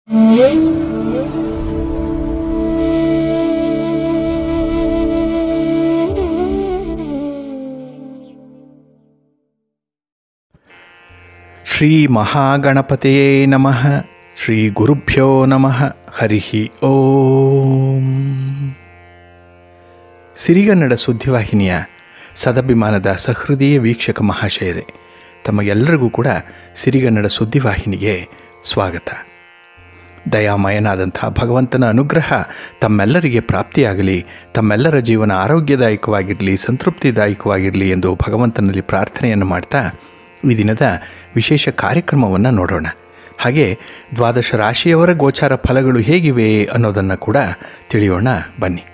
ಶ್ರೀ ಮಹಾಗಣಪತಿಯೇ ನಮಃ. ಶ್ರೀ ಗುರುಭ್ಯೋ ನಮಃ. ಹರಿ ಓಂ. ಸಿರಿಗನ್ನಡ ಸುದ್ದಿವಾಹಿನಿಯ ಸದಭಿಮಾನದ ಸಹೃದಯ ವೀಕ್ಷಕ ಮಹಾಶಯರೇ, ತಮಗೆಲ್ಲರಿಗೂ ಕೂಡ ಸಿರಿಗನ್ನಡ ಸುದ್ದಿವಾಹಿನಿಗೆ ಸ್ವಾಗತ. ದಯಾಮಯನಾದಂಥ ಭಗವಂತನ ಅನುಗ್ರಹ ತಮ್ಮೆಲ್ಲರಿಗೆ ಪ್ರಾಪ್ತಿಯಾಗಲಿ, ತಮ್ಮೆಲ್ಲರ ಜೀವನ ಆರೋಗ್ಯದಾಯಕವಾಗಿರಲಿ, ಸಂತೃಪ್ತಿದಾಯಕವಾಗಿರಲಿ ಎಂದು ಭಗವಂತನಲ್ಲಿ ಪ್ರಾರ್ಥನೆಯನ್ನು ಮಾಡ್ತಾ ಈ ದಿನದ ವಿಶೇಷ ಕಾರ್ಯಕ್ರಮವನ್ನು ನೋಡೋಣ. ಹಾಗೆ ದ್ವಾದಶ ರಾಶಿಯವರ ಗೋಚಾರ ಫಲಗಳು ಹೇಗಿವೆ ಅನ್ನೋದನ್ನು ಕೂಡ ತಿಳಿಯೋಣ ಬನ್ನಿ.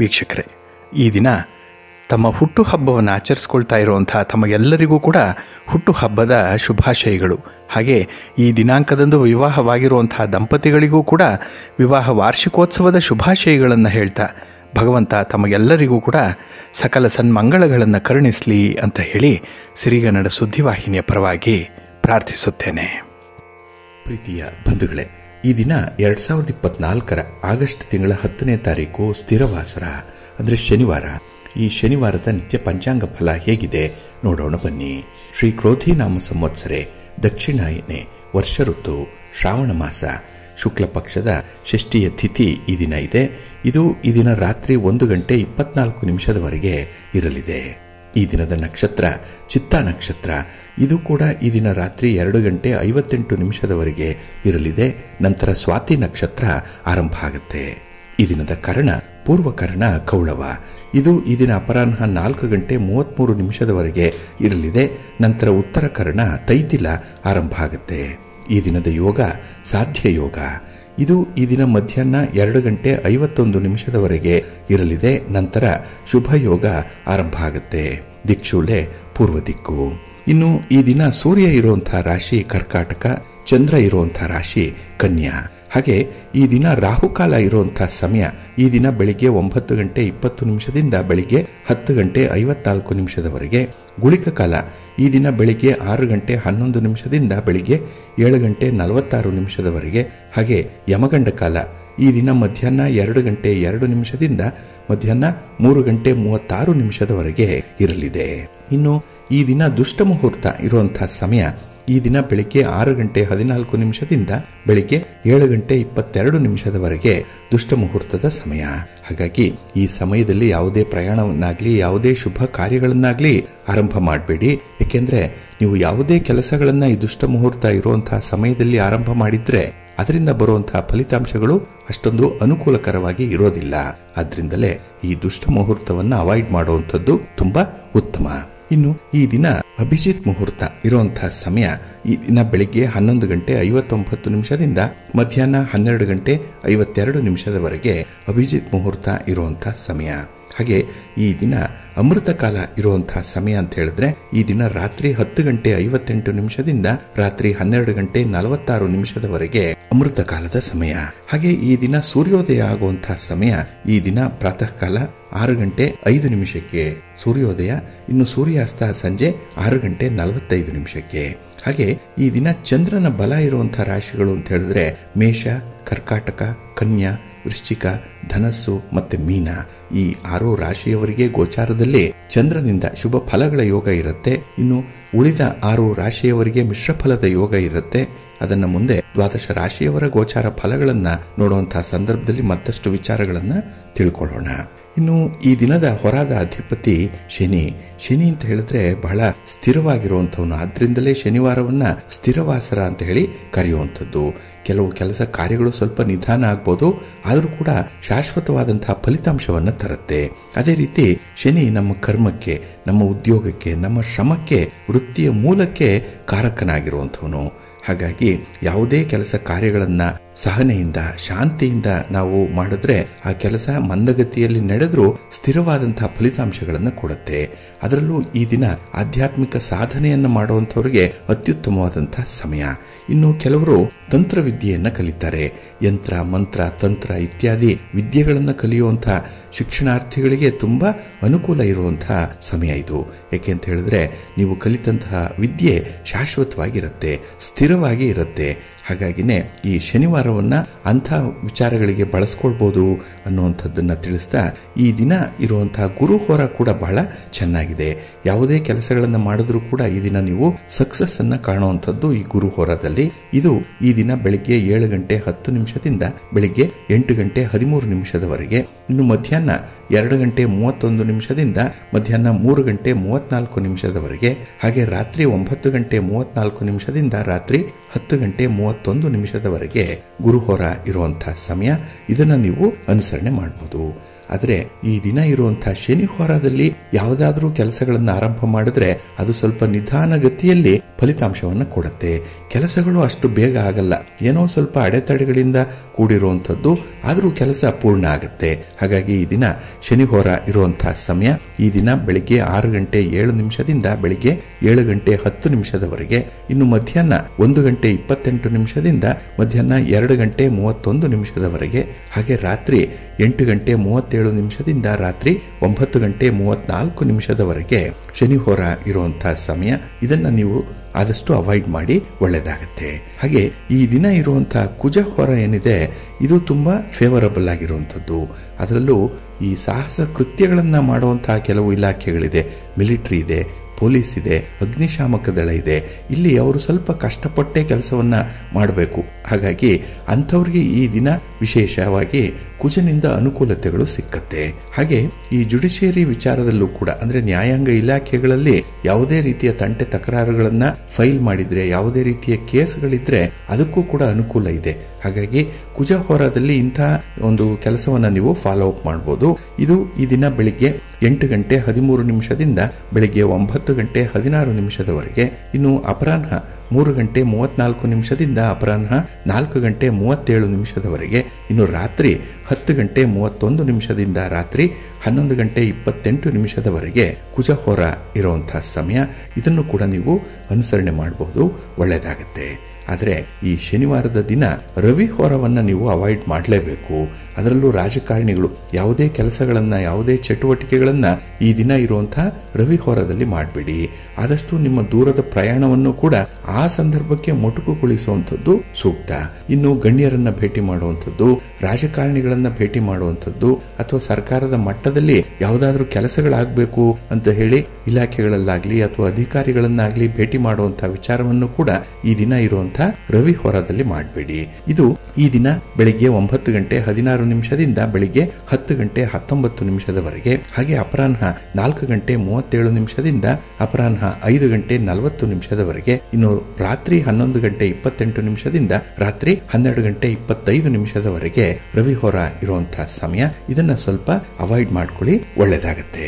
ವೀಕ್ಷಕರೇ, ಈ ದಿನ ತಮ್ಮ ಹುಟ್ಟುಹಬ್ಬವನ್ನು ಆಚರಿಸ್ಕೊಳ್ತಾ ಇರುವಂಥ ತಮಗೆಲ್ಲರಿಗೂ ಕೂಡ ಹುಟ್ಟುಹಬ್ಬದ ಶುಭಾಶಯಗಳು. ಹಾಗೆ ಈ ದಿನಾಂಕದಂದು ವಿವಾಹವಾಗಿರುವಂಥ ದಂಪತಿಗಳಿಗೂ ಕೂಡ ವಿವಾಹ ವಾರ್ಷಿಕೋತ್ಸವದ ಶುಭಾಶಯಗಳನ್ನು ಹೇಳ್ತಾ ಭಗವಂತ ತಮಗೆಲ್ಲರಿಗೂ ಕೂಡ ಸಕಲ ಸನ್ಮಂಗಳಗಳನ್ನು ಕರುಣಿಸಲಿ ಅಂತ ಹೇಳಿ ಸಿರಿಗನ್ನಡ ಸುದ್ದಿವಾಹಿನಿಯ ಪರವಾಗಿ ಪ್ರಾರ್ಥಿಸುತ್ತೇನೆ. ಪ್ರೀತಿಯ ಬಂಧುಗಳೇ, ಈ ದಿನ 2024 ಆಗಸ್ಟ್ ತಿಂಗಳ 10ನೇ ತಾರೀಕು ಸ್ಥಿರವಾಸರ ಅಂದರೆ ಶನಿವಾರ. ಈ ಶನಿವಾರದ ನಿತ್ಯ ಪಂಚಾಂಗ ಫಲ ಹೇಗಿದೆ ನೋಡೋಣ ಬನ್ನಿ. ಶ್ರೀ ಕ್ರೋಧಿ ನಾಮ ಸಂವತ್ಸರೆ, ದಕ್ಷಿಣಾಯನೆ, ವರ್ಷ ಋತು, ಶ್ರಾವಣ ಮಾಸ, ಶುಕ್ಲ ಪಕ್ಷದ ಷಷ್ಠಿಯ ತಿಥಿ ಈ ದಿನ ಇದೆ. ಇದು ಈ ದಿನ ರಾತ್ರಿ 1:24 ಇರಲಿದೆ. ಈ ದಿನದ ನಕ್ಷತ್ರ ಚಿತ್ತಾ ನಕ್ಷತ್ರ. ಇದು ಕೂಡ ಈ ದಿನ ರಾತ್ರಿ 2:58 ಇರಲಿದೆ. ನಂತರ ಸ್ವಾತಿ ನಕ್ಷತ್ರ ಆರಂಭ ಆಗುತ್ತೆ. ಈ ದಿನದ ಕರ್ಣ ಪೂರ್ವಕರ್ಣ ಕೌಳವ. ಇದು ಈ ದಿನ ಅಪರಾಹ್ನ 4:33 ಇರಲಿದೆ. ನಂತರ ಉತ್ತರ ಕರ್ಣ ತೈತಿಲ ಆರಂಭ ಆಗುತ್ತೆ. ಈ ದಿನದ ಯೋಗ ಸಾಧ್ಯ ಯೋಗ. ಇದು ಈ ದಿನ ಮಧ್ಯಾಹ್ನ 2:51 ಇರಲಿದೆ. ನಂತರ ಶುಭ ಯೋಗ ಆರಂಭ ಆಗುತ್ತೆ. ದಿಕ್ಷೂಲೆ ಪೂರ್ವ ದಿಕ್ಕು. ಇನ್ನು ಈ ದಿನ ಸೂರ್ಯ ಇರುವಂತಹ ರಾಶಿ ಕರ್ಕಾಟಕ, ಚಂದ್ರ ಇರುವಂತಹ ರಾಶಿ ಕನ್ಯಾ. ಹಾಗೆ ಈ ದಿನ ರಾಹುಕಾಲ ಇರುವಂತಹ ಸಮಯ ಈ ದಿನ ಬೆಳಿಗ್ಗೆ 9:20 ಬೆಳಿಗ್ಗೆ 10:54 ಗುಳಿಕ ಕಾಲ ಈ ದಿನ ಬೆಳಿಗ್ಗೆ 6:11 ಬೆಳಿಗ್ಗೆ 7:46 ಹಾಗೆ ಯಮಗಂಡ ಕಾಲ ಈ ದಿನ ಮಧ್ಯಾಹ್ನ 2:02 ಮಧ್ಯಾಹ್ನ 3:36 ಇರಲಿದೆ. ಇನ್ನು ಈ ದಿನ ದುಷ್ಟ ಮುಹೂರ್ತ ಇರುವಂತಹ ಸಮಯ ಈ ದಿನ ಬೆಳಿಗ್ಗೆ 6:14 ಬೆಳಿಗ್ಗೆ 7:22 ದುಷ್ಟ ಮುಹೂರ್ತದ ಸಮಯ. ಹಾಗಾಗಿ ಈ ಸಮಯದಲ್ಲಿ ಯಾವುದೇ ಪ್ರಯಾಣವನ್ನಾಗ್ಲಿ ಯಾವುದೇ ಶುಭ ಕಾರ್ಯಗಳನ್ನಾಗ್ಲಿ ಆರಂಭ ಮಾಡಬೇಡಿ. ಏಕೆಂದ್ರೆ ನೀವು ಯಾವುದೇ ಕೆಲಸಗಳನ್ನ ಈ ದುಷ್ಟ ಮುಹೂರ್ತ ಇರುವಂತಹ ಸಮಯದಲ್ಲಿ ಆರಂಭ ಮಾಡಿದ್ರೆ ಅದರಿಂದ ಬರುವಂತಹ ಫಲಿತಾಂಶಗಳು ಅಷ್ಟೊಂದು ಅನುಕೂಲಕರವಾಗಿ ಇರೋದಿಲ್ಲ. ಆದ್ರಿಂದಲೇ ಈ ದುಷ್ಟ ಮುಹೂರ್ತವನ್ನು ಅವಾಯ್ಡ್ ಮಾಡುವಂಥದ್ದು ತುಂಬಾ ಉತ್ತಮ. ಇನ್ನು ಈ ದಿನ ಅಭಿಜಿತ್ ಮುಹೂರ್ತ ಇರುವಂತಹ ಸಮಯ ಈ ದಿನ ಬೆಳಿಗ್ಗೆ 11:59 ಮಧ್ಯಾಹ್ನ 12:52 ಅಭಿಜಿತ್ ಮುಹೂರ್ತ ಇರುವಂತಹ ಸಮಯ. ಹಾಗೆ ಈ ದಿನ ಅಮೃತ ಕಾಲ ಇರುವಂತಹ ಸಮಯ ಅಂತ ಹೇಳಿದ್ರೆ ಈ ದಿನ ರಾತ್ರಿ 10:58 ರಾತ್ರಿ 12:46 ಅಮೃತ ಕಾಲದ ಸಮಯ. ಹಾಗೆ ಈ ದಿನ ಸೂರ್ಯೋದಯ ಆಗುವಂತಹ ಸಮಯ ಈ ದಿನ ಪ್ರಾತಃ ಕಾಲ 6:05 ಸೂರ್ಯೋದಯ. ಇನ್ನು ಸೂರ್ಯಾಸ್ತ ಸಂಜೆ 6:45. ಹಾಗೆ ಈ ದಿನ ಚಂದ್ರನ ಬಲ ಇರುವಂತಹ ರಾಶಿಗಳು ಅಂತ ಹೇಳಿದ್ರೆ ಮೇಷ, ಕರ್ಕಾಟಕ, ಕನ್ಯಾ, ವೃಶ್ಚಿಕ, ಧನಸ್ಸು ಮತ್ತೆ ಮೀನ. ಈ 6 ರಾಶಿಯವರಿಗೆ ಗೋಚಾರದಲ್ಲಿ ಚಂದ್ರನಿಂದ ಶುಭ ಫಲಗಳ ಯೋಗ ಇರುತ್ತೆ. ಇನ್ನು ಉಳಿದ 6 ರಾಶಿಯವರಿಗೆ ಮಿಶ್ರ ಫಲದ ಯೋಗ ಇರುತ್ತೆ. ಅದನ್ನ ಮುಂದೆ ದ್ವಾದಶ ರಾಶಿಯವರ ಗೋಚಾರ ಫಲಗಳನ್ನ ನೋಡುವಂತಹ ಸಂದರ್ಭದಲ್ಲಿ ಮತ್ತಷ್ಟು ವಿಚಾರಗಳನ್ನ ತಿಳ್ಕೊಳ್ಳೋಣ. ಇನ್ನು ಈ ದಿನದ ಹೊರಾದ ಅಧಿಪತಿ ಶನಿ. ಶನಿ ಅಂತ ಹೇಳಿದ್ರೆ ಬಹಳ ಸ್ಥಿರವಾಗಿರುವಂಥವನು. ಆದ್ರಿಂದಲೇ ಶನಿವಾರವನ್ನ ಸ್ಥಿರವಾಸರ ಅಂತ ಹೇಳಿ ಕರೆಯುವಂಥದ್ದು. ಕೆಲವು ಕೆಲಸ ಕಾರ್ಯಗಳು ಸ್ವಲ್ಪ ನಿಧಾನ ಆಗ್ಬೋದು, ಆದರೂ ಕೂಡ ಶಾಶ್ವತವಾದಂತಹ ಫಲಿತಾಂಶವನ್ನು ತರುತ್ತೆ. ಅದೇ ರೀತಿ ಶನಿ ನಮ್ಮ ಕರ್ಮಕ್ಕೆ, ನಮ್ಮ ಉದ್ಯೋಗಕ್ಕೆ, ನಮ್ಮ ಶ್ರಮಕ್ಕೆ, ವೃತ್ತಿಯ ಮೂಲಕ್ಕೆ ಕಾರಕನಾಗಿರುವಂಥವನು. ಹಾಗಾಗಿ ಯಾವುದೇ ಕೆಲಸ ಕಾರ್ಯಗಳನ್ನ ಸಹನೆಯಿಂದ ಶಾಂತಿಯಿಂದ ನಾವು ಮಾಡಿದ್ರೆ ಆ ಕೆಲಸ ಮಂದಗತಿಯಲ್ಲಿ ನಡೆದರೂ ಸ್ಥಿರವಾದಂತಹ ಫಲಿತಾಂಶಗಳನ್ನು ಕೊಡುತ್ತೆ. ಅದರಲ್ಲೂ ಈ ದಿನ ಆಧ್ಯಾತ್ಮಿಕ ಸಾಧನೆಯನ್ನು ಮಾಡುವಂಥವ್ರಿಗೆ ಅತ್ಯುತ್ತಮವಾದಂತಹ ಸಮಯ. ಇನ್ನು ಕೆಲವರು ತಂತ್ರವಿದ್ಯೆಯನ್ನು ಕಲಿತಾರೆ. ಯಂತ್ರ, ಮಂತ್ರ, ತಂತ್ರ ಇತ್ಯಾದಿ ವಿದ್ಯೆಗಳನ್ನು ಕಲಿಯುವಂತಹ ಶಿಕ್ಷಣಾರ್ಥಿಗಳಿಗೆ ತುಂಬಾ ಅನುಕೂಲ ಇರುವಂತಹ ಸಮಯ ಇದು. ಯಾಕೆ ಅಂತ ಹೇಳಿದ್ರೆ ನೀವು ಕಲಿತಂತಹ ವಿದ್ಯೆ ಶಾಶ್ವತವಾಗಿರುತ್ತೆ, ಸ್ಥಿರವಾಗಿ ಇರುತ್ತೆ. ಹಾಗಾಗಿನೇ ಈ ಶನಿವಾರವನ್ನ ಅಂಥ ವಿಚಾರಗಳಿಗೆ ಬಳಸ್ಕೊಳ್ಬೋದು ಅನ್ನುವಂಥದ್ದನ್ನ ತಿಳಿಸ್ತಾ, ಈ ದಿನ ಇರುವಂತಹ ಗುರುಹೋರ ಕೂಡ ಬಹಳ ಚೆನ್ನಾಗಿದೆ. ಯಾವುದೇ ಕೆಲಸಗಳನ್ನು ಮಾಡಿದ್ರೂ ಕೂಡ ಈ ದಿನ ನೀವು ಸಕ್ಸಸ್ ಅನ್ನ ಕಾಣುವಂಥದ್ದು ಈ ಗುರುಹೋರದಲ್ಲಿ. ಇದು ಈ ದಿನ ಬೆಳಿಗ್ಗೆ 7 ಗಂಟೆ 10 ನಿಮಿಷದಿಂದ ಬೆಳಿಗ್ಗೆ 8 ಗಂಟೆ 13 ನಿಮಿಷದವರೆಗೆ, ಇನ್ನು ಮಧ್ಯಾಹ್ನ 2 ಗಂಟೆ 31 ನಿಮಿಷದಿಂದ ಮಧ್ಯಾಹ್ನ 3 ಗಂಟೆ 34 ನಿಮಿಷದವರೆಗೆ, ಹಾಗೆ ರಾತ್ರಿ 9 ಗಂಟೆ 34 ನಿಮಿಷದಿಂದ ರಾತ್ರಿ 10 ಗಂಟೆ 31 ನಿಮಿಷದವರೆಗೆ ಗುರುಹೋರ ಇರುವಂತಹ ಸಮಯ. ಇದನ್ನು ನೀವು ಅನುಸರಣೆ ಮಾಡಬಹುದು. ಆದರೆ ಈ ದಿನ ಇರುವಂತಹ ಶನಿ ಹೋರಾದಲ್ಲಿ ಯಾವುದಾದ್ರೂ ಕೆಲಸಗಳನ್ನು ಆರಂಭ ಮಾಡಿದ್ರೆ ಅದು ಸ್ವಲ್ಪ ನಿಧಾನಗತಿಯಲ್ಲಿ ಫಲಿತಾಂಶವನ್ನು ಕೊಡುತ್ತೆ. ಕೆಲಸಗಳು ಅಷ್ಟು ಬೇಗ ಆಗಲ್ಲ, ಏನೋ ಸ್ವಲ್ಪ ಅಡೆತಡೆಗಳಿಂದ ಕೂಡಿರುವಂಥದ್ದು, ಆದರೂ ಕೆಲಸ ಪೂರ್ಣ ಆಗುತ್ತೆ. ಹಾಗಾಗಿ ಈ ದಿನ ಶನಿ ಹೋರ ಇರುವಂತಹ ಸಮಯ ಈ ದಿನ ಬೆಳಿಗ್ಗೆ 6 ಗಂಟೆ 7 ನಿಮಿಷದಿಂದ ಬೆಳಿಗ್ಗೆ 7 ಗಂಟೆ 10 ನಿಮಿಷದವರೆಗೆ, ಇನ್ನು ಮಧ್ಯಾಹ್ನ 1 ಗಂಟೆ 28 ನಿಮಿಷದಿಂದ ಮಧ್ಯಾಹ್ನ 2 ಗಂಟೆ 31 ನಿಮಿಷದವರೆಗೆ, ಹಾಗೆ ರಾತ್ರಿ 8 ಗಂಟೆ 37 ನಿಮಿಷದಿಂದ ರಾತ್ರಿ 9 ಗಂಟೆ 34 ನಿಮಿಷದವರೆಗೆ ಶನಿ ಹೋರ ಇರುವಂತಹ ಸಮಯ. ಇದನ್ನ ನೀವು ಆದಷ್ಟು ಅವಾಯ್ಡ್ ಮಾಡಿ ಒಳ್ಳೆಯದಾಗತ್ತೆ. ಹಾಗೆ ಈ ದಿನ ಇರುವಂತಹ ಕುಜ ಹೋರ ಏನಿದೆ ಇದು ತುಂಬಾ ಫೇವರಬಲ್ ಆಗಿರುವಂಥದ್ದು. ಅದರಲ್ಲೂ ಈ ಸಾಹಸ ಕೃತ್ಯಗಳನ್ನ ಮಾಡುವಂತಹ ಕೆಲವು ಇಲಾಖೆಗಳಿದೆ, ಮಿಲಿಟರಿ ಇದೆ, ಪೊಲೀಸ್ ಇದೆ, ಅಗ್ನಿಶಾಮಕ ದಳ ಇದೆ. ಇಲ್ಲಿ ಅವರು ಸ್ವಲ್ಪ ಕಷ್ಟಪಟ್ಟೆ ಕೆಲಸವನ್ನ ಮಾಡಬೇಕು. ಹಾಗಾಗಿ ಅಂಥವ್ರಿಗೆ ಈ ದಿನ ವಿಶೇಷವಾಗಿ ಕುಜನಿಂದ ಅನುಕೂಲತೆಗಳು ಸಿಕ್ಕತ್ತೆ. ಹಾಗೆ ಈ ಜುಡಿಷಿಯರಿ ವಿಚಾರದಲ್ಲೂ ಕೂಡ, ಅಂದ್ರೆ ನ್ಯಾಯಾಂಗ ಇಲಾಖೆಗಳಲ್ಲಿ ಯಾವುದೇ ರೀತಿಯ ತಂಟೆ ತಕರಾರುಗಳನ್ನ ಫೈಲ್ ಮಾಡಿದ್ರೆ, ಯಾವುದೇ ರೀತಿಯ ಕೇಸ್ಗಳಿದ್ರೆ ಅದಕ್ಕೂ ಕೂಡ ಅನುಕೂಲ ಇದೆ. ಹಾಗಾಗಿ ಕುಜ ಹೋರಾದಲ್ಲಿ ಇಂತಹ ಒಂದು ಕೆಲಸವನ್ನ ನೀವು ಫಾಲೋ ಅಪ್ ಮಾಡಬಹುದು. ಇದು ಈ ದಿನ ಬೆಳಿಗ್ಗೆ 8 ಗಂಟೆ 13 ನಿಮಿಷದಿಂದ ಬೆಳಿಗ್ಗೆ 9 ಗಂಟೆ 16 ನಿಮಿಷದವರೆಗೆ, ಇನ್ನು ಅಪರಾಹ್ನ 3 ಗಂಟೆ 34 ನಿಮಿಷದಿಂದ ಅಪರಾಹ್ನ 4 ಗಂಟೆ 37 ನಿಮಿಷದವರೆಗೆ, ಇನ್ನು ರಾತ್ರಿ 10 ಗಂಟೆ 31 ನಿಮಿಷದಿಂದ ರಾತ್ರಿ 11 ಗಂಟೆ 28 ನಿಮಿಷದವರೆಗೆ ಕುಜ ಹೋರ ಇರುವಂತಹ ಸಮಯ. ಇದನ್ನು ಕೂಡ ನೀವು ಅನುಸರಣೆ ಮಾಡಬಹುದು, ಒಳ್ಳೆಯದಾಗತ್ತೆ. ಆದರೆ ಈ ಶನಿವಾರದ ದಿನ ರವಿ ಹೋರವನ್ನ ನೀವು ಅವಾಯ್ಡ್ ಮಾಡಲೇಬೇಕು. ಅದರಲ್ಲೂ ರಾಜಕಾರಣಿಗಳು ಯಾವುದೇ ಕೆಲಸಗಳನ್ನ, ಯಾವುದೇ ಚಟುವಟಿಕೆಗಳನ್ನ ಈ ದಿನ ಇರುವಂತಹ ರವಿ ಹೋರದಲ್ಲಿ ಮಾಡಬೇಡಿ. ಆದಷ್ಟು ನಿಮ್ಮ ದೂರದ ಪ್ರಯಾಣವನ್ನು ಕೂಡ ಆ ಸಂದರ್ಭಕ್ಕೆ ಮೊಟಕುಗೊಳಿಸುವಂಥದ್ದು ಸೂಕ್ತ. ಇನ್ನು ಗಣ್ಯರನ್ನ ಭೇಟಿ ಮಾಡುವಂಥದ್ದು, ರಾಜಕಾರಣಿಗಳನ್ನ ಭೇಟಿ ಮಾಡುವಂಥದ್ದು, ಅಥವಾ ಸರ್ಕಾರದ ಮಟ್ಟದಲ್ಲಿ ಯಾವುದಾದ್ರೂ ಕೆಲಸಗಳಾಗಬೇಕು ಅಂತ ಹೇಳಿ ಇಲಾಖೆಗಳಲ್ಲಾಗ್ಲಿ ಅಥವಾ ಅಧಿಕಾರಿಗಳನ್ನಾಗ್ಲಿ ಭೇಟಿ ಮಾಡುವಂತಹ ವಿಚಾರವನ್ನು ಕೂಡ ಈ ದಿನ ಇರುವಂತಹ ರವಿ ಹೋರಾದಲ್ಲಿ ಮಾಡಬೇಡಿ. ಇದು ಈ ದಿನ ಬೆಳಿಗ್ಗೆ 9 ಗಂಟೆ 16 ನಿಮಿಷದಿಂದ ಬೆಳಿಗ್ಗೆ 10 ಗಂಟೆ 19 ನಿಮಿಷದವರೆಗೆ, ಹಾಗೆ ಅಪರಾಹ್ನ 4 ಗಂಟೆ 37 ನಿಮಿಷದಿಂದ ಅಪರಾಹ್ನ 5 ಗಂಟೆ 40 ನಿಮಿಷದವರೆಗೆ, ಇನ್ನು ರಾತ್ರಿ 11 ಗಂಟೆ 28 ನಿಮಿಷದಿಂದ ರಾತ್ರಿ 12 ಗಂಟೆ 25 ನಿಮಿಷದವರೆಗೆ ರವಿ ಹೋರ ಇರುವಂತಹ ಸಮಯ. ಇದನ್ನ ಸ್ವಲ್ಪ ಅವಾಯ್ಡ್ ಮಾಡ್ಕೊಳ್ಳಿ, ಒಳ್ಳೆಯದಾಗತ್ತೆ.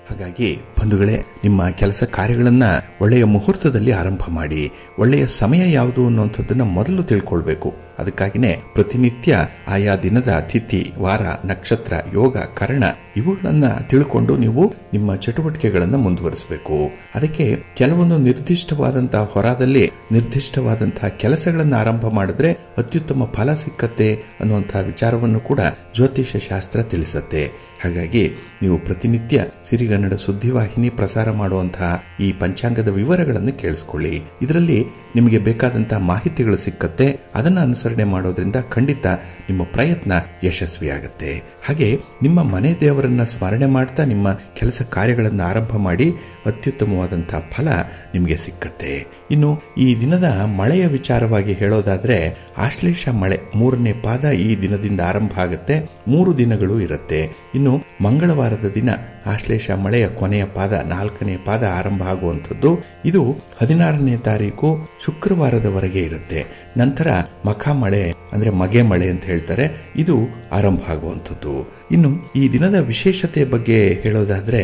ಹಾಗಾಗಿ ಬಂಧುಗಳೇ, ನಿಮ್ಮ ಕೆಲಸ ಕಾರ್ಯಗಳನ್ನ ಒಳ್ಳೆಯ ಮುಹೂರ್ತದಲ್ಲಿ ಆರಂಭ ಮಾಡಿ. ಒಳ್ಳೆಯ ಸಮಯ ಯಾವುದು ಅನ್ನುವಂಥದ್ದನ್ನ ಮೊದಲು ತಿಳ್ಕೊಳ್ಬೇಕು. ಅದಕ್ಕಾಗಿನೇ ಪ್ರತಿನಿತ್ಯ ಆಯಾ ದಿನದ ತಿಥಿ, ವಾರ, ನಕ್ಷತ್ರ, ಯೋಗ, ಕರ್ಣ ಇವುಗಳನ್ನ ತಿಳ್ಕೊಂಡು ನೀವು ನಿಮ್ಮ ಚಟುವಟಿಕೆಗಳನ್ನು ಮುಂದುವರಿಸಬೇಕು. ಅದಕ್ಕೆ ಕೆಲವೊಂದು ನಿರ್ದಿಷ್ಟವಾದಂತಹ ಹೊರದಲ್ಲಿ ನಿರ್ದಿಷ್ಟವಾದಂತಹ ಕೆಲಸಗಳನ್ನು ಆರಂಭ ಮಾಡಿದ್ರೆ ಅತ್ಯುತ್ತಮ ಫಲ ಸಿಕ್ಕತ್ತೆ ಅನ್ನುವಂತಹ ವಿಚಾರವನ್ನು ಕೂಡ ಜ್ಯೋತಿಷ್ಯ ಶಾಸ್ತ್ರ ತಿಳಿಸುತ್ತೆ. ಹಾಗಾಗಿ ನೀವು ಪ್ರತಿನಿತ್ಯ ಸಿರಿಗನ್ನಡ ಸುದ್ದಿವಾಹಿನಿ ಪ್ರಸಾರ ಮಾಡುವಂತಹ ಈ ಪಂಚಾಂಗದ ವಿವರಗಳನ್ನು ಕೇಳಿಸ್ಕೊಳ್ಳಿ. ಇದರಲ್ಲಿ ನಿಮಗೆ ಬೇಕಾದಂತಹ ಮಾಹಿತಿಗಳು ಸಿಕ್ಕತ್ತೆ. ಅದನ್ನು ಅನುಸರಣೆ ಮಾಡೋದ್ರಿಂದ ಖಂಡಿತ ನಿಮ್ಮ ಪ್ರಯತ್ನ ಯಶಸ್ವಿಯಾಗುತ್ತೆ. ಹಾಗೆ ನಿಮ್ಮ ಮನೆ ದೇವರನ್ನ ಸ್ಮರಣೆ ಮಾಡ್ತಾ ನಿಮ್ಮ ಕೆಲಸ ಕಾರ್ಯಗಳನ್ನು ಆರಂಭ ಮಾಡಿ, ಅತ್ಯುತ್ತಮವಾದಂತಹ ಫಲ ನಿಮಗೆ ಸಿಕ್ಕತ್ತೆ. ಇನ್ನು ಈ ದಿನದ ಮಳೆಯ ವಿಚಾರವಾಗಿ ಹೇಳೋದಾದ್ರೆ, ಆಶ್ಲೇಷ ಮಳೆ 3ನೇ ಪಾದ ಈ ದಿನದಿಂದ ಆರಂಭ ಆಗುತ್ತೆ. 3 ದಿನಗಳು ಇರುತ್ತೆ. ಇನ್ನು ಮಂಗಳವಾರದ ದಿನ ಆಶ್ಲೇಷ ಮಳೆಯ ಕೊನೆಯ ಪಾದ 4ನೇ ಪಾದ ಆರಂಭ ಆಗುವಂಥದ್ದು. ಇದು 16ನೇ ತಾರೀಕು ಶುಕ್ರವಾರದವರೆಗೆ ಇರುತ್ತೆ. ನಂತರ ಮಖ ಮಳೆ ಅಂದ್ರೆ ಮಗೆ ಮಳೆ ಅಂತ ಹೇಳ್ತಾರೆ, ಇದು ಆರಂಭ ಆಗುವಂಥದ್ದು. ಇನ್ನು ಈ ದಿನದ ವಿಶೇಷತೆ ಬಗ್ಗೆ ಹೇಳೋದಾದ್ರೆ,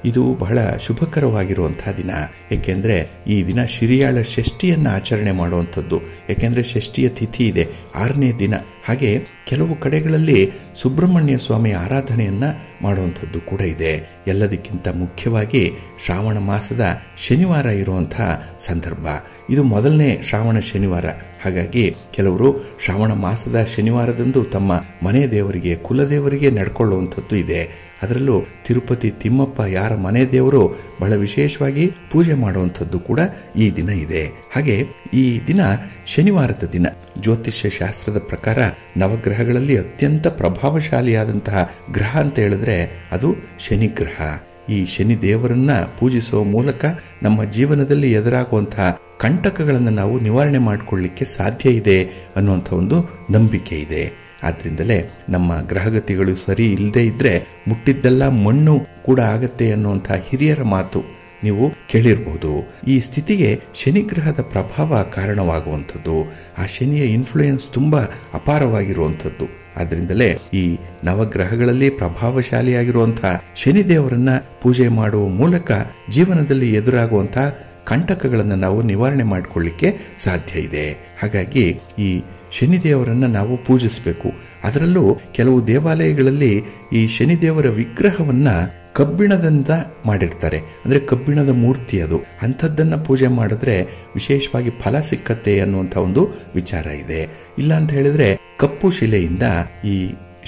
ಇದು ಬಹಳ ಶುಭಕರವಾಗಿರುವಂತಹ ದಿನ. ಏಕೆಂದ್ರೆ ಈ ದಿನ ಶಿರಿಯಾಳ ಷಷ್ಠಿಯನ್ನ ಆಚರಣೆ ಮಾಡುವಂಥದ್ದು. ಏಕೆಂದ್ರೆ ಷಷ್ಠಿಯ ತಿಥಿ ಇದೆ, 6ನೇ ದಿನ. ಹಾಗೆ ಕೆಲವು ಕಡೆಗಳಲ್ಲಿ ಸುಬ್ರಹ್ಮಣ್ಯ ಸ್ವಾಮಿ ಆರಾಧನೆಯನ್ನ ಮಾಡುವಂಥದ್ದು ಕೂಡ ಇದೆ. ಎಲ್ಲದಕ್ಕಿಂತ ಮುಖ್ಯವಾಗಿ ಶ್ರಾವಣ ಮಾಸದ ಶನಿವಾರ ಇರುವಂತಹ ಸಂದರ್ಭ. ಇದು ಮೊದಲನೇ ಶ್ರಾವಣ ಶನಿವಾರ. ಹಾಗಾಗಿ ಕೆಲವರು ಶ್ರಾವಣ ಮಾಸದ ಶನಿವಾರದಂದು ತಮ್ಮ ಮನೆ ದೇವರಿಗೆ ಕುಲದೇವರಿಗೆ ನಡ್ಕೊಳ್ಳುವಂಥದ್ದು ಇದೆ. ಅದರಲ್ಲೂ ತಿರುಪತಿ ತಿಮ್ಮಪ್ಪ ಯಾರ ಮನೆ ದೇವರು ಬಹಳ ವಿಶೇಷವಾಗಿ ಪೂಜೆ ಮಾಡುವಂಥದ್ದು ಕೂಡ ಈ ದಿನ ಇದೆ. ಹಾಗೆ ಈ ದಿನ ಶನಿವಾರದ ದಿನ ಜ್ಯೋತಿಷ್ಯ ಶಾಸ್ತ್ರದ ಪ್ರಕಾರ ನವಗ್ರಹಗಳಲ್ಲಿ ಅತ್ಯಂತ ಪ್ರಭಾವಶಾಲಿಯಾದಂತಹ ಗ್ರಹ ಅಂತ ಹೇಳಿದ್ರೆ ಅದು ಶನಿ ಗ್ರಹ. ಈ ಶನಿ ದೇವರನ್ನ ಪೂಜಿಸುವ ಮೂಲಕ ನಮ್ಮ ಜೀವನದಲ್ಲಿ ಎದುರಾಗುವಂತಹ ಕಂಟಕಗಳನ್ನು ನಾವು ನಿವಾರಣೆ ಮಾಡಿಕೊಳ್ಳಲಿಕ್ಕೆ ಸಾಧ್ಯ ಇದೆ ಅನ್ನುವಂಥ ಒಂದು ನಂಬಿಕೆ ಇದೆ. ಆದ್ರಿಂದಲೇ ನಮ್ಮ ಗ್ರಹಗತಿಗಳು ಸರಿ ಇಲ್ಲದೆ ಇದ್ರೆ ಮುಟ್ಟಿದ್ದೆಲ್ಲ ಮಣ್ಣು ಕೂಡ ಆಗತ್ತೆ ಅನ್ನುವಂಥ ಹಿರಿಯರ ಮಾತು ನೀವು ಕೇಳಿರ್ಬೋದು. ಈ ಸ್ಥಿತಿಗೆ ಶನಿ ಗ್ರಹದ ಪ್ರಭಾವ ಕಾರಣವಾಗುವಂಥದ್ದು, ಆ ಶನಿಯ ಇನ್ಫ್ಲೂಯೆನ್ಸ್ ತುಂಬಾ ಅಪಾರವಾಗಿರುವಂಥದ್ದು. ಆದ್ರಿಂದಲೇ ಈ ನವಗ್ರಹಗಳಲ್ಲಿ ಪ್ರಭಾವಶಾಲಿಯಾಗಿರುವಂತಹ ಶನಿದೇವರನ್ನ ಪೂಜೆ ಮಾಡುವ ಮೂಲಕ ಜೀವನದಲ್ಲಿ ಎದುರಾಗುವಂತಹ ಕಂಟಕಗಳನ್ನು ನಾವು ನಿವಾರಣೆ ಮಾಡಿಕೊಳ್ಳಿಕ್ಕೆ ಸಾಧ್ಯ ಇದೆ. ಹಾಗಾಗಿ ಈ ಶನಿದೇವರನ್ನ ನಾವು ಪೂಜಿಸಬೇಕು. ಅದರಲ್ಲೂ ಕೆಲವು ದೇವಾಲಯಗಳಲ್ಲಿ ಈ ಶನಿದೇವರ ವಿಗ್ರಹವನ್ನ ಕಬ್ಬಿಣದಿಂದ ಮಾಡಿರ್ತಾರೆ, ಅಂದ್ರೆ ಕಬ್ಬಿಣದ ಮೂರ್ತಿ ಅದು. ಅಂಥದ್ದನ್ನ ಪೂಜೆ ಮಾಡಿದ್ರೆ ವಿಶೇಷವಾಗಿ ಫಲ ಸಿಕ್ಕತ್ತೆ ಅನ್ನುವಂಥ ಒಂದು ವಿಚಾರ ಇದೆ. ಇಲ್ಲ ಅಂತ ಹೇಳಿದ್ರೆ ಕಪ್ಪು ಶಿಲೆಯಿಂದ ಈ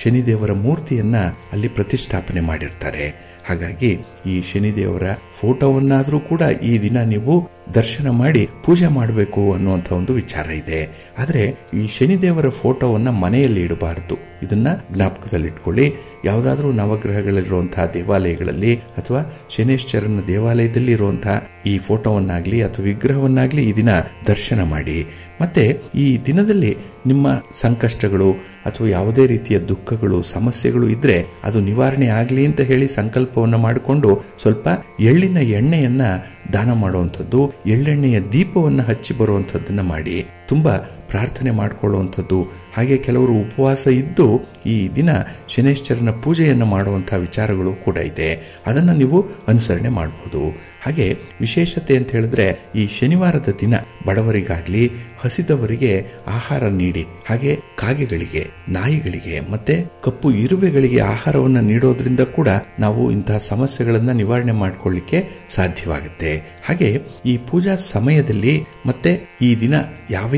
ಶನಿದೇವರ ಮೂರ್ತಿಯನ್ನ ಅಲ್ಲಿ ಪ್ರತಿಷ್ಠಾಪನೆ ಮಾಡಿರ್ತಾರೆ. ಹಾಗಾಗಿ ಈ ಶನಿದೇವರ ಫೋಟೋವನ್ನಾದರೂ ಕೂಡ ಈ ದಿನ ನೀವು ದರ್ಶನ ಮಾಡಿ ಪೂಜೆ ಮಾಡಬೇಕು ಅನ್ನುವಂಥ ಒಂದು ವಿಚಾರ ಇದೆ. ಆದರೆ ಈ ಶನಿದೇವರ ಫೋಟೋವನ್ನ ಮನೆಯಲ್ಲಿ ಇಡಬಾರದು. ಇದನ್ನ ಜ್ಞಾಪಕದಲ್ಲಿಟ್ಕೊಳ್ಳಿ. ಯಾವುದಾದ್ರೂ ನವಗ್ರಹಗಳಿರುವಂತಹ ದೇವಾಲಯಗಳಲ್ಲಿ ಅಥವಾ ಶನೇಶ್ವರನ ದೇವಾಲಯದಲ್ಲಿ ಇರುವಂತಹ ಈ ಫೋಟೋವನ್ನಾಗ್ಲಿ ಅಥವಾ ವಿಗ್ರಹವನ್ನಾಗ್ಲಿ ಈ ದಿನ ದರ್ಶನ ಮಾಡಿ. ಮತ್ತೆ ಈ ದಿನದಲ್ಲಿ ನಿಮ್ಮ ಸಂಕಷ್ಟಗಳು ಅಥವಾ ಯಾವುದೇ ರೀತಿಯ ದುಃಖಗಳು ಸಮಸ್ಯೆಗಳು ಇದ್ರೆ ಅದು ನಿವಾರಣೆ ಆಗ್ಲಿ ಅಂತ ಹೇಳಿ ಸಂಕಲ್ಪವನ್ನ ಮಾಡಿಕೊಂಡು ಸ್ವಲ್ಪ ಎಳ್ಳಿನ ಎಣ್ಣೆಯನ್ನ ದಾನ ಮಾಡುವಂಥದ್ದು, ಎಳ್ಳೆಣ್ಣೆಯ ದೀಪವನ್ನು ಹಚ್ಚಿ ಬರುವಂಥದ್ದನ್ನ ಮಾಡಿ ತುಂಬಾ ಪ್ರಾರ್ಥನೆ ಮಾಡಿಕೊಳ್ಳುವಂಥದ್ದು. ಹಾಗೆ ಕೆಲವರು ಉಪವಾಸ ಇದ್ದು ಈ ದಿನ ಶನೇಶ್ವರನ ಪೂಜೆಯನ್ನು ಮಾಡುವಂತಹ ವಿಚಾರಗಳು ಕೂಡ ಇದೆ. ಅದನ್ನು ನೀವು ಅನುಸರಣೆ ಮಾಡಬಹುದು. ಹಾಗೆ ವಿಶೇಷತೆ ಅಂತ ಹೇಳಿದ್ರೆ ಈ ಶನಿವಾರದ ದಿನ ಬಡವರಿಗಾಗ್ಲಿ ಹಸಿದವರಿಗೆ ಆಹಾರ ನೀಡಿ, ಹಾಗೆ ಕಾಗೆಗಳಿಗೆ, ನಾಯಿಗಳಿಗೆ ಮತ್ತೆ ಕಪ್ಪು ಇರುವೆಗಳಿಗೆ ಆಹಾರವನ್ನು ನೀಡೋದ್ರಿಂದ ಕೂಡ ನಾವು ಇಂತಹ ಸಮಸ್ಯೆಗಳನ್ನ ನಿವಾರಣೆ ಮಾಡಿಕೊಳ್ಳಿಕ್ಕೆ ಸಾಧ್ಯವಾಗುತ್ತೆ. ಹಾಗೆ ಈ ಪೂಜಾ ಸಮಯದಲ್ಲಿ ಮತ್ತೆ ಈ ದಿನ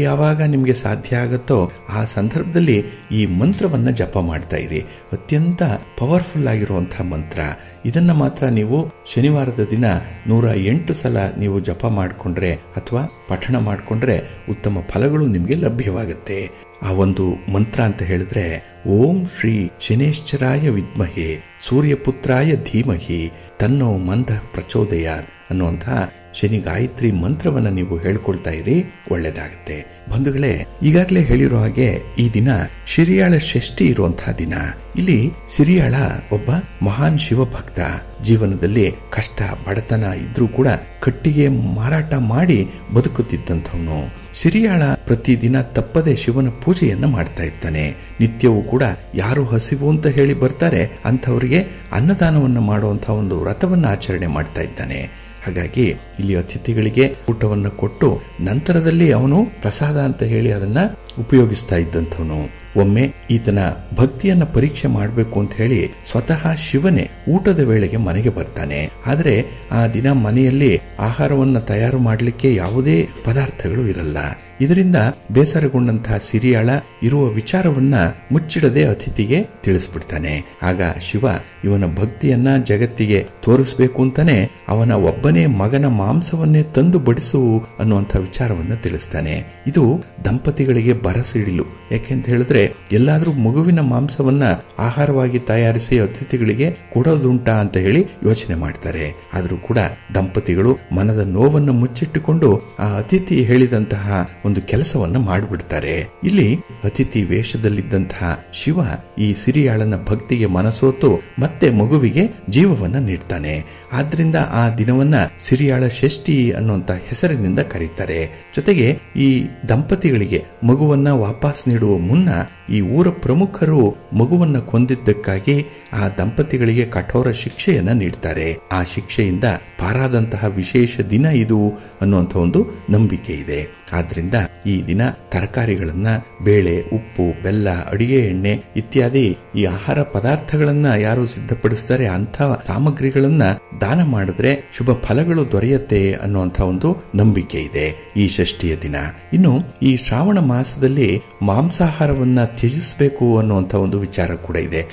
ಯಾವಾಗ ನಿಮಗೆ ಸಾಧ್ಯ ಆಗುತ್ತೋ ಆ ಸಂದರ್ಭದಲ್ಲಿ ಈ ಮಂತ್ರವನ್ನ ಜಪ ಮಾಡ್ತಾ ಇರಿ. ಅತ್ಯಂತ ಪವರ್ಫುಲ್ ಆಗಿರುವಂತಹ ಮಂತ್ರ. ಇದನ್ನ ಮಾತ್ರ ನೀವು ಶನಿವಾರದ ದಿನ 108 ಸಲ ನೀವು ಜಪ ಮಾಡಿಕೊಂಡ್ರೆ ಅಥವಾ ಪಠಣ ಮಾಡಿಕೊಂಡ್ರೆ ಉತ್ತಮ ಫಲಗಳು ನಿಮಗೆ ಲಭ್ಯವಾಗುತ್ತೆ. ಆ ಒಂದು ಮಂತ್ರ ಅಂತ ಹೇಳಿದ್ರೆ ಓಂ ಶ್ರೀ ಶನೇಶ್ವರಾಯ ವಿದ್ಮಹೆ ಸೂರ್ಯಪುತ್ರಾಯ ಧೀಮಹಿ ತನ್ನೋ ಮಂದ ಪ್ರಚೋದಯ ಅನ್ನುವಂತಹ ಶನಿ ಗಾಯತ್ರಿ ಮಂತ್ರವನ್ನ ನೀವು ಹೇಳ್ಕೊಳ್ತಾ ಇರಿ, ಒಳ್ಳೇದಾಗುತ್ತೆ. ಬಂಧುಗಳೇ, ಈಗಾಗಲೇ ಹೇಳಿರೋ ಹಾಗೆ ಈ ದಿನ ಸಿರಿಯಾಳ ಷಷ್ಠಿ ಇರುವಂತಹ ದಿನ. ಇಲ್ಲಿ ಸಿರಿಯಾಳ ಒಬ್ಬ ಮಹಾನ್ ಶಿವಭಕ್ತ. ಜೀವನದಲ್ಲಿ ಕಷ್ಟ ಬಡತನ ಇದ್ರೂ ಕೂಡ ಕಟ್ಟಿಗೆ ಮಾರಾಟ ಮಾಡಿ ಬದುಕುತ್ತಿದ್ದಂಥವನು. ಸಿರಿಯಾಳ ಪ್ರತಿದಿನ ತಪ್ಪದೆ ಶಿವನ ಪೂಜೆಯನ್ನ ಮಾಡ್ತಾ ಇರ್ತಾನೆ. ನಿತ್ಯವೂ ಕೂಡ ಯಾರು ಹಸಿವು ಅಂತ ಹೇಳಿ ಬರ್ತಾರೆ ಅಂಥವರಿಗೆ ಅನ್ನದಾನವನ್ನ ಮಾಡುವಂತಹ ಒಂದು ವ್ರತವನ್ನ ಆಚರಣೆ ಮಾಡ್ತಾ ಇದ್ದಾನೆ. ಹಾಗಾಗಿ ಇಲ್ಲಿ ಅತಿಥಿಗಳಿಗೆ ಊಟವನ್ನು ಕೊಟ್ಟು ನಂತರದಲ್ಲಿ ಅವನು ಪ್ರಸಾದ ಅಂತ ಹೇಳಿ ಅದನ್ನ ಉಪಯೋಗಿಸ್ತಾ ಇದ್ದಂಥವನು. ಒಮ್ಮೆ ಈತನ ಭಕ್ತಿಯನ್ನ ಪರೀಕ್ಷೆ ಮಾಡಬೇಕು ಅಂತ ಹೇಳಿ ಸ್ವತಃ ಶಿವನೇ ಊಟದ ವೇಳೆಗೆ ಮನೆಗೆ ಬರ್ತಾನೆ. ಆದರೆ ಆ ದಿನ ಮನೆಯಲ್ಲಿ ಆಹಾರವನ್ನ ತಯಾರು ಮಾಡಲಿಕ್ಕೆ ಯಾವುದೇ ಪದಾರ್ಥಗಳು ಇರಲ್ಲ. ಇದರಿಂದ ಬೇಸರಗೊಂಡಂತಹ ಸಿರಿಯಾಳ ಇರುವ ವಿಚಾರವನ್ನ ಮುಚ್ಚಿಡದೆ ಅತಿಥಿಗೆ ತಿಳಿಸ್ಬಿಡ್ತಾನೆ. ಆಗ ಶಿವ ಇವನ ಭಕ್ತಿಯನ್ನ ಜಗತ್ತಿಗೆ ತೋರಿಸ್ಬೇಕು ಅಂತಾನೆ ಅವನ ಒಬ್ಬನೇ ಮಗನ ಮಾಂಸವನ್ನೇ ತಂದು ಬಡಿಸು ಅನ್ನುವಂಥ ವಿಚಾರವನ್ನ ತಿಳಿಸ್ತಾನೆ. ಇದು ದಂಪತಿಗಳಿಗೆ ಬರಸಿಡಿಲು. ಯಾಕೆಂತ ಹೇಳಿದ್ರೆ ಎಲ್ಲಾದ್ರೂ ಮಗುವಿನ ಮಾಂಸವನ್ನ ಆಹಾರವಾಗಿ ತಯಾರಿಸಿ ಅತಿಥಿಗಳಿಗೆ ಕೊಡೋದುಂಟಾ ಅಂತ ಹೇಳಿ ಯೋಚನೆ ಮಾಡ್ತಾರೆ. ಆದ್ರೂ ಕೂಡ ದಂಪತಿಗಳು ಮನದ ನೋವನ್ನು ಮುಚ್ಚಿಟ್ಟುಕೊಂಡು ಆ ಅತಿಥಿ ಹೇಳಿದಂತಹ ಒಂದು ಕೆಲಸವನ್ನ ಮಾಡಿಬಿಡ್ತಾರೆ. ಇಲ್ಲಿ ಅತಿಥಿ ವೇಷದಲ್ಲಿದ್ದಂತಹ ಶಿವ ಈ ಸಿರಿಯಾಳನ ಭಕ್ತಿಗೆ ಮನಸೋತು ಮತ್ತೆ ಮಗುವಿಗೆ ಜೀವವನ್ನ ನೀಡ್ತಾನೆ. ಆದ್ರಿಂದ ಆ ದಿನವನ್ನ ಸಿರಿಯಾಳ ಷಷ್ಠಿ ಅನ್ನುವಂತ ಹೆಸರಿನಿಂದ ಕರೀತಾರೆ. ಜೊತೆಗೆ ಈ ದಂಪತಿಗಳಿಗೆ ಮಗುವನ್ನ ವಾಪಸ್ ನೀಡುವ ಮುನ್ನ ಈ ಊರ ಪ್ರಮುಖರು ಮಗುವನ್ನ ಕೊಂದಿದ್ದಕ್ಕಾಗಿ ಆ ದಂಪತಿಗಳಿಗೆ ಕಠೋರ ಶಿಕ್ಷೆಯನ್ನ ನೀಡ್ತಾರೆ. ಆ ಶಿಕ್ಷೆಯಿಂದ ಪಾರಾದಂತಹ ವಿಶೇಷ ದಿನ ಇದು ಅನ್ನುವಂಥ ಒಂದು ನಂಬಿಕೆ ಇದೆ. ಆದ್ರಿಂದ ಈ ದಿನ ತರಕಾರಿಗಳನ್ನ, ಬೇಳೆ, ಉಪ್ಪು, ಬೆಲ್ಲ, ಅಡಿಗೆ ಎಣ್ಣೆ ಇತ್ಯಾದಿ ಈ ಆಹಾರ ಪದಾರ್ಥಗಳನ್ನ ಯಾರು ಸಿದ್ಧಪಡಿಸ್ತಾರೆ ಅಂಥ ಸಾಮಗ್ರಿಗಳನ್ನ ದಾನ ಮಾಡಿದ್ರೆ ಶುಭ ಫಲಗಳು ದೊರೆಯುತ್ತೆ ಅನ್ನುವಂಥ ಒಂದು ನಂಬಿಕೆ ಇದೆ ಈ ಷಷ್ಠಿಯ ದಿನ. ಇನ್ನು ಈ ಶ್ರಾವಣ ಮಾಸದಲ್ಲಿ ಮಾಂಸಾಹಾರವನ್ನ ತ್ಯಜಿಸಬೇಕು ಅನ್ನುವಂಥ ಒಂದು ವಿಚಾರ ಕೂಡ ಇದೆ.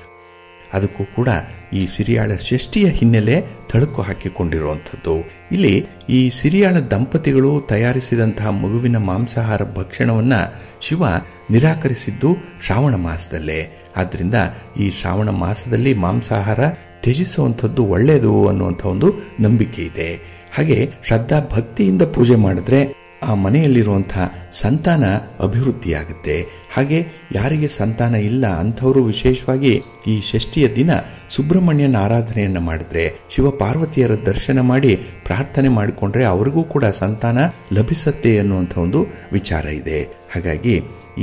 ಅದಕ್ಕೂ ಕೂಡ ಈ ಸಿರಿಯಾಳ ಷಷ್ಠಿಯ ಹಿನ್ನೆಲೆ ತಳಕು ಹಾಕಿಕೊಂಡಿರುವಂಥದ್ದು. ಇಲ್ಲಿ ಈ ಸಿರಿಯಾಳ ದಂಪತಿಗಳು ತಯಾರಿಸಿದಂತಹ ಮಗುವಿನ ಮಾಂಸಾಹಾರ ಭಕ್ಷಣವನ್ನ ಶಿವ ನಿರಾಕರಿಸಿದ್ದು ಶ್ರಾವಣ ಮಾಸದಲ್ಲೇ. ಆದ್ರಿಂದ ಈ ಶ್ರಾವಣ ಮಾಸದಲ್ಲಿ ಮಾಂಸಾಹಾರ ತ್ಯಜಿಸುವಂಥದ್ದು ಒಳ್ಳೆಯದು ಅನ್ನುವಂಥ ಒಂದು ನಂಬಿಕೆ ಇದೆ. ಹಾಗೆ ಶ್ರದ್ಧಾ ಭಕ್ತಿಯಿಂದ ಪೂಜೆ ಮಾಡಿದ್ರೆ ಆ ಮನೆಯಲ್ಲಿರುವಂತಹ ಸಂತಾನ ಅಭಿವೃದ್ಧಿಯಾಗುತ್ತೆ. ಹಾಗೆ ಯಾರಿಗೆ ಸಂತಾನ ಇಲ್ಲ ಅಂಥವರು ವಿಶೇಷವಾಗಿ ಈ ಷಷ್ಠಿಯ ದಿನ ಸುಬ್ರಹ್ಮಣ್ಯನ ಆರಾಧನೆಯನ್ನ ಮಾಡಿದ್ರೆ, ಶಿವ ಪಾರ್ವತಿಯರ ದರ್ಶನ ಮಾಡಿ ಪ್ರಾರ್ಥನೆ ಮಾಡಿಕೊಂಡ್ರೆ ಅವರಿಗೂ ಕೂಡ ಸಂತಾನ ಲಭಿಸತ್ತೆ ಅನ್ನುವಂಥ ಒಂದು ವಿಚಾರ ಇದೆ. ಹಾಗಾಗಿ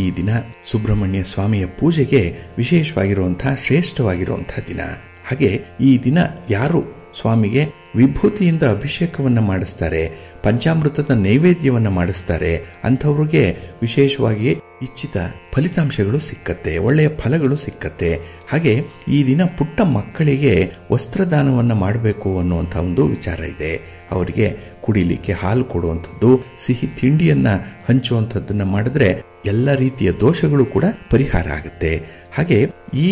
ಈ ದಿನ ಸುಬ್ರಹ್ಮಣ್ಯ ಸ್ವಾಮಿಯ ಪೂಜೆಗೆ ವಿಶೇಷವಾಗಿರುವಂತಹ ಶ್ರೇಷ್ಠವಾಗಿರುವಂತಹ ದಿನ. ಹಾಗೆ ಈ ದಿನ ಯಾರು ಸ್ವಾಮಿಗೆ ವಿಭೂತಿಯಿಂದ ಅಭಿಷೇಕವನ್ನ ಮಾಡಿಸ್ತಾರೆ, ಪಂಚಾಮೃತದ ನೈವೇದ್ಯವನ್ನ ಮಾಡಿಸ್ತಾರೆ, ಅಂಥವ್ರಿಗೆ ವಿಶೇಷವಾಗಿ ಇಚ್ಛಿತ ಫಲಿತಾಂಶಗಳು ಸಿಕ್ಕತ್ತೆ, ಒಳ್ಳೆಯ ಫಲಗಳು ಸಿಕ್ಕತ್ತೆ. ಹಾಗೆ ಈ ದಿನ ಪುಟ್ಟ ಮಕ್ಕಳಿಗೆ ವಸ್ತ್ರದಾನವನ್ನ ಮಾಡಬೇಕು ಅನ್ನುವಂಥ ಒಂದು ವಿಚಾರ ಇದೆ. ಅವರಿಗೆ ಕುಡಿಲಿಕ್ಕೆ ಹಾಲು ಕೊಡುವಂಥದ್ದು, ಸಿಹಿ ತಿಂಡಿಯನ್ನ ಹಂಚುವಂಥದ್ದನ್ನ ಮಾಡಿದ್ರೆ ಎಲ್ಲ ರೀತಿಯ ದೋಷಗಳು ಕೂಡ ಪರಿಹಾರ ಆಗುತ್ತೆ. ಹಾಗೆ ಈ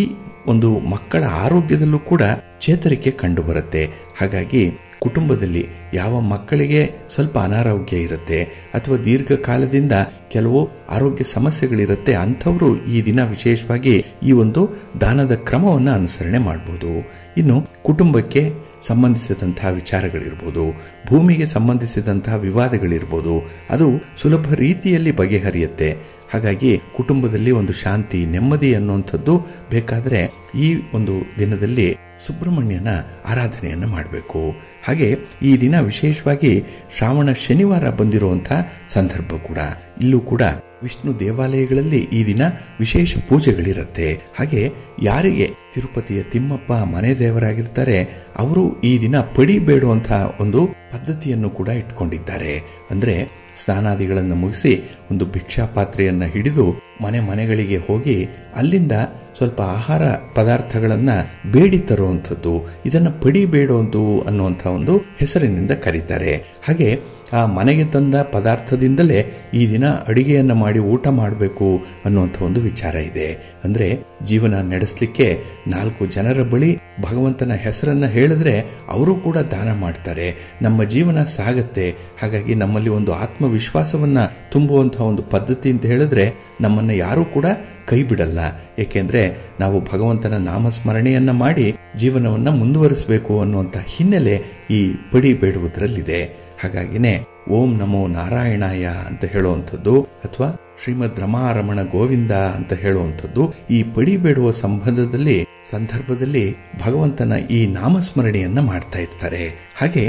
ಒಂದು ಮಕ್ಕಳ ಆರೋಗ್ಯದಲ್ಲೂ ಕೂಡ ಚೇತರಿಕೆ ಕಂಡು ಬರುತ್ತೆ. ಹಾಗಾಗಿ ಕುಟುಂಬದಲ್ಲಿ ಯಾವ ಮಕ್ಕಳಿಗೆ ಸ್ವಲ್ಪ ಅನಾರೋಗ್ಯ ಇರುತ್ತೆ ಅಥವಾ ದೀರ್ಘಕಾಲದಿಂದ ಕೆಲವು ಆರೋಗ್ಯ ಸಮಸ್ಯೆಗಳಿರುತ್ತೆ, ಅಂಥವರು ಈ ದಿನ ವಿಶೇಷವಾಗಿ ಈ ಒಂದು ದಾನದ ಕ್ರಮವನ್ನು ಅನುಸರಣೆ ಮಾಡಬಹುದು. ಇನ್ನು ಕುಟುಂಬಕ್ಕೆ ಸಂಬಂಧಿಸಿದಂತಹ ವಿಚಾರಗಳಿರ್ಬೋದು, ಭೂಮಿಗೆ ಸಂಬಂಧಿಸಿದಂತಹ ವಿವಾದಗಳಿರ್ಬೋದು, ಅದು ಸುಲಭ ರೀತಿಯಲ್ಲಿ ಬಗೆಹರಿಯುತ್ತೆ. ಹಾಗಾಗಿ ಕುಟುಂಬದಲ್ಲಿ ಒಂದು ಶಾಂತಿ, ನೆಮ್ಮದಿ ಅನ್ನುವಂಥದ್ದು ಬೇಕಾದರೆ ಈ ಒಂದು ದಿನದಲ್ಲಿ ಸುಬ್ರಹ್ಮಣ್ಯನ ಆರಾಧನೆಯನ್ನು ಮಾಡಬೇಕು. ಹಾಗೆ ಈ ದಿನ ವಿಶೇಷವಾಗಿ ಶ್ರಾವಣ ಶನಿವಾರ ಬಂದಿರುವಂತಹ ಸಂದರ್ಭ ಕೂಡ. ಇಲ್ಲೂ ಕೂಡ ವಿಷ್ಣು ದೇವಾಲಯಗಳಲ್ಲಿ ಈ ದಿನ ವಿಶೇಷ ಪೂಜೆಗಳಿರುತ್ತೆ. ಹಾಗೆ ಯಾರಿಗೆ ತಿರುಪತಿಯ ತಿಮ್ಮಪ್ಪ ಮನೆ ದೇವರಾಗಿರ್ತಾರೆ ಅವರು ಈ ದಿನ ಪಡಿ ಬೇಡುವಂತಹ ಒಂದು ಪದ್ಧತಿಯನ್ನು ಕೂಡ ಇಟ್ಕೊಂಡಿದ್ದಾರೆ. ಅಂದ್ರೆ ಸ್ನಾನಾದಿಗಳನ್ನು ಮುಗಿಸಿ ಒಂದು ಭಿಕ್ಷಾ ಪಾತ್ರೆಯನ್ನು ಹಿಡಿದು ಮನೆಗಳಿಗೆ ಹೋಗಿ ಅಲ್ಲಿಂದ ಸ್ವಲ್ಪ ಆಹಾರ ಪದಾರ್ಥಗಳನ್ನ ಬೇಡಿ ತರುವಂಥದ್ದು, ಇದನ್ನು ಪಡಿ ಬೇಡುವುದು ಅನ್ನುವಂಥ ಒಂದು ಹೆಸರಿನಿಂದ ಕರೀತಾರೆ. ಹಾಗೆ ಆ ಮನೆಗೆ ತಂದ ಪದಾರ್ಥದಿಂದಲೇ ಈ ದಿನ ಅಡಿಗೆಯನ್ನು ಮಾಡಿ ಊಟ ಮಾಡಬೇಕು ಅನ್ನುವಂಥ ಒಂದು ವಿಚಾರ ಇದೆ. ಅಂದ್ರೆ ಜೀವನ ನಡೆಸಲಿಕ್ಕೆ 4 ಜನರ ಬಳಿ ಭಗವಂತನ ಹೆಸರನ್ನ ಹೇಳಿದ್ರೆ ಅವರು ಕೂಡ ದಾನ ಮಾಡ್ತಾರೆ, ನಮ್ಮ ಜೀವನ ಸಾಗತ್ತೆ. ಹಾಗಾಗಿ ನಮ್ಮಲ್ಲಿ ಒಂದು ಆತ್ಮವಿಶ್ವಾಸವನ್ನ ತುಂಬುವಂತಹ ಒಂದು ಪದ್ಧತಿ ಅಂತ ಹೇಳಿದ್ರೆ ನಮ್ಮನ್ನ ಯಾರೂ ಕೂಡ ಕೈ ಬಿಡಲ್ಲ. ಏಕೆಂದ್ರೆ ನಾವು ಭಗವಂತನ ನಾಮಸ್ಮರಣೆಯನ್ನ ಮಾಡಿ ಜೀವನವನ್ನ ಮುಂದುವರಿಸಬೇಕು ಅನ್ನುವಂಥ ಹಿನ್ನೆಲೆ ಈ ಪಡಿ ಬೇಡುವುದರಲ್ಲಿದೆ. ಹಾಗಾಗಿನೇ ಓಂ ನಮೋ ನಾರಾಯಣಾಯ ಅಂತ ಹೇಳುವಂಥದ್ದು ಅಥವಾ ಶ್ರೀಮದ್ ರಮಾರಮಣ ಗೋವಿಂದ ಅಂತ ಹೇಳುವಂಥದ್ದು ಈ ಪಡಿ ಬೇಡುವ ಸಂದರ್ಭದಲ್ಲಿ ಭಗವಂತನ ಈ ನಾಮಸ್ಮರಣೆಯನ್ನ ಮಾಡ್ತಾ ಇರ್ತಾರೆ. ಹಾಗೆ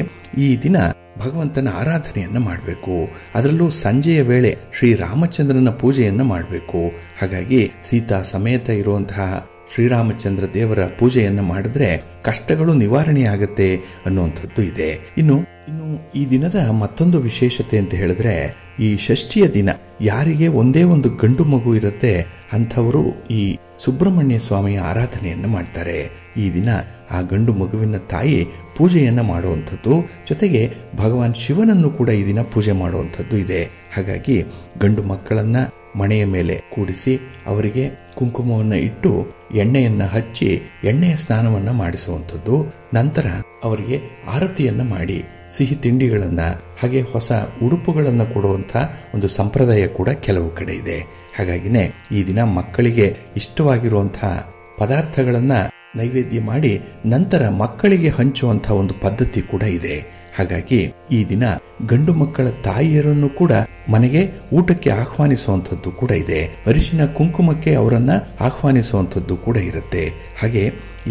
ಈ ದಿನ ಭಗವಂತನ ಆರಾಧನೆಯನ್ನ ಮಾಡಬೇಕು. ಅದರಲ್ಲೂ ಸಂಜೆಯ ವೇಳೆ ಶ್ರೀರಾಮಚಂದ್ರನ ಪೂಜೆಯನ್ನ ಮಾಡಬೇಕು. ಹಾಗಾಗಿ ಸೀತಾ ಸಮೇತ ಇರುವಂತಹ ಶ್ರೀರಾಮಚಂದ್ರ ದೇವರ ಪೂಜೆಯನ್ನ ಮಾಡಿದ್ರೆ ಕಷ್ಟಗಳು ನಿವಾರಣೆ ಆಗತ್ತೆ ಅನ್ನುವಂಥದ್ದು ಇದೆ. ಇನ್ನು ಈ ದಿನದ ಮತ್ತೊಂದು ವಿಶೇಷತೆ ಅಂತ ಹೇಳಿದ್ರೆ ಈ ಷಷ್ಠಿಯ ದಿನ ಯಾರಿಗೆ ಒಂದೇ ಒಂದು ಗಂಡು ಮಗು ಇರುತ್ತೆ ಅಂಥವರು ಈ ಸುಬ್ರಹ್ಮಣ್ಯ ಸ್ವಾಮಿಯ ಆರಾಧನೆಯನ್ನ ಮಾಡ್ತಾರೆ. ಈ ದಿನ ಆ ಗಂಡು ಮಗುವಿನ ತಾಯಿ ಪೂಜೆಯನ್ನ ಮಾಡುವಂಥದ್ದು, ಜೊತೆಗೆ ಭಗವಾನ್ ಶಿವನನ್ನು ಕೂಡ ಈ ದಿನ ಪೂಜೆ ಮಾಡುವಂಥದ್ದು ಇದೆ. ಹಾಗಾಗಿ ಗಂಡು ಮಕ್ಕಳನ್ನ ಮಣೆಯ ಮೇಲೆ ಕೂಡಿಸಿ ಅವರಿಗೆ ಕುಂಕುಮವನ್ನು ಇಟ್ಟು ಎಣ್ಣೆಯನ್ನ ಹಚ್ಚಿ ಎಣ್ಣೆಯ ಸ್ನಾನವನ್ನ ಮಾಡಿಸುವಂಥದ್ದು, ನಂತರ ಅವರಿಗೆ ಆರತಿಯನ್ನ ಮಾಡಿ ಸಿಹಿ ತಿಂಡಿಗಳನ್ನ ಹಾಗೆ ಹೊಸ ಉಡುಪುಗಳನ್ನ ಕೊಡುವಂಥ ಒಂದು ಸಂಪ್ರದಾಯ ಕೂಡ ಕೆಲವು ಕಡೆ ಇದೆ. ಹಾಗಾಗಿನೇ ಈ ದಿನ ಮಕ್ಕಳಿಗೆ ಇಷ್ಟವಾಗಿರುವಂತಹ ಪದಾರ್ಥಗಳನ್ನ ನೈವೇದ್ಯ ಮಾಡಿ ನಂತರ ಮಕ್ಕಳಿಗೆ ಹಂಚುವಂತಹ ಒಂದು ಪದ್ಧತಿ ಕೂಡ ಇದೆ. ಹಾಗಾಗಿ ಈ ದಿನ ಗಂಡು ಮಕ್ಕಳ ತಾಯಿಯರನ್ನು ಕೂಡ ಮನೆಗೆ ಊಟಕ್ಕೆ ಆಹ್ವಾನಿಸುವಂಥದ್ದು ಕೂಡ ಇದೆ. ಅರಿಶಿನ ಕುಂಕುಮಕ್ಕೆ ಅವರನ್ನ ಆಹ್ವಾನಿಸುವಂಥದ್ದು ಕೂಡ ಇರುತ್ತೆ. ಹಾಗೆ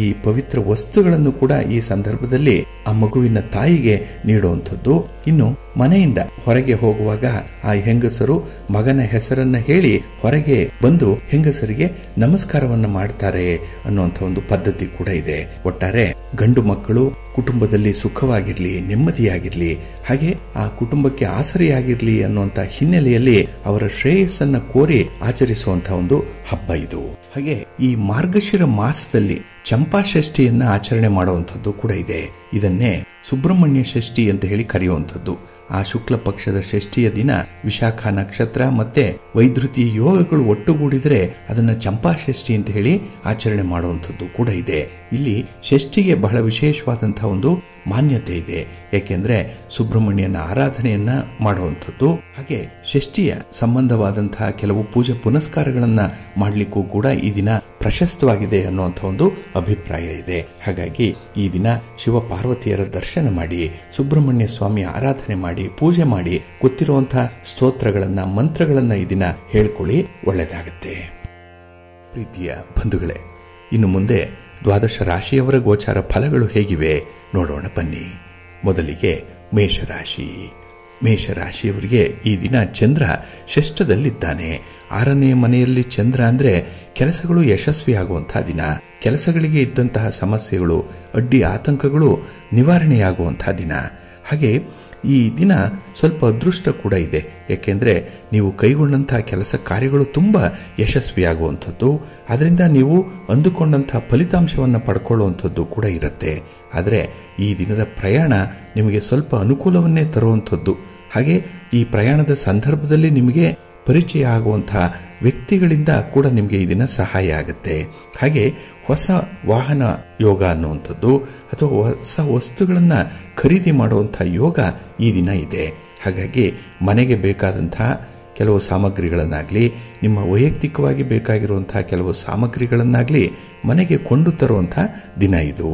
ಈ ಪವಿತ್ರ ವಸ್ತುಗಳನ್ನು ಕೂಡ ಈ ಸಂದರ್ಭದಲ್ಲಿ ಆ ಮಗುವಿನ ತಾಯಿಗೆ ನೀಡುವಂಥದ್ದು. ಇನ್ನು ಮನೆಯಿಂದ ಹೊರಗೆ ಹೋಗುವಾಗ ಆ ಹೆಂಗಸರು ಮಗನ ಹೆಸರನ್ನ ಹೇಳಿ ಹೊರಗೆ ಬಂದು ಹೆಂಗಸರಿಗೆ ನಮಸ್ಕಾರವನ್ನ ಮಾಡ್ತಾರೆ ಅನ್ನುವಂಥ ಒಂದು ಪದ್ಧತಿ ಕೂಡ ಇದೆ. ಒಟ್ಟಾರೆ ಗಂಡು ಮಕ್ಕಳು ಕುಟುಂಬದಲ್ಲಿ ಸುಖವಾಗಿರಲಿ, ನೆಮ್ಮದಿಯಾಗಿರಲಿ, ಹಾಗೆ ಆ ಕುಟುಂಬಕ್ಕೆ ಆಸರೆಯಾಗಿರಲಿ ಅನ್ನುವಂಥ ಹಿನ್ನೆಲೆಯಲ್ಲಿ ಅವರ ಶ್ರೇಯಸ್ಸನ್ನ ಕೋರಿ ಆಚರಿಸುವಂತಹ ಒಂದು ಹಬ್ಬ ಇದು. ಹಾಗೆ ಈ ಮಾರ್ಗಶಿರ ಮಾಸದಲ್ಲಿ ಚಂಪಾ ಷಷ್ಠಿಯನ್ನ ಆಚರಣೆ ಮಾಡುವಂಥದ್ದು ಕೂಡ ಇದೆ. ಇದನ್ನೇ ಸುಬ್ರಹ್ಮಣ್ಯ ಷಷ್ಠಿ ಅಂತ ಹೇಳಿ ಕರೆಯುವಂಥದ್ದು. ಆ ಶುಕ್ಲ ಪಕ್ಷದ ಷಷ್ಠಿಯ ದಿನ ವಿಶಾಖ ನಕ್ಷತ್ರ ಮತ್ತೆ ವೈದ್ಯುತಿ ಯೋಗಗಳು ಒಟ್ಟುಗೂಡಿದರೆ ಅದನ್ನ ಚಂಪಾ ಷಷ್ಠಿ ಅಂತ ಹೇಳಿ ಆಚರಣೆ ಮಾಡುವಂಥದ್ದು ಕೂಡ ಇದೆ. ಇಲ್ಲಿ ಷಷ್ಠಿಗೆ ಬಹಳ ವಿಶೇಷವಾದಂತಹ ಒಂದು ಮಾನ್ಯತೆ ಇದೆ. ಯಾಕೆಂದ್ರೆ ಸುಬ್ರಹ್ಮಣ್ಯನ ಆರಾಧನೆಯನ್ನ ಮಾಡುವಂಥದ್ದು, ಹಾಗೆ ಷಷ್ಠಿಯ ಸಂಬಂಧವಾದಂತಹ ಕೆಲವು ಪೂಜೆ ಪುನಸ್ಕಾರಗಳನ್ನ ಮಾಡಲಿಕ್ಕೂ ಕೂಡ ಈ ದಿನ ಪ್ರಶಸ್ತವಾಗಿದೆ ಅನ್ನುವಂಥ ಒಂದು ಅಭಿಪ್ರಾಯ ಇದೆ. ಹಾಗಾಗಿ ಈ ದಿನ ಶಿವ ಪಾರ್ವತಿಯರ ದರ್ಶನ ಮಾಡಿ, ಸುಬ್ರಹ್ಮಣ್ಯ ಸ್ವಾಮಿ ಆರಾಧನೆ ಮಾಡಿ, ಪೂಜೆ ಮಾಡಿ, ಗೊತ್ತಿರುವಂತಹ ಸ್ತೋತ್ರಗಳನ್ನ ಮಂತ್ರಗಳನ್ನ ಈ ದಿನ ಹೇಳ್ಕೊಳ್ಳಿ, ಒಳ್ಳೆಯದಾಗತ್ತೆ. ಪ್ರೀತಿಯ ಬಂಧುಗಳೇ, ಇನ್ನು ಮುಂದೆ ದ್ವಾದಶ ರಾಶಿಯವರ ಗೋಚಾರ ಫಲಗಳು ಹೇಗಿವೆ ನೋಡೋಣ ಬನ್ನಿ. ಮೊದಲಿಗೆ ಮೇಷರಾಶಿ. ಮೇಷರಾಶಿಯವರಿಗೆ ಈ ದಿನ ಚಂದ್ರ ಷಷ್ಠದಲ್ಲಿದ್ದಾನೆ. 6ನೇ ಮನೆಯಲ್ಲಿ ಚಂದ್ರ ಅಂದ್ರೆ ಕೆಲಸಗಳು ಯಶಸ್ವಿಯಾಗುವಂತಹ ದಿನ. ಕೆಲಸಗಳಿಗೆ ಇದ್ದಂತಹ ಸಮಸ್ಯೆಗಳು, ಅಡ್ಡಿ ಆತಂಕಗಳು ನಿವಾರಣೆಯಾಗುವಂತಹ ದಿನ. ಹಾಗೆ ಈ ದಿನ ಸ್ವಲ್ಪ ಅದೃಷ್ಟ ಕೂಡ ಇದೆ. ಯಾಕೆಂದರೆ ನೀವು ಕೈಗೊಂಡಂತಹ ಕೆಲಸ ಕಾರ್ಯಗಳು ತುಂಬ ಯಶಸ್ವಿಯಾಗುವಂಥದ್ದು, ಅದರಿಂದ ನೀವು ಅಂದುಕೊಂಡಂತಹ ಫಲಿತಾಂಶವನ್ನು ಪಡ್ಕೊಳ್ಳುವಂಥದ್ದು ಕೂಡ ಇರುತ್ತೆ. ಆದರೆ ಈ ದಿನದ ಪ್ರಯಾಣ ನಿಮಗೆ ಸ್ವಲ್ಪ ಅನುಕೂಲವನ್ನೇ ತರುವಂಥದ್ದು. ಹಾಗೆ ಈ ಪ್ರಯಾಣದ ಸಂದರ್ಭದಲ್ಲಿ ನಿಮಗೆ ಪರಿಚಯ ಆಗುವಂತಹ ವ್ಯಕ್ತಿಗಳಿಂದ ಕೂಡ ನಿಮಗೆ ಈ ದಿನ ಸಹಾಯ ಆಗುತ್ತೆ. ಹಾಗೆ ಹೊಸ ವಾಹನ ಯೋಗ ಅನ್ನುವಂಥದ್ದು ಅಥವಾ ಹೊಸ ವಸ್ತುಗಳನ್ನು ಖರೀದಿ ಮಾಡುವಂಥ ಯೋಗ ಈ ದಿನ ಇದೆ. ಹಾಗಾಗಿ ಮನೆಗೆ ಬೇಕಾದಂತಹ ಕೆಲವು ಸಾಮಗ್ರಿಗಳನ್ನಾಗಲಿ, ನಿಮ್ಮ ವೈಯಕ್ತಿಕವಾಗಿ ಬೇಕಾಗಿರುವಂತಹ ಕೆಲವು ಸಾಮಗ್ರಿಗಳನ್ನಾಗಲಿ ಮನೆಗೆ ಕೊಂಡು ತರುವಂಥ ದಿನ ಇದು.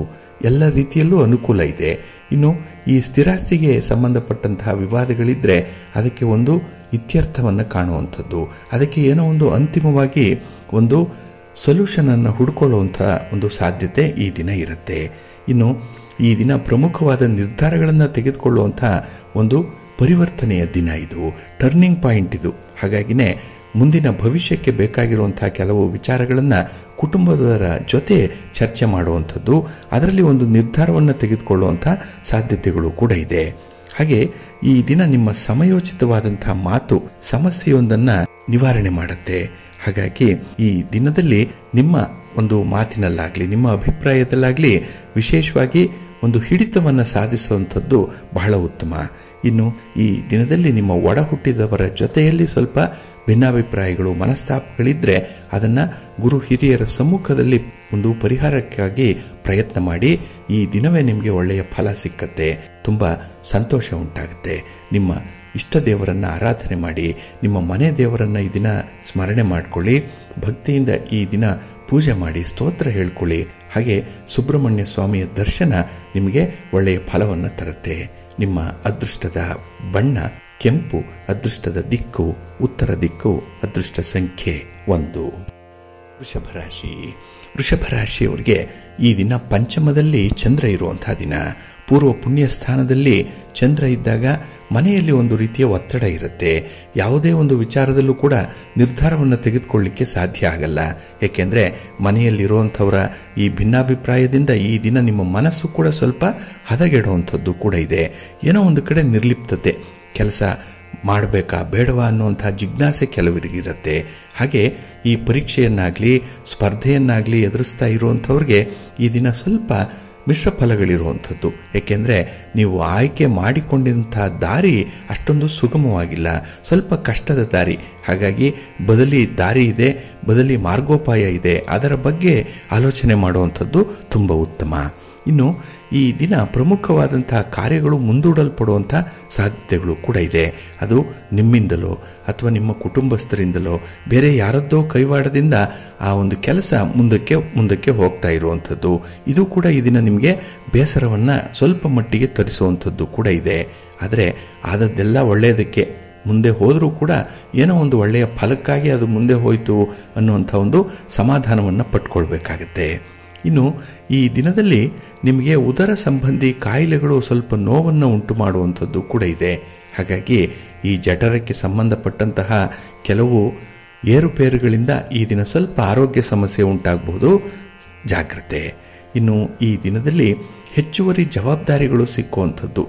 ಎಲ್ಲ ರೀತಿಯಲ್ಲೂ ಅನುಕೂಲ ಇದೆ. ಇನ್ನು ಈ ಸ್ಥಿರಾಸ್ತಿಗೆ ಸಂಬಂಧಪಟ್ಟಂತಹ ವಿವಾದಗಳಿದ್ದರೆ ಅದಕ್ಕೆ ಒಂದು ಇತ್ಯರ್ಥವನ್ನು ಕಾಣುವಂಥದ್ದು, ಅದಕ್ಕೆ ಏನೋ ಒಂದು ಅಂತಿಮವಾಗಿ ಒಂದು ಸೊಲ್ಯೂಷನನ್ನು ಹುಡ್ಕೊಳ್ಳುವಂಥ ಒಂದು ಸಾಧ್ಯತೆ ಈ ದಿನ ಇರುತ್ತೆ. ಇನ್ನು ಈ ದಿನ ಪ್ರಮುಖವಾದ ನಿರ್ಧಾರಗಳನ್ನು ತೆಗೆದುಕೊಳ್ಳುವಂಥ ಒಂದು ಪರಿವರ್ತನೆಯ ದಿನ ಇದು, ಟರ್ನಿಂಗ್ ಪಾಯಿಂಟ್ ಇದು. ಹಾಗಾಗಿನೇ ಮುಂದಿನ ಭವಿಷ್ಯಕ್ಕೆ ಬೇಕಾಗಿರುವಂತಹ ಕೆಲವು ವಿಚಾರಗಳನ್ನು ಕುಟುಂಬದವರ ಜೊತೆ ಚರ್ಚೆ ಮಾಡುವಂಥದ್ದು, ಅದರಲ್ಲಿ ಒಂದು ನಿರ್ಧಾರವನ್ನು ತೆಗೆದುಕೊಳ್ಳುವಂಥ ಸಾಧ್ಯತೆಗಳು ಕೂಡ ಇದೆ. ಹಾಗೆ ಈ ದಿನ ನಿಮ್ಮ ಸಮಯೋಚಿತವಾದಂಥ ಮಾತು ಸಮಸ್ಯೆಯೊಂದನ್ನು ನಿವಾರಣೆ ಮಾಡುತ್ತೆ. ಹಾಗಾಗಿ ಈ ದಿನದಲ್ಲಿ ನಿಮ್ಮ ಒಂದು ಮಾತಿನಲ್ಲಾಗಲಿ, ನಿಮ್ಮ ಅಭಿಪ್ರಾಯದಲ್ಲಾಗಲಿ ವಿಶೇಷವಾಗಿ ಒಂದು ಹಿಡಿತವನ್ನು ಸಾಧಿಸುವಂಥದ್ದು ಬಹಳ ಉತ್ತಮ. ಇನ್ನು ಈ ದಿನದಲ್ಲಿ ನಿಮ್ಮ ಒಡ ಹುಟ್ಟಿದವರ ಜೊತೆಯಲ್ಲಿ ಸ್ವಲ್ಪ ಭಿನ್ನಾಭಿಪ್ರಾಯಗಳು, ಮನಸ್ತಾಪಗಳಿದ್ದರೆ ಅದನ್ನು ಗುರು ಹಿರಿಯರ ಸಮ್ಮುಖದಲ್ಲಿ ಒಂದು ಪರಿಹಾರಕ್ಕಾಗಿ ಪ್ರಯತ್ನ ಮಾಡಿ. ಈ ದಿನವೇ ನಿಮಗೆ ಒಳ್ಳೆಯ ಫಲ ಸಿಕ್ಕತ್ತೆ, ತುಂಬ ಸಂತೋಷ ಉಂಟಾಗುತ್ತೆ. ನಿಮ್ಮ ಇಷ್ಟ ದೇವರನ್ನು ಆರಾಧನೆ ಮಾಡಿ, ನಿಮ್ಮ ಮನೆ ದೇವರನ್ನು ಈ ದಿನ ಸ್ಮರಣೆ ಮಾಡಿಕೊಳ್ಳಿ, ಭಕ್ತಿಯಿಂದ ಈ ದಿನ ಪೂಜೆ ಮಾಡಿ, ಸ್ತೋತ್ರ ಹೇಳ್ಕೊಳ್ಳಿ. ಹಾಗೆ ಸುಬ್ರಹ್ಮಣ್ಯ ಸ್ವಾಮಿಯ ದರ್ಶನ ನಿಮಗೆ ಒಳ್ಳೆಯ ಫಲವನ್ನು ತರುತ್ತೆ. ನಿಮ್ಮ ಅದೃಷ್ಟದ ಬಣ್ಣ ಕೆಂಪು, ಅದೃಷ್ಟದ ದಿಕ್ಕು ಉತ್ತರ ದಿಕ್ಕು, ಅದೃಷ್ಟ ಸಂಖ್ಯೆ 1. ವೃಷಭರಾಶಿ. ವೃಷಭರಾಶಿಯವರಿಗೆ ಈ ದಿನ ಪಂಚಮದಲ್ಲಿ ಚಂದ್ರ ಇರುವಂತಹ ದಿನ. ಪೂರ್ವ ಪುಣ್ಯ ಸ್ಥಾನದಲ್ಲಿ ಚಂದ್ರ ಇದ್ದಾಗ ಮನೆಯಲ್ಲಿ ಒಂದು ರೀತಿಯ ಒತ್ತಡ ಇರುತ್ತೆ. ಯಾವುದೇ ಒಂದು ವಿಚಾರದಲ್ಲೂ ಕೂಡ ನಿರ್ಧಾರವನ್ನು ತೆಗೆದುಕೊಳ್ಳಲಿಕ್ಕೆ ಸಾಧ್ಯ ಆಗಲ್ಲ. ಏಕೆಂದರೆ ಮನೆಯಲ್ಲಿರುವಂಥವರ ಈ ಭಿನ್ನಾಭಿಪ್ರಾಯದಿಂದ ಈ ದಿನ ನಿಮ್ಮ ಮನಸ್ಸು ಕೂಡ ಸ್ವಲ್ಪ ಹದಗೆಡುವಂಥದ್ದು ಕೂಡ ಇದೆ. ಏನೋ ಒಂದು ಕಡೆ ನಿರ್ಲಿಪ್ತತೆ, ಕೆಲಸ ಮಾಡಬೇಕಾ ಬೇಡವಾ ಅನ್ನುವಂಥ ಜಿಜ್ಞಾಸೆ ಕೆಲವರಿಗಿರುತ್ತೆ. ಹಾಗೆ ಈ ಪರೀಕ್ಷೆಯನ್ನಾಗಲಿ ಸ್ಪರ್ಧೆಯನ್ನಾಗಲಿ ಎದುರಿಸ್ತಾ ಇರುವಂಥವ್ರಿಗೆ ಈ ದಿನ ಸ್ವಲ್ಪ ಮಿಶ್ರ ಫಲಗಳಿರುವಂಥದ್ದು. ಏಕೆಂದರೆ ನೀವು ಆಯ್ಕೆ ಮಾಡಿಕೊಂಡಂಥ ದಾರಿ ಅಷ್ಟೊಂದು ಸುಗಮವಾಗಿಲ್ಲ, ಸ್ವಲ್ಪ ಕಷ್ಟದ ದಾರಿ. ಹಾಗಾಗಿ ಬದಲಿ ದಾರಿ ಇದೆ, ಬದಲಿ ಮಾರ್ಗೋಪಾಯ ಇದೆ, ಅದರ ಬಗ್ಗೆ ಆಲೋಚನೆ ಮಾಡುವಂಥದ್ದು ತುಂಬ ಉತ್ತಮ. ಇನ್ನು ಈ ದಿನ ಪ್ರಮುಖವಾದಂತಹ ಕಾರ್ಯಗಳು ಮುಂದೂಡಲ್ಪಡುವಂಥ ಸಾಧ್ಯತೆಗಳು ಕೂಡ ಇದೆ. ಅದು ನಿಮ್ಮಿಂದಲೋ ಅಥವಾ ನಿಮ್ಮ ಕುಟುಂಬಸ್ಥರಿಂದಲೋ ಬೇರೆ ಯಾರದ್ದೋ ಕೈವಾಡದಿಂದ ಆ ಒಂದು ಕೆಲಸ ಮುಂದಕ್ಕೆ ಹೋಗ್ತಾ ಇರುವಂಥದ್ದು. ಇದು ಕೂಡ ಈ ದಿನ ನಿಮಗೆ ಬೇಸರವನ್ನು ಸ್ವಲ್ಪ ಮಟ್ಟಿಗೆ ತರಿಸುವಂಥದ್ದು ಕೂಡ ಇದೆ. ಆದರೆ ಆದದ್ದೆಲ್ಲ ಒಳ್ಳೆಯದಕ್ಕೆ, ಮುಂದೆ ಹೋದರೂ ಕೂಡ ಏನೋ ಒಂದು ಒಳ್ಳೆಯ ಫಲಕ್ಕಾಗಿ ಅದು ಮುಂದೆ ಹೋಯಿತು ಅನ್ನುವಂಥ ಒಂದು ಸಮಾಧಾನವನ್ನು ಪಟ್ಕೊಳ್ಬೇಕಾಗತ್ತೆ. ಇನ್ನು ಈ ದಿನದಲ್ಲಿ ನಿಮಗೆ ಉದರ ಸಂಬಂಧಿ ಕಾಯಿಲೆಗಳು ಸ್ವಲ್ಪ ನೋವನ್ನು ಉಂಟು ಮಾಡುವಂಥದ್ದು ಕೂಡ ಇದೆ. ಹಾಗಾಗಿ ಈ ಜಠರಕ್ಕೆ ಸಂಬಂಧಪಟ್ಟಂತಹ ಕೆಲವು ಏರುಪೇರುಗಳಿಂದ ಈ ದಿನ ಸ್ವಲ್ಪ ಆರೋಗ್ಯ ಸಮಸ್ಯೆ ಉಂಟಾಗಬಹುದು, ಜಾಗ್ರತೆ. ಇನ್ನು ಈ ದಿನದಲ್ಲಿ ಹೆಚ್ಚುವರಿ ಜವಾಬ್ದಾರಿಗಳು ಸಿಕ್ಕುವಂಥದ್ದು,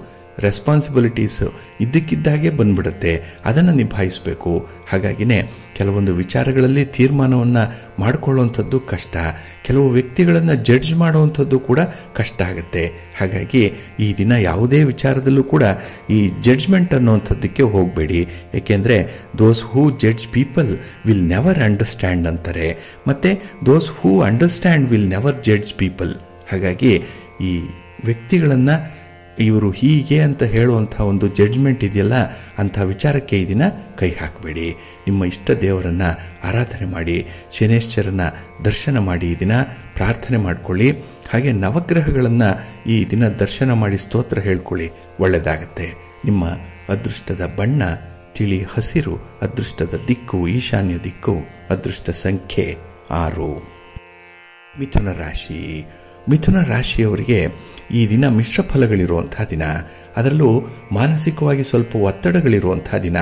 ರೆಸ್ಪಾನ್ಸಿಬಿಲಿಟೀಸ್ ಇದ್ದಕ್ಕಿದ್ದಾಗೆ ಬಂದ್ಬಿಡುತ್ತೆ, ಅದನ್ನು ನಿಭಾಯಿಸಬೇಕು. ಹಾಗಾಗಿನೇ ಕೆಲವೊಂದು ವಿಚಾರಗಳಲ್ಲಿ ತೀರ್ಮಾನವನ್ನು ಮಾಡಿಕೊಳ್ಳುವಂಥದ್ದು ಕಷ್ಟ, ಕೆಲವು ವ್ಯಕ್ತಿಗಳನ್ನು ಜಡ್ಜ್ ಮಾಡುವಂಥದ್ದು ಕೂಡ ಕಷ್ಟ ಆಗುತ್ತೆ. ಹಾಗಾಗಿ ಈ ದಿನ ಯಾವುದೇ ವಿಚಾರದಲ್ಲೂ ಕೂಡ ಈ ಜಡ್ಜ್ಮೆಂಟ್ ಅನ್ನುವಂಥದ್ದಕ್ಕೆ ಹೋಗಬೇಡಿ. ಏಕೆಂದರೆ those who judge people will never understand ಅಂತಾರೆ, ಮತ್ತು those who understand will never judge people. ಹಾಗಾಗಿ ಈ ವ್ಯಕ್ತಿಗಳನ್ನು ಇವರು ಹೀಗೆ ಅಂತ ಹೇಳುವಂಥ ಒಂದು ಜಡ್ಜ್ಮೆಂಟ್ ಇದೆಯಲ್ಲ, ಅಂಥ ವಿಚಾರಕ್ಕೆ ಈ ದಿನ ಕೈ ಹಾಕಬೇಡಿ. ನಿಮ್ಮ ಇಷ್ಟ ದೇವರನ್ನು ಆರಾಧನೆ ಮಾಡಿ, ಶನೇಶ್ವರನ ದರ್ಶನ ಮಾಡಿ ಈ ದಿನ ಪ್ರಾರ್ಥನೆ ಮಾಡಿಕೊಳ್ಳಿ. ಹಾಗೆ ನವಗ್ರಹಗಳನ್ನು ಈ ದಿನ ದರ್ಶನ ಮಾಡಿ ಸ್ತೋತ್ರ ಹೇಳ್ಕೊಳ್ಳಿ, ಒಳ್ಳೆಯದಾಗತ್ತೆ. ನಿಮ್ಮ ಅದೃಷ್ಟದ ಬಣ್ಣ ತಿಳಿ ಹಸಿರು, ಅದೃಷ್ಟದ ದಿಕ್ಕು ಈಶಾನ್ಯ ದಿಕ್ಕು, ಅದೃಷ್ಟ ಸಂಖ್ಯೆ 6. ಮಿಥುನ ರಾಶಿ. ಮಿಥುನ ರಾಶಿಯವರಿಗೆ ಈ ದಿನ ಮಿಶ್ರ ಫಲಗಳಿರುವಂಥ ದಿನ, ಅದರಲ್ಲೂ ಮಾನಸಿಕವಾಗಿ ಸ್ವಲ್ಪ ಒತ್ತಡಗಳಿರುವಂಥ ದಿನ.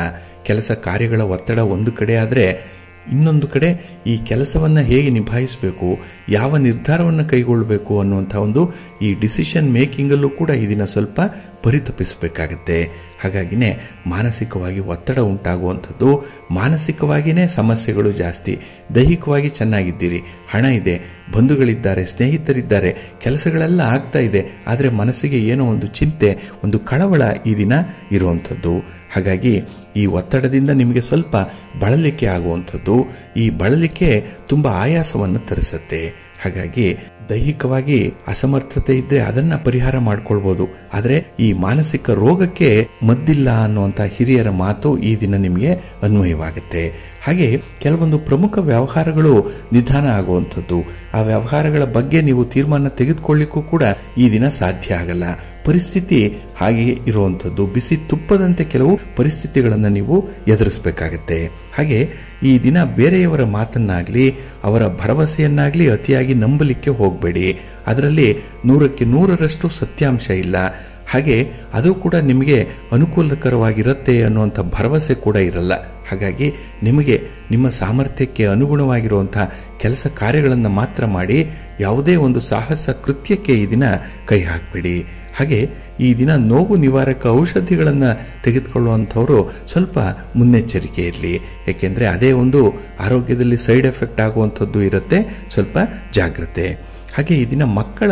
ಕೆಲಸ ಕಾರ್ಯಗಳ ಒತ್ತಡ ಒಂದು ಕಡೆ ಆದರೆ, ಇನ್ನೊಂದು ಕಡೆ ಈ ಕೆಲಸವನ್ನು ಹೇಗೆ ನಿಭಾಯಿಸಬೇಕು, ಯಾವ ನಿರ್ಧಾರವನ್ನು ಕೈಗೊಳ್ಳಬೇಕು ಅನ್ನುವಂಥ ಒಂದು ಈ ಡಿಸಿಷನ್ ಮೇಕಿಂಗಲ್ಲೂ ಕೂಡ ಈ ದಿನ ಸ್ವಲ್ಪ ಪರಿತಪಿಸಬೇಕಾಗತ್ತೆ. ಹಾಗಾಗಿನೇ ಮಾನಸಿಕವಾಗಿ ಒತ್ತಡ ಉಂಟಾಗುವಂಥದ್ದು, ಮಾನಸಿಕವಾಗಿಯೇ ಸಮಸ್ಯೆಗಳು ಜಾಸ್ತಿ. ದೈಹಿಕವಾಗಿ ಚೆನ್ನಾಗಿದ್ದೀರಿ, ಹಣ ಇದೆ, ಬಂಧುಗಳಿದ್ದಾರೆ, ಸ್ನೇಹಿತರಿದ್ದಾರೆ, ಕೆಲಸಗಳೆಲ್ಲ ಆಗ್ತಾ ಇದೆ, ಆದರೆ ಮನಸ್ಸಿಗೆ ಏನೋ ಒಂದು ಚಿಂತೆ, ಒಂದು ಕಳವಳ ಈ ದಿನ ಇರುವಂಥದ್ದು. ಹಾಗಾಗಿ ಈ ಒತ್ತಡದಿಂದ ನಿಮಗೆ ಸ್ವಲ್ಪ ಬಳಲಿಕೆ ಆಗುವಂಥದ್ದು, ಈ ಬಳಲಿಕೆ ತುಂಬ ಆಯಾಸವನ್ನು ತರಿಸುತ್ತೆ. ಹಾಗಾಗಿ ದೈಹಿಕವಾಗಿ ಅಸಮರ್ಥತೆ ಇದ್ದರೆ ಅದನ್ನು ಪರಿಹಾರ ಮಾಡ್ಕೊಳ್ಬೋದು, ಆದರೆ ಈ ಮಾನಸಿಕ ರೋಗಕ್ಕೆ ಮದ್ದಿಲ್ಲ ಅನ್ನುವಂಥ ಹಿರಿಯರ ಮಾತು ಈ ದಿನ ನಿಮಗೆ ಅನ್ವಯವಾಗುತ್ತೆ. ಹಾಗೆ ಕೆಲವೊಂದು ಪ್ರಮುಖ ವ್ಯವಹಾರಗಳು ನಿಧಾನ ಆಗುವಂಥದ್ದು, ಆ ವ್ಯವಹಾರಗಳ ಬಗ್ಗೆ ನೀವು ತೀರ್ಮಾನ ತೆಗೆದುಕೊಳ್ಳಿಕ್ಕೂ ಕೂಡ ಈ ದಿನ ಸಾಧ್ಯ ಆಗಲ್ಲ. ಪರಿಸ್ಥಿತಿ ಹಾಗೆಯೇ ಇರುವಂಥದ್ದು, ಬಿಸಿ ತುಪ್ಪದಂತೆ ಕೆಲವು ಪರಿಸ್ಥಿತಿಗಳನ್ನು ನೀವು ಎದುರಿಸಬೇಕಾಗತ್ತೆ. ಹಾಗೆ ಈ ದಿನ ಬೇರೆಯವರ ಮಾತನ್ನಾಗಲಿ ಅವರ ಭರವಸೆಯನ್ನಾಗಲಿ ಅತಿಯಾಗಿ ನಂಬಲಿಕ್ಕೆ ಹೋಗಬೇಡಿ. ಅದರಲ್ಲಿ 100ಕ್ಕೆ 100ರಷ್ಟು ಸತ್ಯಾಂಶ ಇಲ್ಲ. ಹಾಗೆ ಅದು ಕೂಡ ನಿಮಗೆ ಅನುಕೂಲಕರವಾಗಿರುತ್ತೆ ಅನ್ನುವಂಥ ಭರವಸೆ ಕೂಡ ಇರಲ್ಲ. ಹಾಗಾಗಿ ನಿಮಗೆ ನಿಮ್ಮ ಸಾಮರ್ಥ್ಯಕ್ಕೆ ಅನುಗುಣವಾಗಿರುವಂಥ ಕೆಲಸ ಕಾರ್ಯಗಳನ್ನು ಮಾತ್ರ ಮಾಡಿ, ಯಾವುದೇ ಒಂದು ಸಾಹಸ ಕೃತ್ಯಕ್ಕೆ ಈ ದಿನ ಕೈ ಹಾಕಬೇಡಿ. ಹಾಗೆ ಈ ದಿನ ನೋವು ನಿವಾರಕ ಔಷಧಿಗಳನ್ನು ತೆಗೆದುಕೊಳ್ಳುವಂಥವರು ಸ್ವಲ್ಪ ಮುನ್ನೆಚ್ಚರಿಕೆ ಇರಲಿ, ಏಕೆಂದರೆ ಅದೇ ಒಂದು ಆರೋಗ್ಯದಲ್ಲಿ ಸೈಡ್ ಎಫೆಕ್ಟ್ ಆಗುವಂಥದ್ದು ಇರುತ್ತೆ, ಸ್ವಲ್ಪ ಜಾಗ್ರತೆ. ಹಾಗೆ ಈ ದಿನ ಮಕ್ಕಳ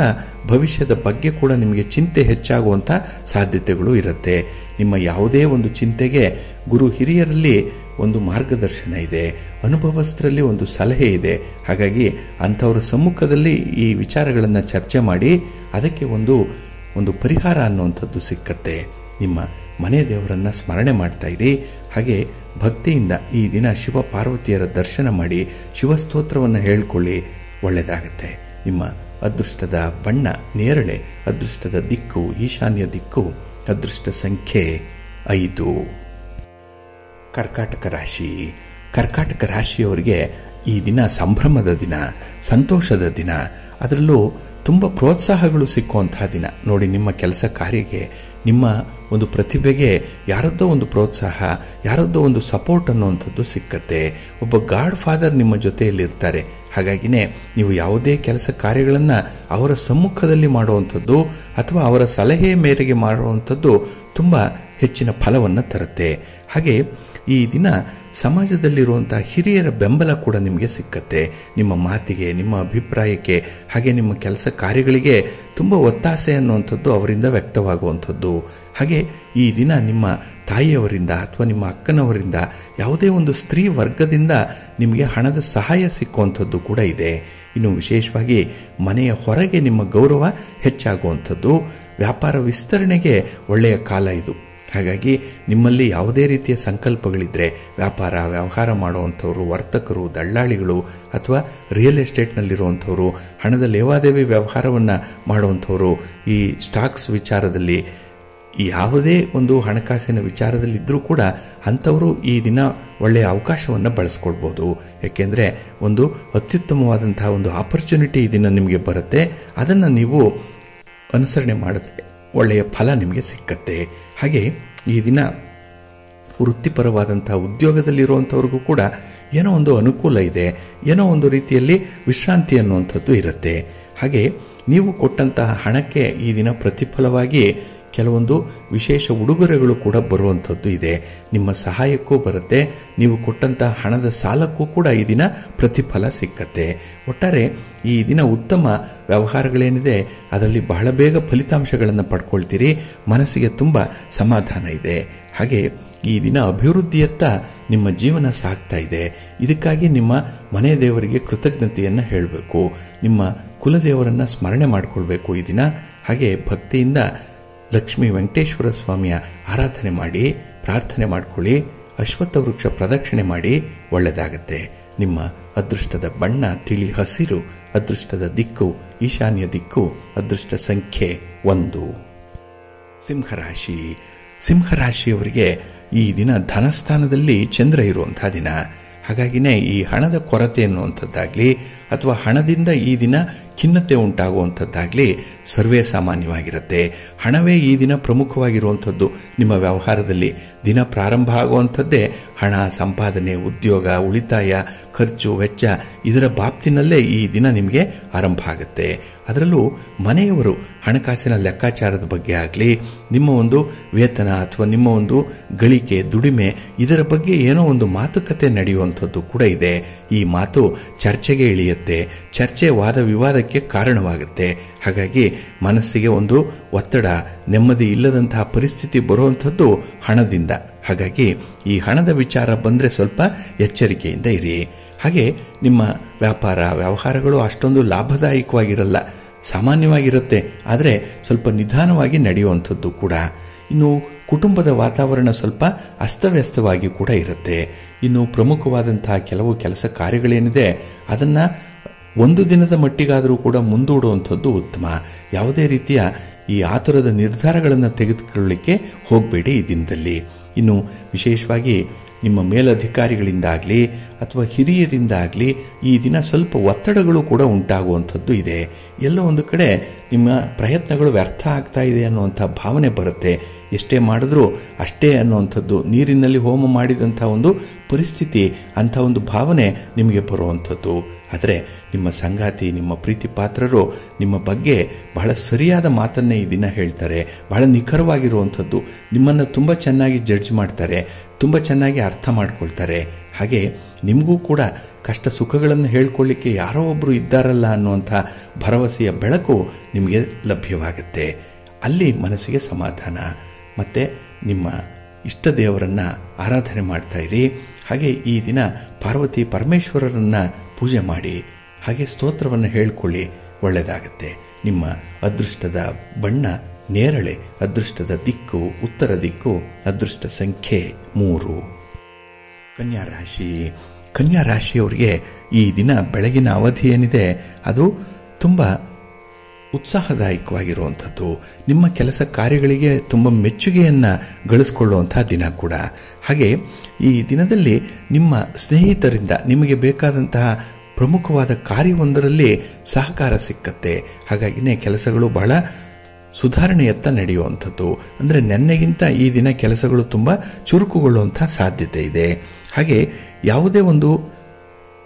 ಭವಿಷ್ಯದ ಬಗ್ಗೆ ಕೂಡ ನಿಮಗೆ ಚಿಂತೆ ಹೆಚ್ಚಾಗುವಂಥ ಸಾಧ್ಯತೆಗಳು ಇರುತ್ತೆ. ನಿಮ್ಮ ಯಾವುದೇ ಒಂದು ಚಿಂತೆಗೆ ಗುರು ಹಿರಿಯರಲ್ಲಿ ಒಂದು ಮಾರ್ಗದರ್ಶನ ಇದೆ, ಅನುಭವಸ್ಥರಲ್ಲಿ ಒಂದು ಸಲಹೆ ಇದೆ. ಹಾಗಾಗಿ ಅಂಥವರ ಸಮ್ಮುಖದಲ್ಲಿ ಈ ವಿಚಾರಗಳನ್ನು ಚರ್ಚೆ ಮಾಡಿ ಅದಕ್ಕೆ ಒಂದು ಪರಿಹಾರ ಅನ್ನುವಂಥದ್ದು ಸಿಕ್ಕತ್ತೆ. ನಿಮ್ಮ ಮನೆ ದೇವರನ್ನು ಸ್ಮರಣೆ ಮಾಡ್ತಾ ಇರಿ. ಹಾಗೆ ಭಕ್ತಿಯಿಂದ ಈ ದಿನ ಶಿವ ಪಾರ್ವತಿಯರ ದರ್ಶನ ಮಾಡಿ ಶಿವಸ್ತೋತ್ರವನ್ನು ಹೇಳ್ಕೊಳ್ಳಿ, ಒಳ್ಳೆಯದಾಗತ್ತೆ. ನಿಮ್ಮ ಅದೃಷ್ಟದ ಬಣ್ಣ ನೇರಳೆ, ಅದೃಷ್ಟದ ದಿಕ್ಕು ಈಶಾನ್ಯ ದಿಕ್ಕು, ಅದೃಷ್ಟ ಸಂಖ್ಯೆ 5. ಕರ್ಕಾಟಕ ರಾಶಿ. ಕರ್ಕಾಟಕ ರಾಶಿಯವರಿಗೆ ಈ ದಿನ ಸಂಭ್ರಮದ ದಿನ, ಸಂತೋಷದ ದಿನ, ಅದರಲ್ಲೂ ತುಂಬ ಪ್ರೋತ್ಸಾಹಗಳು ಸಿಕ್ಕುವಂತಹ ದಿನ. ನೋಡಿ, ನಿಮ್ಮ ಕೆಲಸ ಕಾರ್ಯಕ್ಕೆ, ನಿಮ್ಮ ಒಂದು ಪ್ರತಿಭೆಗೆ ಯಾರದ್ದೋ ಒಂದು ಪ್ರೋತ್ಸಾಹ, ಯಾರದ್ದೋ ಒಂದು ಸಪೋರ್ಟ್ ಅನ್ನುವಂಥದ್ದು ಸಿಕ್ಕತ್ತೆ. ಒಬ್ಬ ಗಾಡ್ ಫಾದರ್ ನಿಮ್ಮ ಜೊತೆಯಲ್ಲಿರ್ತಾರೆ. ಹಾಗಾಗಿನೇ ನೀವು ಯಾವುದೇ ಕೆಲಸ ಕಾರ್ಯಗಳನ್ನು ಅವರ ಸಮ್ಮುಖದಲ್ಲಿ ಮಾಡುವಂಥದ್ದು ಅಥವಾ ಅವರ ಸಲಹೆ ಮೇರೆಗೆ ಮಾಡುವಂಥದ್ದು ತುಂಬ ಹೆಚ್ಚಿನ ಫಲವನ್ನು ತರುತ್ತೆ. ಹಾಗೆ ಈ ದಿನ ಸಮಾಜದಲ್ಲಿರುವಂಥ ಹಿರಿಯರ ಬೆಂಬಲ ಕೂಡ ನಿಮಗೆ ಸಿಕ್ಕತ್ತೆ. ನಿಮ್ಮ ಮಾತಿಗೆ, ನಿಮ್ಮ ಅಭಿಪ್ರಾಯಕ್ಕೆ, ಹಾಗೆ ನಿಮ್ಮ ಕೆಲಸ ಕಾರ್ಯಗಳಿಗೆ ತುಂಬ ಒತ್ತಾಸೆ ಅನ್ನುವಂಥದ್ದು ಅವರಿಂದ ವ್ಯಕ್ತವಾಗುವಂಥದ್ದು. ಹಾಗೆ ಈ ದಿನ ನಿಮ್ಮ ತಾಯಿಯವರಿಂದ ಅಥವಾ ನಿಮ್ಮ ಅಕ್ಕನವರಿಂದ, ಯಾವುದೇ ಒಂದು ಸ್ತ್ರೀ ವರ್ಗದಿಂದ ನಿಮಗೆ ಹಣದ ಸಹಾಯ ಸಿಕ್ಕುವಂಥದ್ದು ಕೂಡ ಇದೆ. ಇನ್ನು ವಿಶೇಷವಾಗಿ ಮನೆಯ ಹೊರಗೆ ನಿಮ್ಮ ಗೌರವ ಹೆಚ್ಚಾಗುವಂಥದ್ದು, ವ್ಯಾಪಾರ ವಿಸ್ತರಣೆಗೆ ಒಳ್ಳೆಯ ಕಾಲ ಇದು. ಹಾಗಾಗಿ ನಿಮ್ಮಲ್ಲಿ ಯಾವುದೇ ರೀತಿಯ ಸಂಕಲ್ಪಗಳಿದ್ದರೆ, ವ್ಯವಹಾರ ಮಾಡುವಂಥವ್ರು, ವರ್ತಕರು, ದಳ್ಳಾಳಿಗಳು ಅಥವಾ ರಿಯಲ್ ಎಸ್ಟೇಟ್ನಲ್ಲಿರುವಂಥವ್ರು, ಹಣದ ಲೇವಾದೇವಿ ವ್ಯವಹಾರವನ್ನು ಮಾಡುವಂಥವ್ರು, ಈ ಸ್ಟಾಕ್ಸ್ ವಿಚಾರದಲ್ಲಿ, ಯಾವುದೇ ಒಂದು ಹಣಕಾಸಿನ ವಿಚಾರದಲ್ಲಿದ್ದರೂ ಕೂಡ ಅಂಥವರು ಈ ದಿನ ಒಳ್ಳೆಯ ಅವಕಾಶವನ್ನು ಬಳಸ್ಕೊಳ್ಬೋದು. ಏಕೆಂದರೆ ಒಂದು ಅತ್ಯುತ್ತಮವಾದಂತಹ ಒಂದು ಆಪರ್ಚುನಿಟಿ ಈ ದಿನ ನಿಮಗೆ ಬರುತ್ತೆ. ಅದನ್ನು ನೀವು ಅನುಸರಣೆ ಮಾಡಿದ್ರೆ ಒಳ್ಳೆಯ ಫಲ ನಿಮಗೆ ಸಿಕ್ಕತ್ತೆ. ಹಾಗೆ ಈ ದಿನ ವೃತ್ತಿಪರವಾದಂಥ ಉದ್ಯೋಗದಲ್ಲಿರುವಂಥವ್ರಿಗೂ ಕೂಡ ಏನೋ ಒಂದು ಅನುಕೂಲ ಇದೆ, ಏನೋ ಒಂದು ರೀತಿಯಲ್ಲಿ ವಿಶ್ರಾಂತಿ ಅನ್ನುವಂಥದ್ದು ಇರುತ್ತೆ. ಹಾಗೆ ನೀವು ಕೊಟ್ಟಂತಹ ಹಣಕ್ಕೆ ಈ ದಿನ ಪ್ರತಿಫಲವಾಗಿ ಕೆಲವೊಂದು ವಿಶೇಷ ಉಡುಗೊರೆಗಳು ಕೂಡ ಬರುವಂಥದ್ದು ಇದೆ. ನಿಮ್ಮ ಸಹಾಯಕ್ಕೂ ಬರುತ್ತೆ, ನೀವು ಕೊಟ್ಟಂತಹ ಹಣದ ಸಾಲಕ್ಕೂ ಕೂಡ ಈ ದಿನ ಪ್ರತಿಫಲ ಸಿಕ್ಕತ್ತೆ. ಒಟ್ಟಾರೆ ಈ ದಿನ ಉತ್ತಮ ವ್ಯವಹಾರಗಳೇನಿದೆ ಅದರಲ್ಲಿ ಬಹಳ ಬೇಗ ಫಲಿತಾಂಶಗಳನ್ನು ಪಡ್ಕೊಳ್ತೀರಿ. ಮನಸ್ಸಿಗೆ ತುಂಬ ಸಮಾಧಾನ ಇದೆ. ಹಾಗೆ ಈ ದಿನ ಅಭಿವೃದ್ಧಿಯತ್ತ ನಿಮ್ಮ ಜೀವನ ಸಾಗ್ತಾ ಇದೆ. ಇದಕ್ಕಾಗಿ ನಿಮ್ಮ ಮನೆ ದೇವರಿಗೆ ಕೃತಜ್ಞತೆಯನ್ನು ಹೇಳಬೇಕು. ನಿಮ್ಮ ಕುಲದೇವರನ್ನು ಸ್ಮರಣೆ ಮಾಡಿಕೊಳ್ಬೇಕು ಈ ದಿನ. ಹಾಗೆ ಭಕ್ತಿಯಿಂದ ಲಕ್ಷ್ಮೀ ವೆಂಕಟೇಶ್ವರ ಸ್ವಾಮಿಯ ಆರಾಧನೆ ಮಾಡಿ, ಪ್ರಾರ್ಥನೆ ಮಾಡಿಕೊಳ್ಳಿ. ಅಶ್ವತ್ಥ ವೃಕ್ಷ ಪ್ರದಕ್ಷಿಣೆ ಮಾಡಿ, ಒಳ್ಳೆಯದಾಗತ್ತೆ. ನಿಮ್ಮ ಅದೃಷ್ಟದ ಬಣ್ಣ ತಿಳಿ ಹಸಿರು, ಅದೃಷ್ಟದ ದಿಕ್ಕು ಈಶಾನ್ಯ ದಿಕ್ಕು, ಅದೃಷ್ಟ ಸಂಖ್ಯೆ 1. ಸಿಂಹರಾಶಿ. ಸಿಂಹರಾಶಿಯವರಿಗೆ ಈ ದಿನ ಧನಸ್ಥಾನದಲ್ಲಿ ಚಂದ್ರ ಇರುವಂಥ ದಿನ. ಹಾಗಾಗಿನೇ ಈ ಹಣದ ಕೊರತೆ ಅನ್ನುವಂಥದ್ದಾಗಲಿ ಅಥವಾ ಹಣದಿಂದ ಈ ದಿನ ಖಿನ್ನತೆ ಉಂಟಾಗುವಂಥದ್ದಾಗಲಿ ಸರ್ವೇ ಸಾಮಾನ್ಯವಾಗಿರುತ್ತೆ. ಹಣವೇ ಈ ದಿನ ಪ್ರಮುಖವಾಗಿರುವಂಥದ್ದು ನಿಮ್ಮ ವ್ಯವಹಾರದಲ್ಲಿ. ದಿನ ಪ್ರಾರಂಭ ಆಗುವಂಥದ್ದೇ ಹಣ, ಸಂಪಾದನೆ, ಉದ್ಯೋಗ, ಉಳಿತಾಯ, ಖರ್ಚು, ವೆಚ್ಚ ಇದರ ಬಾಬ್ತಿನಲ್ಲೇ ಈ ದಿನ ನಿಮಗೆ ಆರಂಭ ಆಗುತ್ತೆ. ಅದರಲ್ಲೂ ಮನೆಯವರು ಹಣಕಾಸಿನ ಲೆಕ್ಕಾಚಾರದ ಬಗ್ಗೆ ಆಗಲಿ, ನಿಮ್ಮ ಒಂದು ವೇತನ ಅಥವಾ ನಿಮ್ಮ ಒಂದು ಗಳಿಕೆ, ದುಡಿಮೆ ಇದರ ಬಗ್ಗೆ ಏನೋ ಒಂದು ಮಾತುಕತೆ ನಡೆಯುವಂಥದ್ದು ಕೂಡ ಇದೆ. ಈ ಮಾತು ಚರ್ಚೆಗೆ ಇಳಿಯುತ್ತೆ. ಚರ್ಚೆ ವಾದ ವಿವಾದಕ್ಕೆ ಕಾರಣವಾಗುತ್ತೆ. ಹಾಗಾಗಿ ಮನಸ್ಸಿಗೆ ಒಂದು ಒತ್ತಡ, ನೆಮ್ಮದಿ ಇಲ್ಲದಂತಹ ಪರಿಸ್ಥಿತಿ ಬರುವಂಥದ್ದು ಹಣದಿಂದ. ಹಾಗಾಗಿ ಈ ಹಣದ ವಿಚಾರ ಬಂದರೆ ಸ್ವಲ್ಪ ಎಚ್ಚರಿಕೆಯಿಂದ ಇರಿ. ಹಾಗೆ ನಿಮ್ಮ ವ್ಯವಹಾರಗಳು ಅಷ್ಟೊಂದು ಲಾಭದಾಯಕವಾಗಿರಲ್ಲ, ಸಾಮಾನ್ಯವಾಗಿರುತ್ತೆ. ಆದರೆ ಸ್ವಲ್ಪ ನಿಧಾನವಾಗಿ ನಡೆಯುವಂಥದ್ದು ಕೂಡ. ಇನ್ನು ಕುಟುಂಬದ ವಾತಾವರಣ ಸ್ವಲ್ಪ ಅಸ್ತವ್ಯಸ್ತವಾಗಿ ಕೂಡ ಇರುತ್ತೆ. ಇನ್ನು ಪ್ರಮುಖವಾದಂತಹ ಕೆಲವು ಕೆಲಸ ಕಾರ್ಯಗಳೇನಿದೆ ಅದನ್ನು ಒಂದು ದಿನದ ಮಟ್ಟಿಗಾದರೂ ಕೂಡ ಮುಂದೂಡುವಂಥದ್ದು ಉತ್ತಮ. ಯಾವುದೇ ರೀತಿಯ ಈ ಆತುರದ ನಿರ್ಧಾರಗಳನ್ನು ತೆಗೆದುಕೊಳ್ಳಲಿಕ್ಕೆ ಹೋಗಬೇಡಿ ಈ ದಿನದಲ್ಲಿ. ಇನ್ನು ವಿಶೇಷವಾಗಿ ನಿಮ್ಮ ಮೇಲಧಿಕಾರಿಗಳಿಂದಾಗಲಿ ಅಥವಾ ಹಿರಿಯರಿಂದಾಗಲಿ ಈ ದಿನ ಸ್ವಲ್ಪ ಒತ್ತಡಗಳು ಕೂಡ ಉಂಟಾಗುವಂಥದ್ದು ಇದೆ. ಎಲ್ಲೋ ಒಂದು ಕಡೆ ನಿಮ್ಮ ಪ್ರಯತ್ನಗಳು ವ್ಯರ್ಥ ಆಗ್ತಾ ಇದೆ ಅನ್ನುವಂಥ ಭಾವನೆ ಬರುತ್ತೆ. ಎಷ್ಟೇ ಮಾಡಿದ್ರೂ ಅಷ್ಟೇ ಅನ್ನುವಂಥದ್ದು, ನೀರಿನಲ್ಲಿ ಹೋಮ ಮಾಡಿದಂಥ ಒಂದು ಪರಿಸ್ಥಿತಿ, ಅಂಥ ಒಂದು ಭಾವನೆ ನಿಮಗೆ ಬರುವಂಥದ್ದು. ಆದರೆ ನಿಮ್ಮ ಸಂಗಾತಿ, ನಿಮ್ಮ ಪ್ರೀತಿ ಪಾತ್ರರು ನಿಮ್ಮ ಬಗ್ಗೆ ಬಹಳ ಸರಿಯಾದ ಮಾತನ್ನೇ ಈ ದಿನ ಹೇಳ್ತಾರೆ. ಬಹಳ ನಿಖರವಾಗಿರುವಂಥದ್ದು. ನಿಮ್ಮನ್ನು ತುಂಬ ಚೆನ್ನಾಗಿ ಜಡ್ಜ್ ಮಾಡ್ತಾರೆ, ತುಂಬ ಚೆನ್ನಾಗಿ ಅರ್ಥ ಮಾಡ್ಕೊಳ್ತಾರೆ. ಹಾಗೆ ನಿಮಗೂ ಕೂಡ ಕಷ್ಟ ಸುಖಗಳನ್ನು ಹೇಳ್ಕೊಳ್ಳಿಕ್ಕೆ ಯಾರೋ ಒಬ್ಬರು ಇದ್ದಾರಲ್ಲ ಅನ್ನುವಂಥ ಭರವಸೆಯ ಬೆಳಕು ನಿಮಗೆ ಲಭ್ಯವಾಗುತ್ತೆ. ಅಲ್ಲಿ ಮನಸ್ಸಿಗೆ ಸಮಾಧಾನ. ಮತ್ತು ನಿಮ್ಮ ಇಷ್ಟ ದೇವರನ್ನು ಆರಾಧನೆ ಮಾಡ್ತಾ ಇರಿ. ಹಾಗೆ ಈ ದಿನ ಪಾರ್ವತಿ ಪರಮೇಶ್ವರರನ್ನು ಪೂಜೆ ಮಾಡಿ, ಹಾಗೆ ಸ್ತೋತ್ರವನ್ನು ಹೇಳ್ಕೊಳ್ಳಿ, ಒಳ್ಳೆಯದಾಗತ್ತೆ. ನಿಮ್ಮ ಅದೃಷ್ಟದ ಬಣ್ಣ ನೇರಳೆ, ಅದೃಷ್ಟದ ದಿಕ್ಕು ಉತ್ತರ ದಿಕ್ಕು, ಅದೃಷ್ಟ ಸಂಖ್ಯೆ 3. ಕನ್ಯಾ ರಾಶಿ. ಕನ್ಯಾ ರಾಶಿಯವರಿಗೆ ಈ ದಿನ ಬೆಳಗಿನ ಅವಧಿ ಏನಿದೆ ಅದು ತುಂಬ ಉತ್ಸಾಹದಾಯಕವಾಗಿರುವಂಥದ್ದು. ನಿಮ್ಮ ಕೆಲಸ ಕಾರ್ಯಗಳಿಗೆ ತುಂಬ ಮೆಚ್ಚುಗೆಯನ್ನು ಗಳಿಸ್ಕೊಳ್ಳುವಂಥ ದಿನ ಕೂಡ. ಹಾಗೆ ಈ ದಿನದಲ್ಲಿ ನಿಮ್ಮ ಸ್ನೇಹಿತರಿಂದ ನಿಮಗೆ ಬೇಕಾದಂತಹ ಪ್ರಮುಖವಾದ ಕಾರ್ಯವೊಂದರಲ್ಲಿ ಸಹಕಾರ ಸಿಕ್ಕತ್ತೆ. ಹಾಗಾಗಿನೇ ಕೆಲಸಗಳು ಬಹಳ ಸುಧಾರಣೆಯತ್ತ ನಡೆಯುವಂಥದ್ದು. ಅಂದರೆ ನೆನ್ನೆಗಿಂತ ಈ ದಿನ ಕೆಲಸಗಳು ತುಂಬ ಚುರುಕುಗೊಳ್ಳುವಂಥ ಸಾಧ್ಯತೆ ಇದೆ. ಹಾಗೆ ಯಾವುದೇ ಒಂದು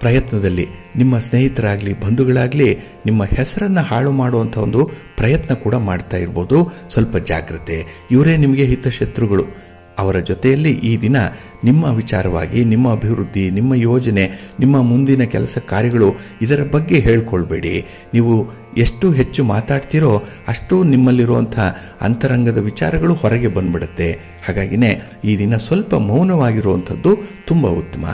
ಪ್ರಯತ್ನದಲ್ಲಿ ನಿಮ್ಮ ಸ್ನೇಹಿತರಾಗಲಿ ಬಂಧುಗಳಾಗಲಿ ನಿಮ್ಮ ಹೆಸರನ್ನು ಹಾಳು ಮಾಡುವಂಥ ಒಂದು ಪ್ರಯತ್ನ ಕೂಡ ಮಾಡ್ತಾ ಇರ್ಬೋದು. ಸ್ವಲ್ಪ ಜಾಗ್ರತೆ. ಇವರೇ ನಿಮಗೆ ಹಿತಶತ್ರುಗಳು. ಅವರ ಜೊತೆಯಲ್ಲಿ ಈ ದಿನ ನಿಮ್ಮ ವಿಚಾರವಾಗಿ, ನಿಮ್ಮ ಅಭಿವೃದ್ಧಿ, ನಿಮ್ಮ ಯೋಜನೆ, ನಿಮ್ಮ ಮುಂದಿನ ಕೆಲಸ ಕಾರ್ಯಗಳು ಇದರ ಬಗ್ಗೆ ಹೇಳ್ಕೊಳ್ಬೇಡಿ. ನೀವು ಎಷ್ಟು ಹೆಚ್ಚು ಮಾತಾಡ್ತೀರೋ ಅಷ್ಟು ನಿಮ್ಮಲ್ಲಿರುವಂಥ ಅಂತರಂಗದ ವಿಚಾರಗಳು ಹೊರಗೆ ಬಂದ್ಬಿಡುತ್ತೆ. ಹಾಗಾಗಿನೇ ಈ ದಿನ ಸ್ವಲ್ಪ ಮೌನವಾಗಿರುವಂಥದ್ದು ತುಂಬ ಉತ್ತಮ.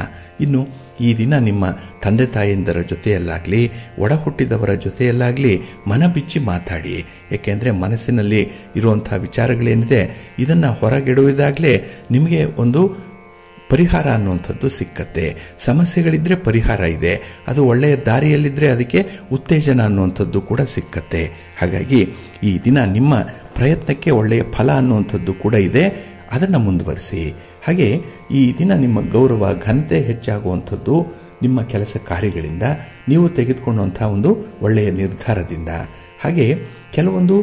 ಇನ್ನು ಈ ದಿನ ನಿಮ್ಮ ತಂದೆ ತಾಯಿಯಂದರ ಜೊತೆಯಲ್ಲಾಗಲಿ ಒಡ ಹುಟ್ಟಿದವರ ಜೊತೆಯಲ್ಲಾಗಲಿ ಮನ ಬಿಚ್ಚಿ ಮಾತಾಡಿ. ಏಕೆಂದರೆ ಮನಸ್ಸಿನಲ್ಲಿ ಇರುವಂಥ ವಿಚಾರಗಳೇನಿದೆ ಇದನ್ನು ಹೊರಗಿಡುವುದಾಗಲೇ ನಿಮಗೆ ಒಂದು ಪರಿಹಾರ ಅನ್ನುವಂಥದ್ದು ಸಿಕ್ಕತ್ತೆ. ಸಮಸ್ಯೆಗಳಿದ್ದರೆ ಪರಿಹಾರ ಇದೆ, ಅದು ಒಳ್ಳೆಯ ದಾರಿಯಲ್ಲಿದ್ದರೆ ಅದಕ್ಕೆ ಉತ್ತೇಜನ ಅನ್ನುವಂಥದ್ದು ಕೂಡ ಸಿಕ್ಕತ್ತೆ. ಹಾಗಾಗಿ ಈ ದಿನ ನಿಮ್ಮ ಪ್ರಯತ್ನಕ್ಕೆ ಒಳ್ಳೆಯ ಫಲ ಅನ್ನುವಂಥದ್ದು ಕೂಡ ಇದೆ, ಅದನ್ನು ಮುಂದುವರಿಸಿ. ಹಾಗೆ ಈ ದಿನ ನಿಮ್ಮ ಗೌರವ ಘನತೆ ಹೆಚ್ಚಾಗುವಂಥದ್ದು ನಿಮ್ಮ ಕೆಲಸ ಕಾರ್ಯಗಳಿಂದ, ನೀವು ತೆಗೆದುಕೊಂಡಂಥ ಒಂದು ಒಳ್ಳೆಯ ನಿರ್ಧಾರದಿಂದ. ಹಾಗೆ ಕೆಲವೊಂದು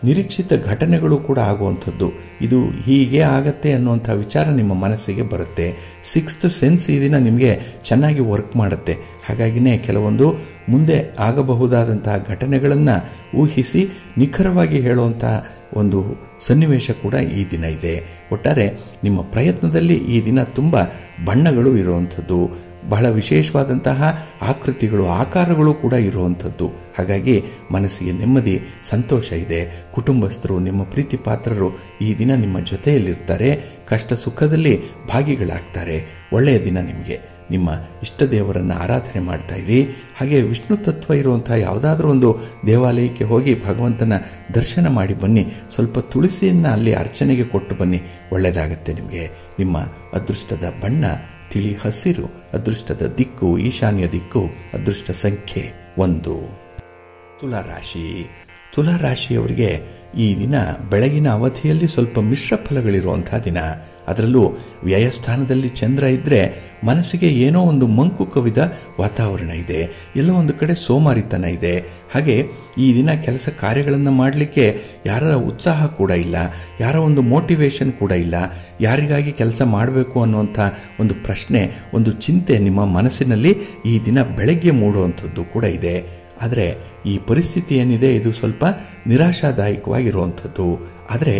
ನಿರೀಕ್ಷಿತ ಘಟನೆಗಳು ಕೂಡ ಆಗುವಂಥದ್ದು. ಇದು ಹೀಗೆ ಆಗತ್ತೆ ಅನ್ನುವಂಥ ವಿಚಾರ ನಿಮ್ಮ ಮನಸ್ಸಿಗೆ ಬರುತ್ತೆ. 6th ಸೆನ್ಸ್ ಈ ದಿನ ನಿಮಗೆ ಚೆನ್ನಾಗಿ ವರ್ಕ್ ಮಾಡುತ್ತೆ. ಹಾಗಾಗಿನೇ ಕೆಲವೊಂದು ಮುಂದೆ ಆಗಬಹುದಾದಂತಹ ಘಟನೆಗಳನ್ನು ಊಹಿಸಿ ನಿಖರವಾಗಿ ಹೇಳುವಂಥ ಒಂದು ಸನ್ನಿವೇಶ ಕೂಡ ಈ ದಿನ ಇದೆ. ಒಟ್ಟಾರೆ ನಿಮ್ಮ ಪ್ರಯತ್ನದಲ್ಲಿ ಈ ದಿನ ತುಂಬ ಬಣ್ಣಗಳು ಇರುವಂಥದ್ದು, ಬಹಳ ವಿಶೇಷವಾದಂತಹ ಆಕೃತಿಗಳು, ಆಕಾರಗಳು ಕೂಡ ಇರುವಂಥದ್ದು. ಹಾಗಾಗಿ ಮನಸ್ಸಿಗೆ ನೆಮ್ಮದಿ, ಸಂತೋಷ ಇದೆ. ಕುಟುಂಬಸ್ಥರು, ನಿಮ್ಮ ಪ್ರೀತಿ ಪಾತ್ರರು ಈ ದಿನ ನಿಮ್ಮ ಜೊತೆಯಲ್ಲಿರ್ತಾರೆ. ಕಷ್ಟ ಸುಖದಲ್ಲಿ ಭಾಗಿಗಳಾಗ್ತಾರೆ. ಒಳ್ಳೆಯ ದಿನ ನಿಮಗೆ. ನಿಮ್ಮ ಇಷ್ಟ ದೇವರನ್ನು ಆರಾಧನೆ ಮಾಡ್ತಾ ಇರಿ. ಹಾಗೆ ವಿಷ್ಣು ತತ್ವ ಇರುವಂಥ ಯಾವುದಾದ್ರೂ ಒಂದು ದೇವಾಲಯಕ್ಕೆ ಹೋಗಿ ಭಗವಂತನ ದರ್ಶನ ಮಾಡಿ ಬನ್ನಿ. ಸ್ವಲ್ಪ ತುಳಸಿಯನ್ನು ಅಲ್ಲಿ ಅರ್ಚನೆಗೆ ಕೊಟ್ಟು ಬನ್ನಿ, ಒಳ್ಳೆಯದಾಗತ್ತೆ ನಿಮಗೆ. ನಿಮ್ಮ ಅದೃಷ್ಟದ ಬಣ್ಣ ತಿಳಿ ಹಸಿರು, ಅದೃಷ್ಟದ ದಿಕ್ಕು ಈಶಾನ್ಯ ದಿಕ್ಕು, ಅದೃಷ್ಟ ಸಂಖ್ಯೆ 1. ತುಲಾರಾಶಿ. ತುಲಾರಾಶಿಯವರಿಗೆ ಈ ದಿನ ಬೆಳಗಿನ ಅವಧಿಯಲ್ಲಿ ಸ್ವಲ್ಪ ಮಿಶ್ರ ಫಲಗಳಿರುವಂಥ ದಿನ. ಅದರಲ್ಲೂ ವ್ಯಯಸ್ಥಾನದಲ್ಲಿ ಚಂದ್ರ ಇದ್ದರೆ ಮನಸ್ಸಿಗೆ ಏನೋ ಒಂದು ಮಂಕು ಕವಿದ ವಾತಾವರಣ ಇದೆ. ಎಲ್ಲೋ ಒಂದು ಕಡೆ ಸೋಮಾರಿತನ ಇದೆ. ಹಾಗೆ ಈ ದಿನ ಕೆಲಸ ಕಾರ್ಯಗಳನ್ನು ಮಾಡಲಿಕ್ಕೆ ಯಾರ ಉತ್ಸಾಹ ಕೂಡ ಇಲ್ಲ, ಯಾರ ಒಂದು ಮೋಟಿವೇಶನ್ ಕೂಡ ಇಲ್ಲ. ಯಾರಿಗಾಗಿ ಕೆಲಸ ಮಾಡಬೇಕು ಅನ್ನುವಂಥ ಒಂದು ಪ್ರಶ್ನೆ, ಒಂದು ಚಿಂತೆ ನಿಮ್ಮ ಮನಸ್ಸಿನಲ್ಲಿ ಈ ದಿನ ಬೆಳಗ್ಗೆ ಮೂಡುವಂಥದ್ದು ಕೂಡ ಇದೆ. ಆದರೆ ಈ ಪರಿಸ್ಥಿತಿ ಏನಿದೆ ಇದು ಸ್ವಲ್ಪ ನಿರಾಶಾದಾಯಕವಾಗಿರುವಂಥದ್ದು. ಆದರೆ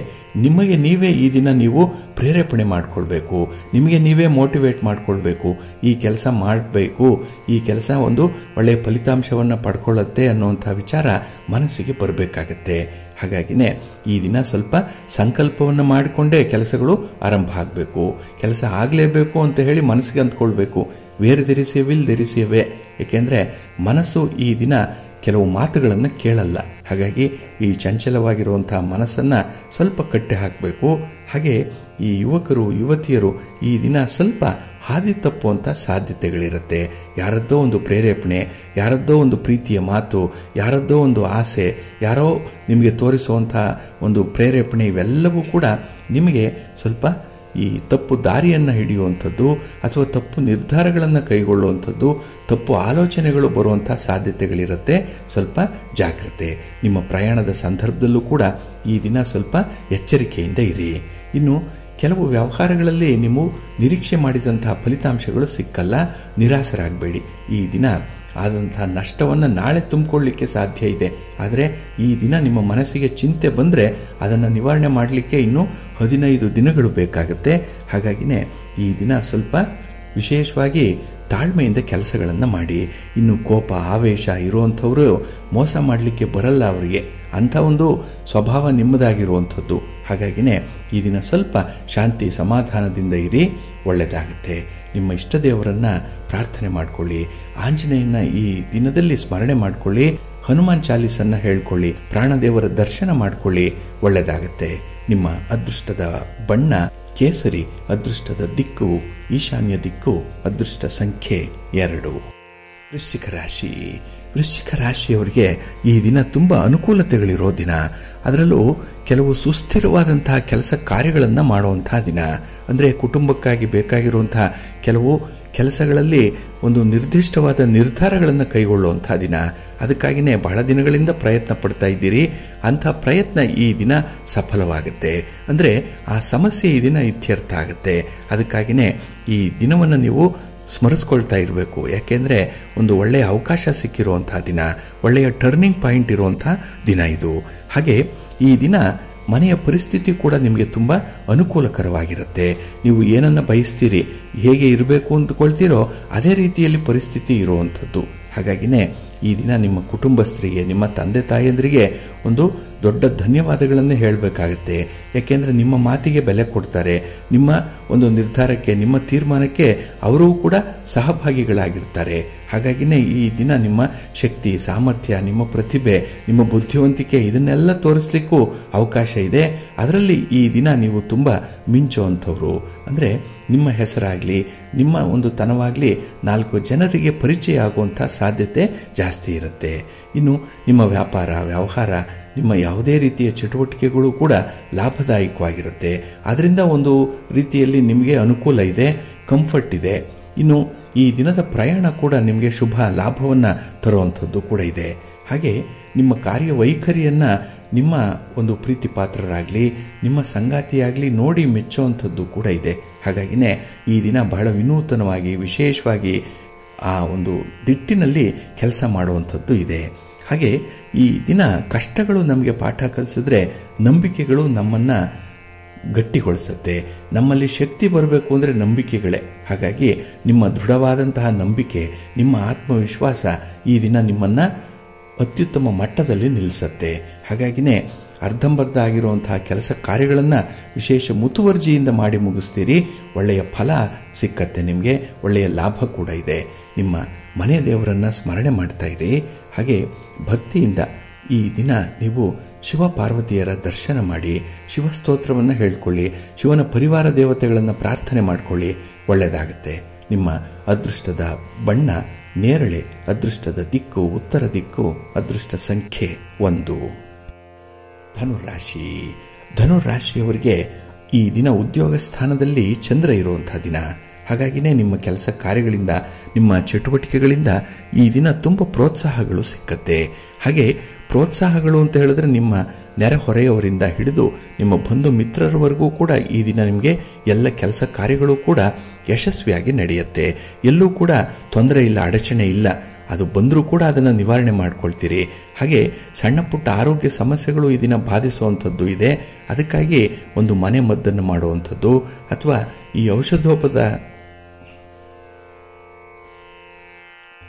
ನಿಮಗೆ ನೀವೇ ಈ ದಿನ ನೀವು ಪ್ರೇರೇಪಣೆ ಮಾಡಿಕೊಳ್ಬೇಕು, ನಿಮಗೆ ನೀವೇ ಮೋಟಿವೇಟ್ ಮಾಡಿಕೊಳ್ಬೇಕು. ಈ ಕೆಲಸ ಮಾಡಬೇಕು, ಈ ಕೆಲಸ ಒಂದು ಒಳ್ಳೆಯ ಫಲಿತಾಂಶವನ್ನು ಪಡ್ಕೊಳ್ಳುತ್ತೆ ಅನ್ನುವಂಥ ವಿಚಾರ ಮನಸ್ಸಿಗೆ ಬರಬೇಕಾಗತ್ತೆ. ಹಾಗಾಗಿನೇ ಈ ದಿನ ಸ್ವಲ್ಪ ಸಂಕಲ್ಪವನ್ನು ಮಾಡಿಕೊಂಡೇ ಕೆಲಸಗಳು ಆರಂಭ ಆಗಬೇಕು. ಕೆಲಸ ಆಗಲೇಬೇಕು ಅಂತ ಹೇಳಿ ಮನಸ್ಸಿಗೆ ಅಂದ್ಕೊಳ್ಬೇಕು. Wear ದೆರಿಸಿಯ will ದೆರಿಸಿಯವೇ. ಏಕೆಂದರೆ ಮನಸ್ಸು ಈ ದಿನ ಕೆಲವು ಮಾತುಗಳನ್ನು ಕೇಳಲ್ಲ. ಹಾಗಾಗಿ ಈ ಚಂಚಲವಾಗಿರುವಂಥ ಮನಸ್ಸನ್ನು ಸ್ವಲ್ಪ ಕಟ್ಟಿ ಹಾಕಬೇಕು. ಹಾಗೆ ಈ ಯುವಕರು ಯುವತಿಯರು ಈ ದಿನ ಸ್ವಲ್ಪ ಹಾದಿ ತಪ್ಪುವಂಥ ಸಾಧ್ಯತೆಗಳಿರುತ್ತೆ. ಯಾರದ್ದೋ ಒಂದು ಪ್ರೇರೇಪಣೆ, ಯಾರದ್ದೋ ಒಂದು ಪ್ರೀತಿಯ ಮಾತು, ಯಾರದ್ದೋ ಒಂದು ಆಸೆ, ಯಾರೋ ನಿಮಗೆ ತೋರಿಸುವಂಥ ಒಂದು ಪ್ರೇರೇಪಣೆ, ಇವೆಲ್ಲವೂ ಕೂಡ ನಿಮಗೆ ಸ್ವಲ್ಪ ಈ ತಪ್ಪು ದಾರಿಯನ್ನು ಹಿಡಿಯುವಂಥದ್ದು ಅಥವಾ ತಪ್ಪು ನಿರ್ಧಾರಗಳನ್ನು ಕೈಗೊಳ್ಳುವಂಥದ್ದು, ತಪ್ಪು ಆಲೋಚನೆಗಳು ಬರುವಂಥ ಸಾಧ್ಯತೆಗಳಿರುತ್ತೆ. ಸ್ವಲ್ಪ ಜಾಗ್ರತೆ. ನಿಮ್ಮ ಪ್ರಯಾಣದ ಸಂದರ್ಭದಲ್ಲೂ ಕೂಡ ಈ ದಿನ ಸ್ವಲ್ಪ ಎಚ್ಚರಿಕೆಯಿಂದ ಇರಿ. ಇನ್ನು ಕೆಲವು ವ್ಯವಹಾರಗಳಲ್ಲಿ ನೀವು ನಿರೀಕ್ಷೆ ಮಾಡಿದಂತಹ ಫಲಿತಾಂಶಗಳು ಸಿಕ್ಕಲ್ಲ, ನಿರಾಸರಾಗಬೇಡಿ. ಈ ದಿನ ಆದಂಥ ನಷ್ಟವನ್ನು ನಾಳೆ ತುಂಬಿಕೊಳ್ಳಲಿಕ್ಕೆ ಸಾಧ್ಯ ಇದೆ. ಆದರೆ ಈ ದಿನ ನಿಮ್ಮ ಮನಸ್ಸಿಗೆ ಚಿಂತೆ ಬಂದರೆ ಅದನ್ನು ನಿವಾರಣೆ ಮಾಡಲಿಕ್ಕೆ ಇನ್ನೂ 15 ದಿನಗಳು ಬೇಕಾಗುತ್ತೆ. ಹಾಗಾಗಿನೇ ಈ ದಿನ ಸ್ವಲ್ಪ ವಿಶೇಷವಾಗಿ ತಾಳ್ಮೆಯಿಂದ ಕೆಲಸಗಳನ್ನು ಮಾಡಿ. ಇನ್ನು ಕೋಪ ಆವೇಶ ಇರುವಂಥವರು ಮೋಸ ಮಾಡಲಿಕ್ಕೆ ಬರಲ್ಲ ಅವರಿಗೆ. ಅಂಥ ಒಂದು ಸ್ವಭಾವ ನಿಮ್ಮದಾಗಿರುವಂಥದ್ದು. ಹಾಗಾಗಿನೇ ಈ ದಿನ ಸ್ವಲ್ಪ ಶಾಂತಿ ಸಮಾಧಾನದಿಂದ ಇರಿ, ಒಳ್ಳೆಯದಾಗುತ್ತೆ. ನಿಮ್ಮ ಇಷ್ಟ ದೇವರನ್ನು ಪ್ರಾರ್ಥನೆ ಮಾಡಿಕೊಳ್ಳಿ. ಆಂಜನೇಯನ ಈ ದಿನದಲ್ಲಿ ಸ್ಮರಣೆ ಮಾಡಿಕೊಳ್ಳಿ. ಹನುಮಾನ್ ಚಾಲೀಸನ್ನು ಹೇಳ್ಕೊಳ್ಳಿ. ಪ್ರಾಣದೇವರ ದರ್ಶನ ಮಾಡಿಕೊಳ್ಳಿ, ಒಳ್ಳೆಯದಾಗುತ್ತೆ. ನಿಮ್ಮ ಅದೃಷ್ಟದ ಬಣ್ಣ ಕೇಸರಿ, ಅದೃಷ್ಟದ ದಿಕ್ಕು ಈಶಾನ್ಯ ದಿಕ್ಕು, ಅದೃಷ್ಟ ಸಂಖ್ಯೆ 2. ವೃಶ್ಚಿಕ ರಾಶಿ. ವೃಶ್ಚಿಕ ರಾಶಿಯವರಿಗೆ ಈ ದಿನ ತುಂಬ ಅನುಕೂಲತೆಗಳಿರೋ ದಿನ. ಅದರಲ್ಲೂ ಕೆಲವು ಸುಸ್ಥಿರವಾದಂತಹ ಕೆಲಸ ಕಾರ್ಯಗಳನ್ನು ಮಾಡುವಂಥ ದಿನ. ಅಂದರೆ ಕುಟುಂಬಕ್ಕಾಗಿ ಬೇಕಾಗಿರುವಂತಹ ಕೆಲವು ಕೆಲಸಗಳಲ್ಲಿ ಒಂದು ನಿರ್ದಿಷ್ಟವಾದ ನಿರ್ಧಾರಗಳನ್ನು ಕೈಗೊಳ್ಳುವಂಥ ದಿನ. ಅದಕ್ಕಾಗಿಯೇ ಬಹಳ ದಿನಗಳಿಂದ ಪ್ರಯತ್ನ ಪಡ್ತಾ ಇದ್ದೀರಿ. ಅಂಥ ಪ್ರಯತ್ನ ಈ ದಿನ ಸಫಲವಾಗುತ್ತೆ. ಅಂದರೆ ಆ ಸಮಸ್ಯೆ ಈ ದಿನ ಇತ್ಯರ್ಥ ಆಗುತ್ತೆ. ಅದಕ್ಕಾಗಿಯೇ ಈ ದಿನವನ್ನು ನೀವು ಸ್ಮರಿಸ್ಕೊಳ್ತಾ ಇರಬೇಕು. ಯಾಕೆಂದರೆ ಒಂದು ಒಳ್ಳೆಯ ಅವಕಾಶ ಸಿಕ್ಕಿರುವಂಥ ದಿನ, ಒಳ್ಳೆಯ ಟರ್ನಿಂಗ್ ಪಾಯಿಂಟ್ ಇರುವಂಥ ದಿನ ಇದು. ಹಾಗೆ ಈ ದಿನ ಮನೆಯ ಪರಿಸ್ಥಿತಿ ಕೂಡ ನಿಮಗೆ ತುಂಬ ಅನುಕೂಲಕರವಾಗಿರುತ್ತೆ. ನೀವು ಏನನ್ನು ಬಯಸ್ತೀರಿ, ಹೇಗೆ ಇರಬೇಕು ಅಂದ್ಕೊಳ್ತೀರೋ ಅದೇ ರೀತಿಯಲ್ಲಿ ಪರಿಸ್ಥಿತಿ ಇರುವಂಥದ್ದು. ಹಾಗಾಗಿನೇ ಈ ದಿನ ನಿಮ್ಮ ಕುಟುಂಬಸ್ಥರಿಗೆ, ನಿಮ್ಮ ತಂದೆ ತಾಯಿಯಂದರಿಗೆ ಒಂದು ದೊಡ್ಡ ಧನ್ಯವಾದಗಳನ್ನೇ ಹೇಳಬೇಕಾಗತ್ತೆ. ಯಾಕೆಂದರೆ ನಿಮ್ಮ ಮಾತಿಗೆ ಬೆಲೆ ಕೊಡ್ತಾರೆ. ನಿಮ್ಮ ಒಂದು ನಿರ್ಧಾರಕ್ಕೆ, ನಿಮ್ಮ ತೀರ್ಮಾನಕ್ಕೆ ಅವರೂ ಕೂಡ ಸಹಭಾಗಿಗಳಾಗಿರ್ತಾರೆ. ಹಾಗಾಗಿನೇ ಈ ದಿನ ನಿಮ್ಮ ಶಕ್ತಿ, ಸಾಮರ್ಥ್ಯ, ನಿಮ್ಮ ಪ್ರತಿಭೆ, ನಿಮ್ಮ ಬುದ್ಧಿವಂತಿಕೆ ಇದನ್ನೆಲ್ಲ ತೋರಿಸ್ಲಿಕ್ಕೂ ಅವಕಾಶ ಇದೆ. ಅದರಲ್ಲಿ ಈ ದಿನ ನೀವು ತುಂಬ ಮಿಂಚುವಂಥವ್ರು. ಅಂದರೆ ನಿಮ್ಮ ಹೆಸರಾಗಲಿ, ನಿಮ್ಮ ಒಂದು ತನವಾಗಲಿ 4 ಜನರಿಗೆ ಪರಿಚಯ ಆಗುವಂಥ ಸಾಧ್ಯತೆ ಜಾಸ್ತಿ ಇರುತ್ತೆ. ಇನ್ನು ನಿಮ್ಮ ವ್ಯಾಪಾರ, ವ್ಯವಹಾರ, ನಿಮ್ಮ ಯಾವುದೇ ರೀತಿಯ ಚಟುವಟಿಕೆಗಳು ಕೂಡ ಲಾಭದಾಯಕವಾಗಿರುತ್ತೆ. ಅದರಿಂದ ಒಂದು ರೀತಿಯಲ್ಲಿ ನಿಮಗೆ ಅನುಕೂಲ ಇದೆ, ಕಂಫರ್ಟ್ ಇದೆ. ಇನ್ನು ಈ ದಿನದ ಪ್ರಯಾಣ ಕೂಡ ನಿಮಗೆ ಶುಭ ಲಾಭವನ್ನು ತರುವಂಥದ್ದು ಕೂಡ ಇದೆ. ಹಾಗೆ ನಿಮ್ಮ ಕಾರ್ಯವೈಖರಿಯನ್ನು ನಿಮ್ಮ ಒಂದು ಪ್ರೀತಿ ಪಾತ್ರರಾಗಲಿ, ನಿಮ್ಮ ಸಂಗಾತಿಯಾಗಲಿ ನೋಡಿ ಮೆಚ್ಚುವಂಥದ್ದು ಕೂಡ ಇದೆ. ಹಾಗಾಗಿನೇ ಈ ದಿನ ಬಹಳ ವಿನೂತನವಾಗಿ, ವಿಶೇಷವಾಗಿ ಆ ಒಂದು ದಿಟ್ಟಿನಲ್ಲಿ ಕೆಲಸ ಮಾಡುವಂಥದ್ದು ಇದೆ. ಹಾಗೆ ಈ ದಿನ ಕಷ್ಟಗಳು ನಮಗೆ ಪಾಠ ಕಲಿಸಿದ್ರೆ ನಂಬಿಕೆಗಳು ನಮ್ಮನ್ನು ಗಟ್ಟಿಗೊಳಿಸುತ್ತೆ. ನಮ್ಮಲ್ಲಿ ಶಕ್ತಿ ಬರಬೇಕು ಅಂದರೆ ನಂಬಿಕೆಗಳೇ. ಹಾಗಾಗಿ ನಿಮ್ಮ ದೃಢವಾದಂತಹ ನಂಬಿಕೆ, ನಿಮ್ಮ ಆತ್ಮವಿಶ್ವಾಸ ಈ ದಿನ ನಿಮ್ಮನ್ನು ಅತ್ಯುತ್ತಮ ಮಟ್ಟದಲ್ಲಿ ನಿಲ್ಲಿಸುತ್ತೆ. ಹಾಗಾಗಿನೇ ಅರ್ಧಂಬರ್ಧ ಆಗಿರುವಂತಹ ಕೆಲಸ ಕಾರ್ಯಗಳನ್ನು ವಿಶೇಷ ಮುತುವರ್ಜಿಯಿಂದ ಮಾಡಿ ಮುಗಿಸ್ತೀರಿ. ಒಳ್ಳೆಯ ಫಲ ಸಿಕ್ಕತ್ತೆ, ನಿಮಗೆ ಒಳ್ಳೆಯ ಲಾಭ ಕೂಡ ಇದೆ. ನಿಮ್ಮ ಮನೆ ದೇವರನ್ನು ಸ್ಮರಣೆ ಮಾಡ್ತಾ ಇರಿ. ಹಾಗೆ ಭಕ್ತಿಯಿಂದ ಈ ದಿನ ನೀವು ಶಿವ ಪಾರ್ವತಿಯರ ದರ್ಶನ ಮಾಡಿ, ಶಿವಸ್ತೋತ್ರವನ್ನು ಹೇಳ್ಕೊಳ್ಳಿ, ಶಿವನ ಪರಿವಾರ ದೇವತೆಗಳನ್ನು ಪ್ರಾರ್ಥನೆ ಮಾಡಿಕೊಳ್ಳಿ, ಒಳ್ಳೆಯದಾಗುತ್ತೆ. ನಿಮ್ಮ ಅದೃಷ್ಟದ ಬಣ್ಣ ನೇರಳೆ, ಅದೃಷ್ಟದ ದಿಕ್ಕು ಉತ್ತರ ದಿಕ್ಕು, ಅದೃಷ್ಟ ಸಂಖ್ಯೆ 1. ಧನುರಾಶಿ. ಧನುರಾಶಿಯವರಿಗೆ ಈ ದಿನ ಉದ್ಯೋಗ ಸ್ಥಾನದಲ್ಲಿ ಚಂದ್ರ ಇರುವಂಥ ದಿನ. ಹಾಗಾಗಿನೇ ನಿಮ್ಮ ಕೆಲಸ ಕಾರ್ಯಗಳಿಂದ, ನಿಮ್ಮ ಚಟುವಟಿಕೆಗಳಿಂದ ಈ ದಿನ ತುಂಬ ಪ್ರೋತ್ಸಾಹಗಳು ಸಿಕ್ಕತ್ತೆ. ಹಾಗೆ ಪ್ರೋತ್ಸಾಹಗಳು ಅಂತ ಹೇಳಿದ್ರೆ ನಿಮ್ಮ ನೆರೆಹೊರೆಯವರಿಂದ ಹಿಡಿದು ನಿಮ್ಮ ಬಂಧು ಮಿತ್ರರವರೆಗೂ ಕೂಡ ಈ ದಿನ ನಿಮಗೆ ಎಲ್ಲ ಕೆಲಸ ಕಾರ್ಯಗಳು ಕೂಡ ಯಶಸ್ವಿಯಾಗಿ ನಡೆಯುತ್ತೆ. ಎಲ್ಲೂ ಕೂಡ ತೊಂದರೆ ಇಲ್ಲ, ಅಡಚಣೆ ಇಲ್ಲ. ಅದು ಬಂದರೂ ಕೂಡ ಅದನ್ನು ನಿವಾರಣೆ ಮಾಡ್ಕೊಳ್ತೀರಿ. ಹಾಗೆ ಸಣ್ಣ ಪುಟ್ಟ ಆರೋಗ್ಯ ಸಮಸ್ಯೆಗಳು ಈ ದಿನ ಬಾಧಿಸುವಂಥದ್ದು ಇದೆ. ಅದಕ್ಕಾಗಿ ಒಂದು ಮನೆ ಮದ್ದನ್ನು ಮಾಡುವಂಥದ್ದು ಅಥವಾ ಈ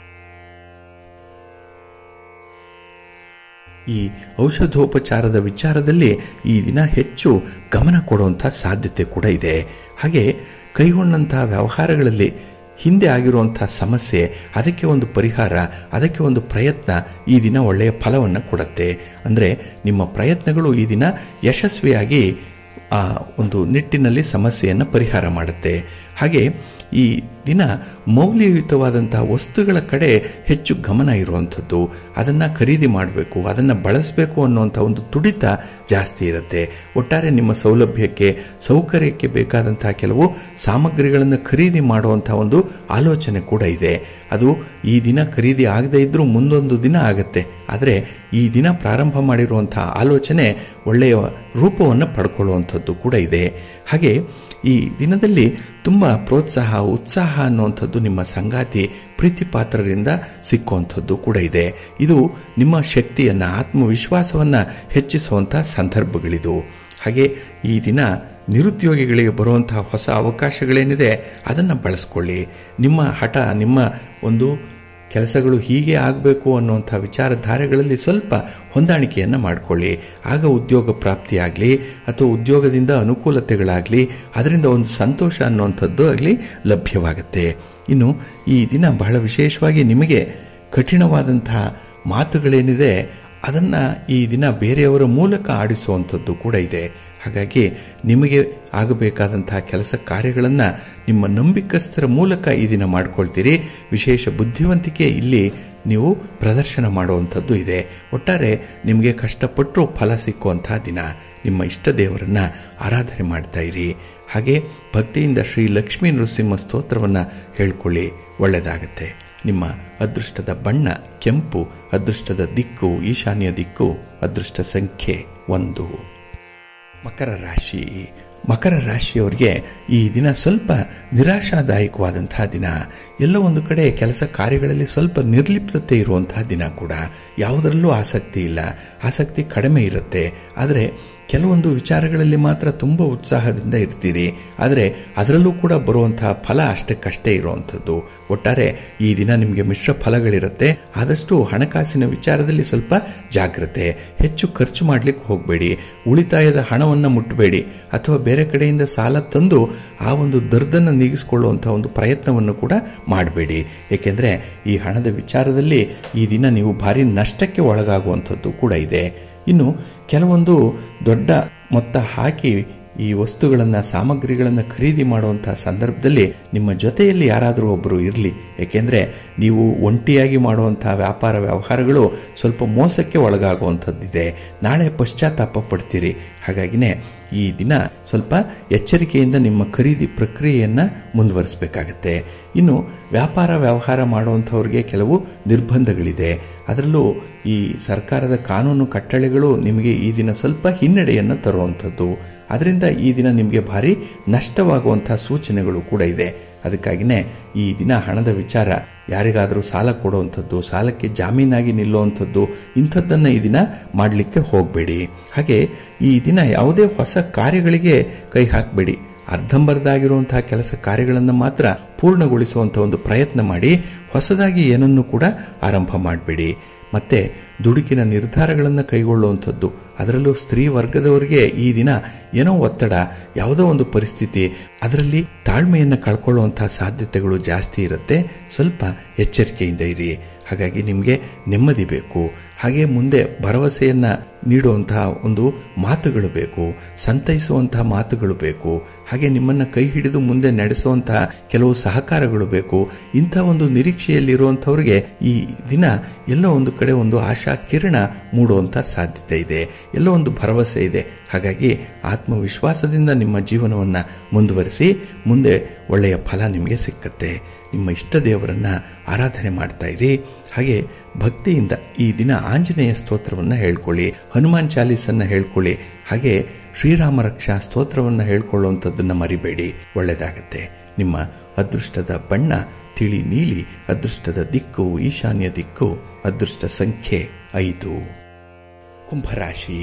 ಔಷಧೋಪಚಾರದ ವಿಚಾರದಲ್ಲಿ ಈ ದಿನ ಹೆಚ್ಚು ಗಮನ ಕೊಡುವಂಥ ಸಾಧ್ಯತೆ ಕೂಡ ಇದೆ. ಹಾಗೆ ಕೈಗೊಂಡಂತಹ ವ್ಯವಹಾರಗಳಲ್ಲಿ ಹಿಂದೆ ಆಗಿರುವಂಥ ಸಮಸ್ಯೆ, ಅದಕ್ಕೆ ಒಂದು ಪರಿಹಾರ, ಅದಕ್ಕೆ ಒಂದು ಪ್ರಯತ್ನ ಈ ದಿನ ಒಳ್ಳೆಯ ಫಲವನ್ನು ಕೊಡುತ್ತೆ. ಅಂದರೆ ನಿಮ್ಮ ಪ್ರಯತ್ನಗಳು ಈ ದಿನ ಯಶಸ್ವಿಯಾಗಿ ಆ ಒಂದು ನಿಟ್ಟಿನಲ್ಲಿ ಸಮಸ್ಯೆಯನ್ನು ಪರಿಹಾರ ಮಾಡುತ್ತೆ. ಹಾಗೆ ಈ ದಿನ ಮೌಲ್ಯಯುತವಾದಂಥ ವಸ್ತುಗಳ ಕಡೆ ಹೆಚ್ಚು ಗಮನ ಇರುವಂಥದ್ದು, ಅದನ್ನು ಖರೀದಿ ಮಾಡಬೇಕು, ಅದನ್ನು ಬಳಸಬೇಕು ಅನ್ನುವಂಥ ಒಂದು ತುಡಿತ ಜಾಸ್ತಿ ಇರುತ್ತೆ. ಒಟ್ಟಾರೆ ನಿಮ್ಮ ಸೌಲಭ್ಯಕ್ಕೆ, ಸೌಕರ್ಯಕ್ಕೆ ಬೇಕಾದಂಥ ಕೆಲವು ಸಾಮಗ್ರಿಗಳನ್ನು ಖರೀದಿ ಮಾಡುವಂಥ ಒಂದು ಆಲೋಚನೆ ಕೂಡ ಇದೆ. ಅದು ಈ ದಿನ ಖರೀದಿ ಆಗದೇ ಇದ್ದರೂ ಮುಂದೊಂದು ದಿನ ಆಗುತ್ತೆ. ಆದರೆ ಈ ದಿನ ಪ್ರಾರಂಭ ಮಾಡಿರುವಂಥ ಆಲೋಚನೆ ಒಳ್ಳೆಯ ರೂಪವನ್ನು ಪಡ್ಕೊಳ್ಳುವಂಥದ್ದು ಕೂಡ ಇದೆ. ಹಾಗೆ ಈ ದಿನದಲ್ಲಿ ತುಂಬ ಪ್ರೋತ್ಸಾಹ, ಉತ್ಸಾಹ ಅನ್ನುವಂಥದ್ದು ನಿಮ್ಮ ಸಂಗಾತಿ, ಪ್ರೀತಿ ಪಾತ್ರರಿಂದ ಸಿಕ್ಕುವಂಥದ್ದು ಕೂಡ ಇದೆ. ಇದು ನಿಮ್ಮ ಶಕ್ತಿಯನ್ನು, ಆತ್ಮವಿಶ್ವಾಸವನ್ನು ಹೆಚ್ಚಿಸುವಂಥ ಸಂದರ್ಭಗಳಿದು. ಹಾಗೆ ಈ ದಿನ ನಿರುದ್ಯೋಗಿಗಳಿಗೆ ಬರುವಂತಹ ಹೊಸ ಅವಕಾಶಗಳೇನಿದೆ ಅದನ್ನು ಬಳಸ್ಕೊಳ್ಳಿ. ನಿಮ್ಮ ಹಠ, ನಿಮ್ಮ ಒಂದು ಕೆಲಸಗಳು ಹೀಗೆ ಆಗಬೇಕು ಅನ್ನುವಂಥ ವಿಚಾರಧಾರೆಗಳಲ್ಲಿ ಸ್ವಲ್ಪ ಹೊಂದಾಣಿಕೆಯನ್ನು ಮಾಡಿಕೊಳ್ಳಿ. ಆಗ ಉದ್ಯೋಗ ಪ್ರಾಪ್ತಿಯಾಗಲಿ ಅಥವಾ ಉದ್ಯೋಗದಿಂದ ಅನುಕೂಲತೆಗಳಾಗಲಿ, ಅದರಿಂದ ಒಂದು ಸಂತೋಷ ಅನ್ನುವಂಥದ್ದು ಆಗಲಿ ಲಭ್ಯವಾಗುತ್ತೆ. ಇನ್ನು ಈ ದಿನ ಬಹಳ ವಿಶೇಷವಾಗಿ ನಿಮಗೆ ಕಠಿಣವಾದಂತಹ ಮಾತುಗಳೇನಿದೆ ಅದನ್ನು ಈ ದಿನ ಬೇರೆಯವರ ಮೂಲಕ ಆಡಿಸುವಂಥದ್ದು ಕೂಡ ಇದೆ. ಹಾಗಾಗಿ ನಿಮಗೆ ಆಗಬೇಕಾದಂತಹ ಕೆಲಸ ಕಾರ್ಯಗಳನ್ನು ನಿಮ್ಮ ನಂಬಿಕಸ್ಥರ ಮೂಲಕ ಈ ದಿನ ಮಾಡ್ಕೊಳ್ತೀರಿ. ವಿಶೇಷ ಬುದ್ಧಿವಂತಿಕೆ ಇಲ್ಲಿ ನೀವು ಪ್ರದರ್ಶನ ಮಾಡುವಂಥದ್ದು ಇದೆ. ಒಟ್ಟಾರೆ ನಿಮಗೆ ಕಷ್ಟಪಟ್ಟರೂ ಫಲ ಸಿಕ್ಕುವಂತಹ ದಿನ. ನಿಮ್ಮ ಇಷ್ಟ ದೇವರನ್ನು ಆರಾಧನೆ ಮಾಡ್ತಾ ಇರಿ. ಹಾಗೆ ಭಕ್ತಿಯಿಂದ ಶ್ರೀ ಲಕ್ಷ್ಮೀ ನೃಸಿಂಹ ಸ್ತೋತ್ರವನ್ನು ಹೇಳ್ಕೊಳ್ಳಿ, ಒಳ್ಳೆಯದಾಗತ್ತೆ. ನಿಮ್ಮ ಅದೃಷ್ಟದ ಬಣ್ಣ ಕೆಂಪು, ಅದೃಷ್ಟದ ದಿಕ್ಕು ಈಶಾನ್ಯ ದಿಕ್ಕು, ಅದೃಷ್ಟ ಸಂಖ್ಯೆ 1. ಮಕರ ರಾಶಿ. ಮಕರ ರಾಶಿಯವರಿಗೆ ಈ ದಿನ ಸ್ವಲ್ಪ ನಿರಾಶಾದಾಯಕವಾದಂತಹ ದಿನ. ಎಲ್ಲೋ ಒಂದು ಕಡೆ ಕೆಲಸ ಕಾರ್ಯಗಳಲ್ಲಿ ಸ್ವಲ್ಪ ನಿರ್ಲಿಪ್ತತೆ ಇರುವಂತಹ ದಿನ ಕೂಡ. ಯಾವುದರಲ್ಲೂ ಆಸಕ್ತಿ ಇಲ್ಲ, ಆಸಕ್ತಿ ಕಡಿಮೆ ಇರುತ್ತೆ. ಆದರೆ ಕೆಲವೊಂದು ವಿಚಾರಗಳಲ್ಲಿ ಮಾತ್ರ ತುಂಬ ಉತ್ಸಾಹದಿಂದ ಇರ್ತೀರಿ. ಆದರೆ ಅದರಲ್ಲೂ ಕೂಡ ಬರುವಂತಹ ಫಲ ಅಷ್ಟಕ್ಕಷ್ಟೇ ಇರುವಂಥದ್ದು. ಒಟ್ಟಾರೆ ಈ ದಿನ ನಿಮಗೆ ಮಿಶ್ರ ಫಲಗಳಿರುತ್ತೆ. ಆದಷ್ಟು ಹಣಕಾಸಿನ ವಿಚಾರದಲ್ಲಿ ಸ್ವಲ್ಪ ಜಾಗ್ರತೆ. ಹೆಚ್ಚು ಖರ್ಚು ಮಾಡಲಿಕ್ಕೆ ಹೋಗಬೇಡಿ. ಉಳಿತಾಯದ ಹಣವನ್ನು ಮುಟ್ಟಬೇಡಿ ಅಥವಾ ಬೇರೆ ಕಡೆಯಿಂದ ಸಾಲ ತಂದು ಆ ಒಂದು ದರ್ದನ್ನು ನೀಗಿಸಿಕೊಳ್ಳುವಂಥ ಒಂದು ಪ್ರಯತ್ನವನ್ನು ಕೂಡ ಮಾಡಬೇಡಿ. ಏಕೆಂದರೆ ಈ ಹಣದ ವಿಚಾರದಲ್ಲಿ ಈ ದಿನ ನೀವು ಭಾರಿ ನಷ್ಟಕ್ಕೆ ಒಳಗಾಗುವಂಥದ್ದು ಕೂಡ ಇದೆ. ಇನ್ನು ಕೆಲವೊಂದು ದೊಡ್ಡ ಮೊತ್ತ ಹಾಕಿ ಈ ವಸ್ತುಗಳನ್ನು, ಸಾಮಗ್ರಿಗಳನ್ನು ಖರೀದಿ ಮಾಡುವಂಥ ಸಂದರ್ಭದಲ್ಲಿ ನಿಮ್ಮ ಜೊತೆಯಲ್ಲಿ ಯಾರಾದರೂ ಒಬ್ಬರು ಇರಲಿ. ಏಕೆಂದರೆ ನೀವು ಒಂಟಿಯಾಗಿ ಮಾಡುವಂಥ ವ್ಯಾಪಾರ ವ್ಯವಹಾರಗಳು ಸ್ವಲ್ಪ ಮೋಸಕ್ಕೆ ಒಳಗಾಗುವಂಥದ್ದಿದೆ. ನಾಳೆ ಪಶ್ಚಾತ್ತಾಪ ಪಡ್ತೀರಿ. ಹಾಗಾಗಿನೇ ಈ ದಿನ ಸ್ವಲ್ಪ ಎಚ್ಚರಿಕೆಯಿಂದ ನಿಮ್ಮ ಖರೀದಿ ಪ್ರಕ್ರಿಯೆಯನ್ನು ಮುಂದುವರಿಸಬೇಕಾಗತ್ತೆ. ಇನ್ನು ವ್ಯಾಪಾರ ವ್ಯವಹಾರ ಮಾಡುವಂಥವ್ರಿಗೆ ಕೆಲವು ನಿರ್ಬಂಧಗಳಿದೆ. ಅದರಲ್ಲೂ ಈ ಸರ್ಕಾರದ ಕಾನೂನು ಕಟ್ಟಳೆಗಳು ನಿಮಗೆ ಈ ದಿನ ಸ್ವಲ್ಪ ಹಿನ್ನಡೆಯನ್ನು ತರುವಂಥದ್ದು. ಅದರಿಂದ ಈ ದಿನ ನಿಮಗೆ ಭಾರಿ ನಷ್ಟವಾಗುವಂಥ ಸೂಚನೆಗಳು ಕೂಡ ಇದೆ. ಅದಕ್ಕಾಗಿಯೇ ಈ ದಿನ ಹಣದ ವಿಚಾರ, ಯಾರಿಗಾದರೂ ಸಾಲ ಕೊಡುವಂಥದ್ದು, ಸಾಲಕ್ಕೆ ಜಾಮೀನಾಗಿ ನಿಲ್ಲುವಂಥದ್ದು, ಇಂಥದ್ದನ್ನು ಈ ದಿನ ಮಾಡಲಿಕ್ಕೆ ಹೋಗಬೇಡಿ. ಹಾಗೆ ಈ ದಿನ ಯಾವುದೇ ಹೊಸ ಕಾರ್ಯಗಳಿಗೆ ಕೈ ಹಾಕಬೇಡಿ. ಅರ್ಧಂಬರ್ಧಾಗಿರುವಂತಹ ಕೆಲಸ ಕಾರ್ಯಗಳನ್ನು ಮಾತ್ರ ಪೂರ್ಣಗೊಳಿಸುವಂಥ ಒಂದು ಪ್ರಯತ್ನ ಮಾಡಿ. ಹೊಸದಾಗಿ ಏನನ್ನು ಕೂಡ ಆರಂಭ ಮಾಡಬೇಡಿ. ಮತ್ತು ದುಡುಕಿನ ನಿರ್ಧಾರಗಳನ್ನು ಕೈಗೊಳ್ಳುವಂಥದ್ದು, ಅದರಲ್ಲೂ ಸ್ತ್ರೀ ವರ್ಗದವರಿಗೆ ಈ ದಿನ ಏನೋ ಒತ್ತಡ, ಯಾವುದೋ ಒಂದು ಪರಿಸ್ಥಿತಿ, ಅದರಲ್ಲಿ ತಾಳ್ಮೆಯನ್ನು ಕಳ್ಕೊಳ್ಳುವಂಥ ಸಾಧ್ಯತೆಗಳು ಜಾಸ್ತಿ ಇರುತ್ತೆ. ಸ್ವಲ್ಪ ಎಚ್ಚರಿಕೆಯಿಂದ ಇರಿ. ಹಾಗಾಗಿ ನಿಮಗೆ ನೆಮ್ಮದಿ ಬೇಕು. ಹಾಗೆ ಮುಂದೆ ಭರವಸೆಯನ್ನು ನೀಡುವಂತಹ ಒಂದು ಮಾತುಗಳು ಬೇಕು, ಸಂತೈಸುವಂತಹ ಮಾತುಗಳು ಬೇಕು. ಹಾಗೆ ನಿಮ್ಮನ್ನು ಕೈ ಹಿಡಿದು ಮುಂದೆ ನಡೆಸುವಂತಹ ಕೆಲವು ಸಹಕಾರಗಳು ಬೇಕು. ಇಂಥ ಒಂದು ನಿರೀಕ್ಷೆಯಲ್ಲಿರುವಂಥವ್ರಿಗೆ ಈ ದಿನ ಎಲ್ಲೋ ಒಂದು ಕಡೆ ಒಂದು ಆಶಾ ಕಿರಣ ಮೂಡುವಂಥ ಸಾಧ್ಯತೆ ಇದೆ, ಎಲ್ಲೋ ಒಂದು ಭರವಸೆ ಇದೆ. ಹಾಗಾಗಿ ಆತ್ಮವಿಶ್ವಾಸದಿಂದ ನಿಮ್ಮ ಜೀವನವನ್ನು ಮುಂದುವರಿಸಿ. ಮುಂದೆ ಒಳ್ಳೆಯ ಫಲ ನಿಮಗೆ ಸಿಕ್ಕತ್ತೆ. ನಿಮ್ಮ ಇಷ್ಟ ದೇವರನ್ನು ಆರಾಧನೆ ಮಾಡ್ತಾ ಇರಿ. ಹಾಗೆ ಭಕ್ತಿಯಿಂದ ಈ ದಿನ ಆಂಜನೇಯ ಸ್ತೋತ್ರವನ್ನು ಹೇಳ್ಕೊಳ್ಳಿ, ಹನುಮಾನ್ ಚಾಲೀಸನ್ನು ಹೇಳ್ಕೊಳ್ಳಿ. ಹಾಗೆ ಶ್ರೀರಾಮ ರಕ್ಷಾ ಸ್ತೋತ್ರವನ್ನು ಹೇಳ್ಕೊಳ್ಳುವಂಥದ್ದನ್ನು ಮರಿಬೇಡಿ. ಒಳ್ಳೆಯದಾಗತ್ತೆ. ನಿಮ್ಮ ಅದೃಷ್ಟದ ಬಣ್ಣ ತಿಳಿ ನೀಲಿ, ಅದೃಷ್ಟದ ದಿಕ್ಕು ಈಶಾನ್ಯ ದಿಕ್ಕು, ಅದೃಷ್ಟ ಸಂಖ್ಯೆ 5. ಕುಂಭರಾಶಿ.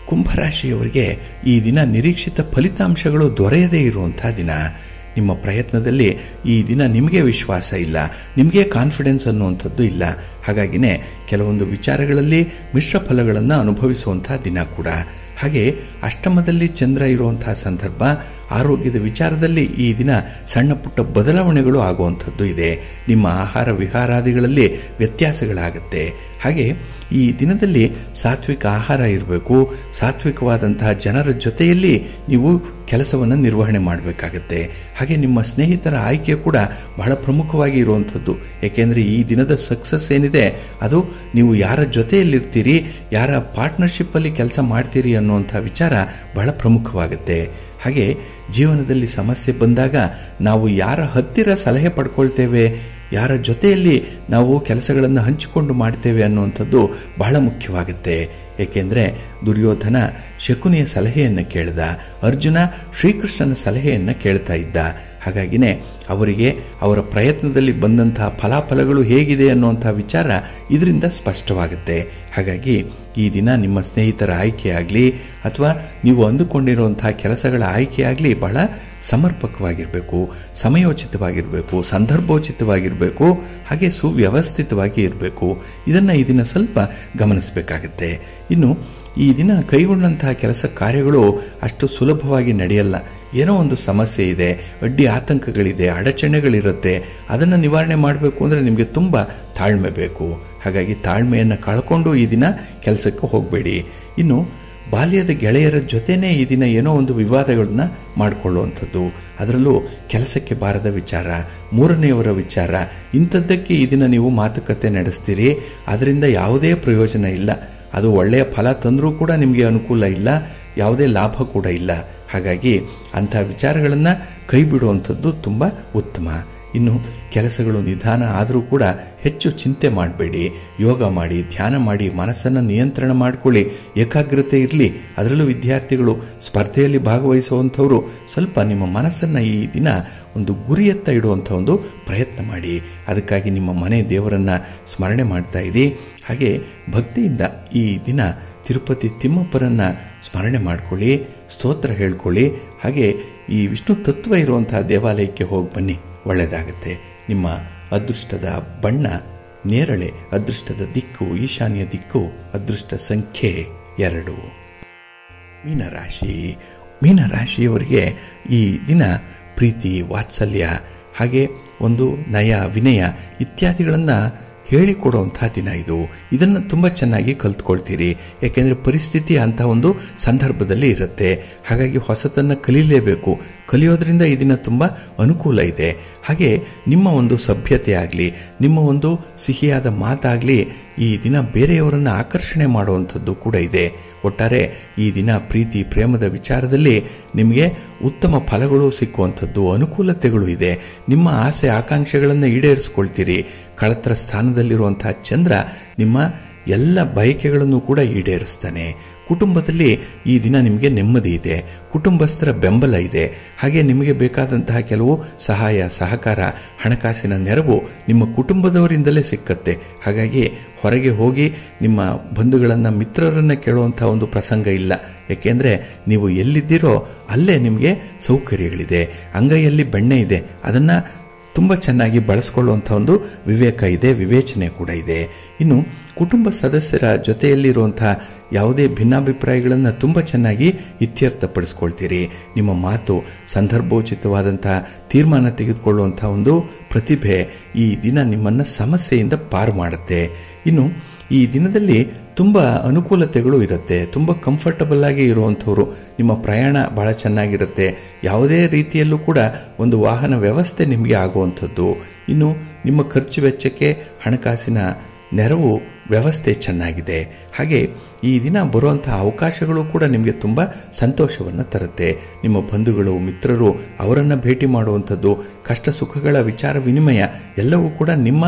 ಕುಂಭರಾಶಿಯವರಿಗೆ ಈ ದಿನ ನಿರೀಕ್ಷಿತ ಫಲಿತಾಂಶಗಳು ದೊರೆಯದೇ ಇರುವಂಥ ದಿನ. ನಿಮ್ಮ ಪ್ರಯತ್ನದಲ್ಲಿ ಈ ದಿನ ನಿಮಗೆ ವಿಶ್ವಾಸ ಇಲ್ಲ, ನಿಮಗೆ ಕಾನ್ಫಿಡೆನ್ಸ್ ಅನ್ನುವಂಥದ್ದು ಇಲ್ಲ. ಹಾಗಾಗಿನೇ ಕೆಲವೊಂದು ವಿಚಾರಗಳಲ್ಲಿ ಮಿಶ್ರ ಫಲಗಳನ್ನು ಅನುಭವಿಸುವಂಥ ದಿನ ಕೂಡ. ಹಾಗೆ ಅಷ್ಟಮದಲ್ಲಿ ಚಂದ್ರ ಇರುವಂತಹ ಸಂದರ್ಭ. ಆರೋಗ್ಯದ ವಿಚಾರದಲ್ಲಿ ಈ ದಿನ ಸಣ್ಣ ಪುಟ್ಟ ಬದಲಾವಣೆಗಳು ಆಗುವಂಥದ್ದು ಇದೆ. ನಿಮ್ಮ ಆಹಾರ ವಿಹಾರಾದಿಗಳಲ್ಲಿ ವ್ಯತ್ಯಾಸಗಳಾಗುತ್ತೆ. ಹಾಗೆ ಈ ದಿನದಲ್ಲಿ ಸಾತ್ವಿಕ ಆಹಾರ ಇರಬೇಕು. ಸಾತ್ವಿಕವಾದಂತಹ ಜನರ ಜೊತೆಯಲ್ಲಿ ನೀವು ಕೆಲಸವನ್ನು ನಿರ್ವಹಣೆ ಮಾಡಬೇಕಾಗತ್ತೆ. ಹಾಗೆ ನಿಮ್ಮ ಸ್ನೇಹಿತರ ಆಯ್ಕೆ ಕೂಡ ಬಹಳ ಪ್ರಮುಖವಾಗಿ ಇರುವಂಥದ್ದು. ಏಕೆಂದರೆ ಈ ದಿನದ ಸಕ್ಸಸ್ ಏನಿದೆ ಅದು ನೀವು ಯಾರ ಜೊತೆಯಲ್ಲಿರ್ತೀರಿ, ಯಾರ ಪಾರ್ಟ್ನರ್ಶಿಪ್ಪಲ್ಲಿ ಕೆಲಸ ಮಾಡ್ತೀರಿ ಅನ್ನುವಂಥ ವಿಚಾರ ಬಹಳ ಪ್ರಮುಖವಾಗುತ್ತೆ. ಹಾಗೆ ಜೀವನದಲ್ಲಿ ಸಮಸ್ಯೆ ಬಂದಾಗ ನಾವು ಯಾರ ಹತ್ತಿರ ಸಲಹೆ ಪಡ್ಕೊಳ್ತೇವೆ, ಯಾರ ಜೊತೆಯಲ್ಲಿ ನಾವು ಕೆಲಸಗಳನ್ನು ಹಂಚಿಕೊಂಡು ಮಾಡ್ತೇವೆ ಅನ್ನುವಂಥದ್ದು ಬಹಳ ಮುಖ್ಯವಾಗುತ್ತೆ. ಏಕೆಂದರೆ ದುರ್ಯೋಧನ ಶಕುನಿಯ ಸಲಹೆಯನ್ನು ಕೇಳಿದ, ಅರ್ಜುನ ಶ್ರೀಕೃಷ್ಣನ ಸಲಹೆಯನ್ನು ಕೇಳ್ತಾ ಇದ್ದ. ಹಾಗಾಗಿನೇ ಅವರಿಗೆ ಅವರ ಪ್ರಯತ್ನದಲ್ಲಿ ಬಂದಂತಹ ಫಲಾಫಲಗಳು ಹೇಗಿದೆ ಅನ್ನುವಂಥ ವಿಚಾರ ಇದರಿಂದ ಸ್ಪಷ್ಟವಾಗುತ್ತೆ. ಹಾಗಾಗಿ ಈ ದಿನ ನಿಮ್ಮ ಸ್ನೇಹಿತರ ಆಯ್ಕೆಯಾಗಲಿ ಅಥವಾ ನೀವು ಅಂದುಕೊಂಡಿರುವಂತಹ ಕೆಲಸಗಳ ಆಯ್ಕೆಯಾಗಲಿ ಬಹಳ ಸಮರ್ಪಕವಾಗಿರಬೇಕು, ಸಮಯೋಚಿತವಾಗಿರಬೇಕು, ಸಂದರ್ಭೋಚಿತವಾಗಿರಬೇಕು. ಹಾಗೆ ಸುವ್ಯವಸ್ಥಿತವಾಗಿ ಇರಬೇಕು. ಇದನ್ನು ಈ ದಿನ ಸ್ವಲ್ಪ ಗಮನಿಸಬೇಕಾಗತ್ತೆ. ಇನ್ನು ಈ ದಿನ ಕೈಗೊಂಡಂತಹ ಕೆಲಸ ಕಾರ್ಯಗಳು ಅಷ್ಟು ಸುಲಭವಾಗಿ ನಡೆಯಲ್ಲ. ಏನೋ ಒಂದು ಸಮಸ್ಯೆ ಇದೆ, ಅಡ್ಡಿ ಆತಂಕಗಳಿದೆ, ಅಡಚಣೆಗಳಿರುತ್ತೆ. ಅದನ್ನು ನಿವಾರಣೆ ಮಾಡಬೇಕು ಅಂದರೆ ನಿಮಗೆ ತುಂಬ ತಾಳ್ಮೆ ಬೇಕು. ಹಾಗಾಗಿ ತಾಳ್ಮೆಯನ್ನು ಕಳ್ಕೊಂಡು ಈ ದಿನ ಕೆಲಸಕ್ಕೆ ಹೋಗಬೇಡಿ. ಇನ್ನು ಬಾಲ್ಯದ ಗೆಳೆಯರ ಜೊತೆನೇ ಈ ದಿನ ಏನೋ ಒಂದು ವಿವಾದಗಳನ್ನ ಮಾಡಿಕೊಳ್ಳುವಂಥದ್ದು, ಅದರಲ್ಲೂ ಕೆಲಸಕ್ಕೆ ಬಾರದ ವಿಚಾರ, ಮೂರನೆಯವರ ವಿಚಾರ, ಇಂಥದ್ದಕ್ಕೆ ಈ ದಿನ ನೀವು ಮಾತುಕತೆ ನಡೆಸ್ತೀರಿ. ಅದರಿಂದ ಯಾವುದೇ ಪ್ರಯೋಜನ ಇಲ್ಲ. ಅದು ಒಳ್ಳೆಯ ಫಲ ತಂದರೂ ಕೂಡ ನಿಮಗೆ ಅನುಕೂಲ ಇಲ್ಲ, ಯಾವುದೇ ಲಾಭ ಕೂಡ ಇಲ್ಲ. ಹಾಗಾಗಿ ಅಂಥ ವಿಚಾರಗಳನ್ನು ಕೈ ಬಿಡುವಂಥದ್ದು ತುಂಬ ಉತ್ತಮ. ಇನ್ನು ಕೆಲಸಗಳು ನಿಧಾನ ಆದರೂ ಕೂಡ ಹೆಚ್ಚು ಚಿಂತೆ ಮಾಡಬೇಡಿ. ಯೋಗ ಮಾಡಿ, ಧ್ಯಾನ ಮಾಡಿ, ಮನಸ್ಸನ್ನು ನಿಯಂತ್ರಣ ಮಾಡಿಕೊಳ್ಳಿ, ಏಕಾಗ್ರತೆ ಇರಲಿ. ಅದರಲ್ಲೂ ವಿದ್ಯಾರ್ಥಿಗಳು, ಸ್ಪರ್ಧೆಯಲ್ಲಿ ಭಾಗವಹಿಸುವಂಥವರು ಸ್ವಲ್ಪ ನಿಮ್ಮ ಮನಸ್ಸನ್ನು ಈ ದಿನ ಒಂದು ಗುರಿಯತ್ತ ಇಡುವಂಥ ಒಂದು ಪ್ರಯತ್ನ ಮಾಡಿ. ಅದಕ್ಕಾಗಿ ನಿಮ್ಮ ಮನೆ ದೇವರನ್ನು ಸ್ಮರಣೆ ಮಾಡ್ತಾ ಇರಿ. ಹಾಗೆ ಭಕ್ತಿಯಿಂದ ಈ ದಿನ ತಿರುಪತಿ ತಿಮ್ಮಪ್ಪರನ್ನು ಸ್ಮರಣೆ ಮಾಡಿಕೊಳ್ಳಿ, ಸ್ತೋತ್ರ ಹೇಳ್ಕೊಳ್ಳಿ. ಹಾಗೆ ಈ ವಿಷ್ಣು ತತ್ವ ಇರುವಂತಹ ದೇವಾಲಯಕ್ಕೆ ಹೋಗಿ ಬನ್ನಿ, ಒಳ್ಳೆಯದಾಗುತ್ತೆ. ನಿಮ್ಮ ಅದೃಷ್ಟದ ಬಣ್ಣ ನೇರಳೆ, ಅದೃಷ್ಟದ ದಿಕ್ಕು ಈಶಾನ್ಯ ದಿಕ್ಕು, ಅದೃಷ್ಟ ಸಂಖ್ಯೆ 2. ಮೀನರಾಶಿ. ಮೀನರಾಶಿಯವರಿಗೆ ಈ ದಿನ ಪ್ರೀತಿ, ವಾತ್ಸಲ್ಯ, ಹಾಗೆ ಒಂದು ನಯ, ವಿನಯ ಇತ್ಯಾದಿಗಳನ್ನು ಹೇಳಿಕೊಡುವಂಥ ದಿನ ಇದು. ಇದನ್ನು ತುಂಬ ಚೆನ್ನಾಗಿ ಕಲ್ತ್ಕೊಳ್ತೀರಿ. ಯಾಕೆಂದರೆ ಪರಿಸ್ಥಿತಿ ಅಂಥ ಒಂದು ಸಂದರ್ಭದಲ್ಲಿ ಇರುತ್ತೆ. ಹಾಗಾಗಿ ಹೊಸತನ್ನು ಕಲೀಲೇಬೇಕು. ಕಲಿಯೋದ್ರಿಂದ ಈ ದಿನ ತುಂಬ ಅನುಕೂಲ ಇದೆ. ಹಾಗೆ ನಿಮ್ಮ ಒಂದು ಸಭ್ಯತೆ ಆಗಲಿ, ನಿಮ್ಮ ಒಂದು ಸಿಹಿಯಾದ ಮಾತಾಗಲಿ ಈ ದಿನ ಬೇರೆಯವರನ್ನು ಆಕರ್ಷಣೆ ಮಾಡುವಂಥದ್ದು ಕೂಡ ಇದೆ. ಒಟ್ಟಾರೆ ಈ ದಿನ ಪ್ರೀತಿ ಪ್ರೇಮದ ವಿಚಾರದಲ್ಲಿ ನಿಮಗೆ ಉತ್ತಮ ಫಲಗಳು ಸಿಕ್ಕುವಂಥದ್ದು, ಅನುಕೂಲತೆಗಳು ಇದೆ. ನಿಮ್ಮ ಆಸೆ ಆಕಾಂಕ್ಷೆಗಳನ್ನು ಈಡೇರಿಸ್ಕೊಳ್ತೀರಿ. ಕಳತ್ರ ಸ್ಥಾನದಲ್ಲಿರುವಂಥ ಚಂದ್ರ ನಿಮ್ಮ ಎಲ್ಲ ಬಯಕೆಗಳನ್ನು ಕೂಡ ಈಡೇರಿಸ್ತಾನೆ. ಕುಟುಂಬದಲ್ಲಿ ಈ ದಿನ ನಿಮಗೆ ನೆಮ್ಮದಿ ಇದೆ, ಕುಟುಂಬಸ್ಥರ ಬೆಂಬಲ ಇದೆ. ಹಾಗೆ ನಿಮಗೆ ಬೇಕಾದಂತಹ ಕೆಲವು ಸಹಾಯ ಸಹಕಾರ, ಹಣಕಾಸಿನ ನೆರವು ನಿಮ್ಮ ಕುಟುಂಬದವರಿಂದಲೇ ಸಿಕ್ಕತ್ತೆ. ಹಾಗಾಗಿ ಹೊರಗೆ ಹೋಗಿ ನಿಮ್ಮ ಬಂಧುಗಳನ್ನು ಮಿತ್ರರನ್ನು ಕೇಳುವಂಥ ಒಂದು ಪ್ರಸಂಗ ಇಲ್ಲ. ಯಾಕೆಂದರೆ ನೀವು ಎಲ್ಲಿದ್ದೀರೋ ಅಲ್ಲೇ ನಿಮಗೆ ಸೌಕರ್ಯಗಳಿದೆ. ಅಂಗೈಯಲ್ಲಿ ಬೆಣ್ಣೆ ಇದೆ, ಅದನ್ನು ತುಂಬ ಚೆನ್ನಾಗಿ ಬಳಸ್ಕೊಳ್ಳುವಂಥ ಒಂದು ವಿವೇಕ ಇದೆ, ವಿವೇಚನೆ ಕೂಡ ಇದೆ. ಇನ್ನು ಕುಟುಂಬ ಸದಸ್ಯರ ಜೊತೆಯಲ್ಲಿರುವಂಥ ಯಾವುದೇ ಭಿನ್ನಾಭಿಪ್ರಾಯಗಳನ್ನು ತುಂಬ ಚೆನ್ನಾಗಿ ಇತ್ಯರ್ಥಪಡಿಸ್ಕೊಳ್ತೀರಿ. ನಿಮ್ಮ ಮಾತು ಸಂದರ್ಭೋಚಿತವಾದಂಥ ತೀರ್ಮಾನ ತೆಗೆದುಕೊಳ್ಳುವಂಥ ಒಂದು ಪ್ರತಿಭೆ ಈ ದಿನ ನಿಮ್ಮನ್ನು ಸಮಸ್ಯೆಯಿಂದ ಪಾರು ಮಾಡುತ್ತೆ. ಇನ್ನು ಈ ದಿನದಲ್ಲಿ ತುಂಬ ಅನುಕೂಲತೆಗಳು ಇರುತ್ತೆ, ತುಂಬ ಕಂಫರ್ಟಬಲ್ ಆಗಿ ಇರುವಂಥವ್ರು. ನಿಮ್ಮ ಪ್ರಯಾಣ ಭಾಳ ಚೆನ್ನಾಗಿರುತ್ತೆ, ಯಾವುದೇ ರೀತಿಯಲ್ಲೂ ಕೂಡ ಒಂದು ವಾಹನ ವ್ಯವಸ್ಥೆ ನಿಮಗೆ ಆಗುವಂಥದ್ದು. ಇನ್ನು ನಿಮ್ಮ ಖರ್ಚು ವೆಚ್ಚಕ್ಕೆ ಹಣಕಾಸಿನ ನೆರವು ವ್ಯವಸ್ಥೆ ಚೆನ್ನಾಗಿದೆ. ಹಾಗೆ ಈ ದಿನ ಬರುವಂಥ ಅವಕಾಶಗಳು ಕೂಡ ನಿಮಗೆ ತುಂಬ ಸಂತೋಷವನ್ನು ತರುತ್ತೆ. ನಿಮ್ಮ ಬಂಧುಗಳು ಮಿತ್ರರು ಅವರನ್ನು ಭೇಟಿ ಮಾಡುವಂಥದ್ದು, ಕಷ್ಟ ಸುಖಗಳ ವಿಚಾರ ವಿನಿಮಯ ಎಲ್ಲವೂ ಕೂಡ ನಿಮ್ಮ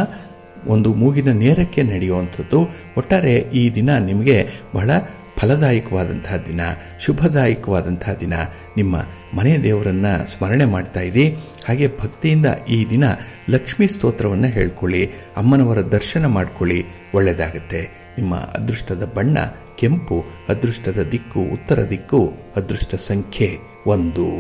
ಒಂದು ಮೂಗಿನ ನೇರಕ್ಕೆ ನಡೆಯುವಂಥದ್ದು. ಒಟ್ಟಾರೆ ಈ ದಿನ ನಿಮಗೆ ಬಹಳ ಫಲದಾಯಕವಾದಂತಹ ದಿನ, ಶುಭದಾಯಕವಾದಂತಹ ದಿನ. ನಿಮ್ಮ ಮನೆ ದೇವರನ್ನು ಸ್ಮರಣೆ ಮಾಡ್ತಾ ಇರಿ. ಹಾಗೆ ಭಕ್ತಿಯಿಂದ ಈ ದಿನ ಲಕ್ಷ್ಮೀ ಸ್ತೋತ್ರವನ್ನು ಹೇಳ್ಕೊಳ್ಳಿ, ಅಮ್ಮನವರ ದರ್ಶನ ಮಾಡ್ಕೊಳ್ಳಿ, ಒಳ್ಳೆಯದಾಗುತ್ತೆ. ನಿಮ್ಮ ಅದೃಷ್ಟದ ಬಣ್ಣ ಕೆಂಪು, ಅದೃಷ್ಟದ ದಿಕ್ಕು ಉತ್ತರ ದಿಕ್ಕು, ಅದೃಷ್ಟ ಸಂಖ್ಯೆ 1.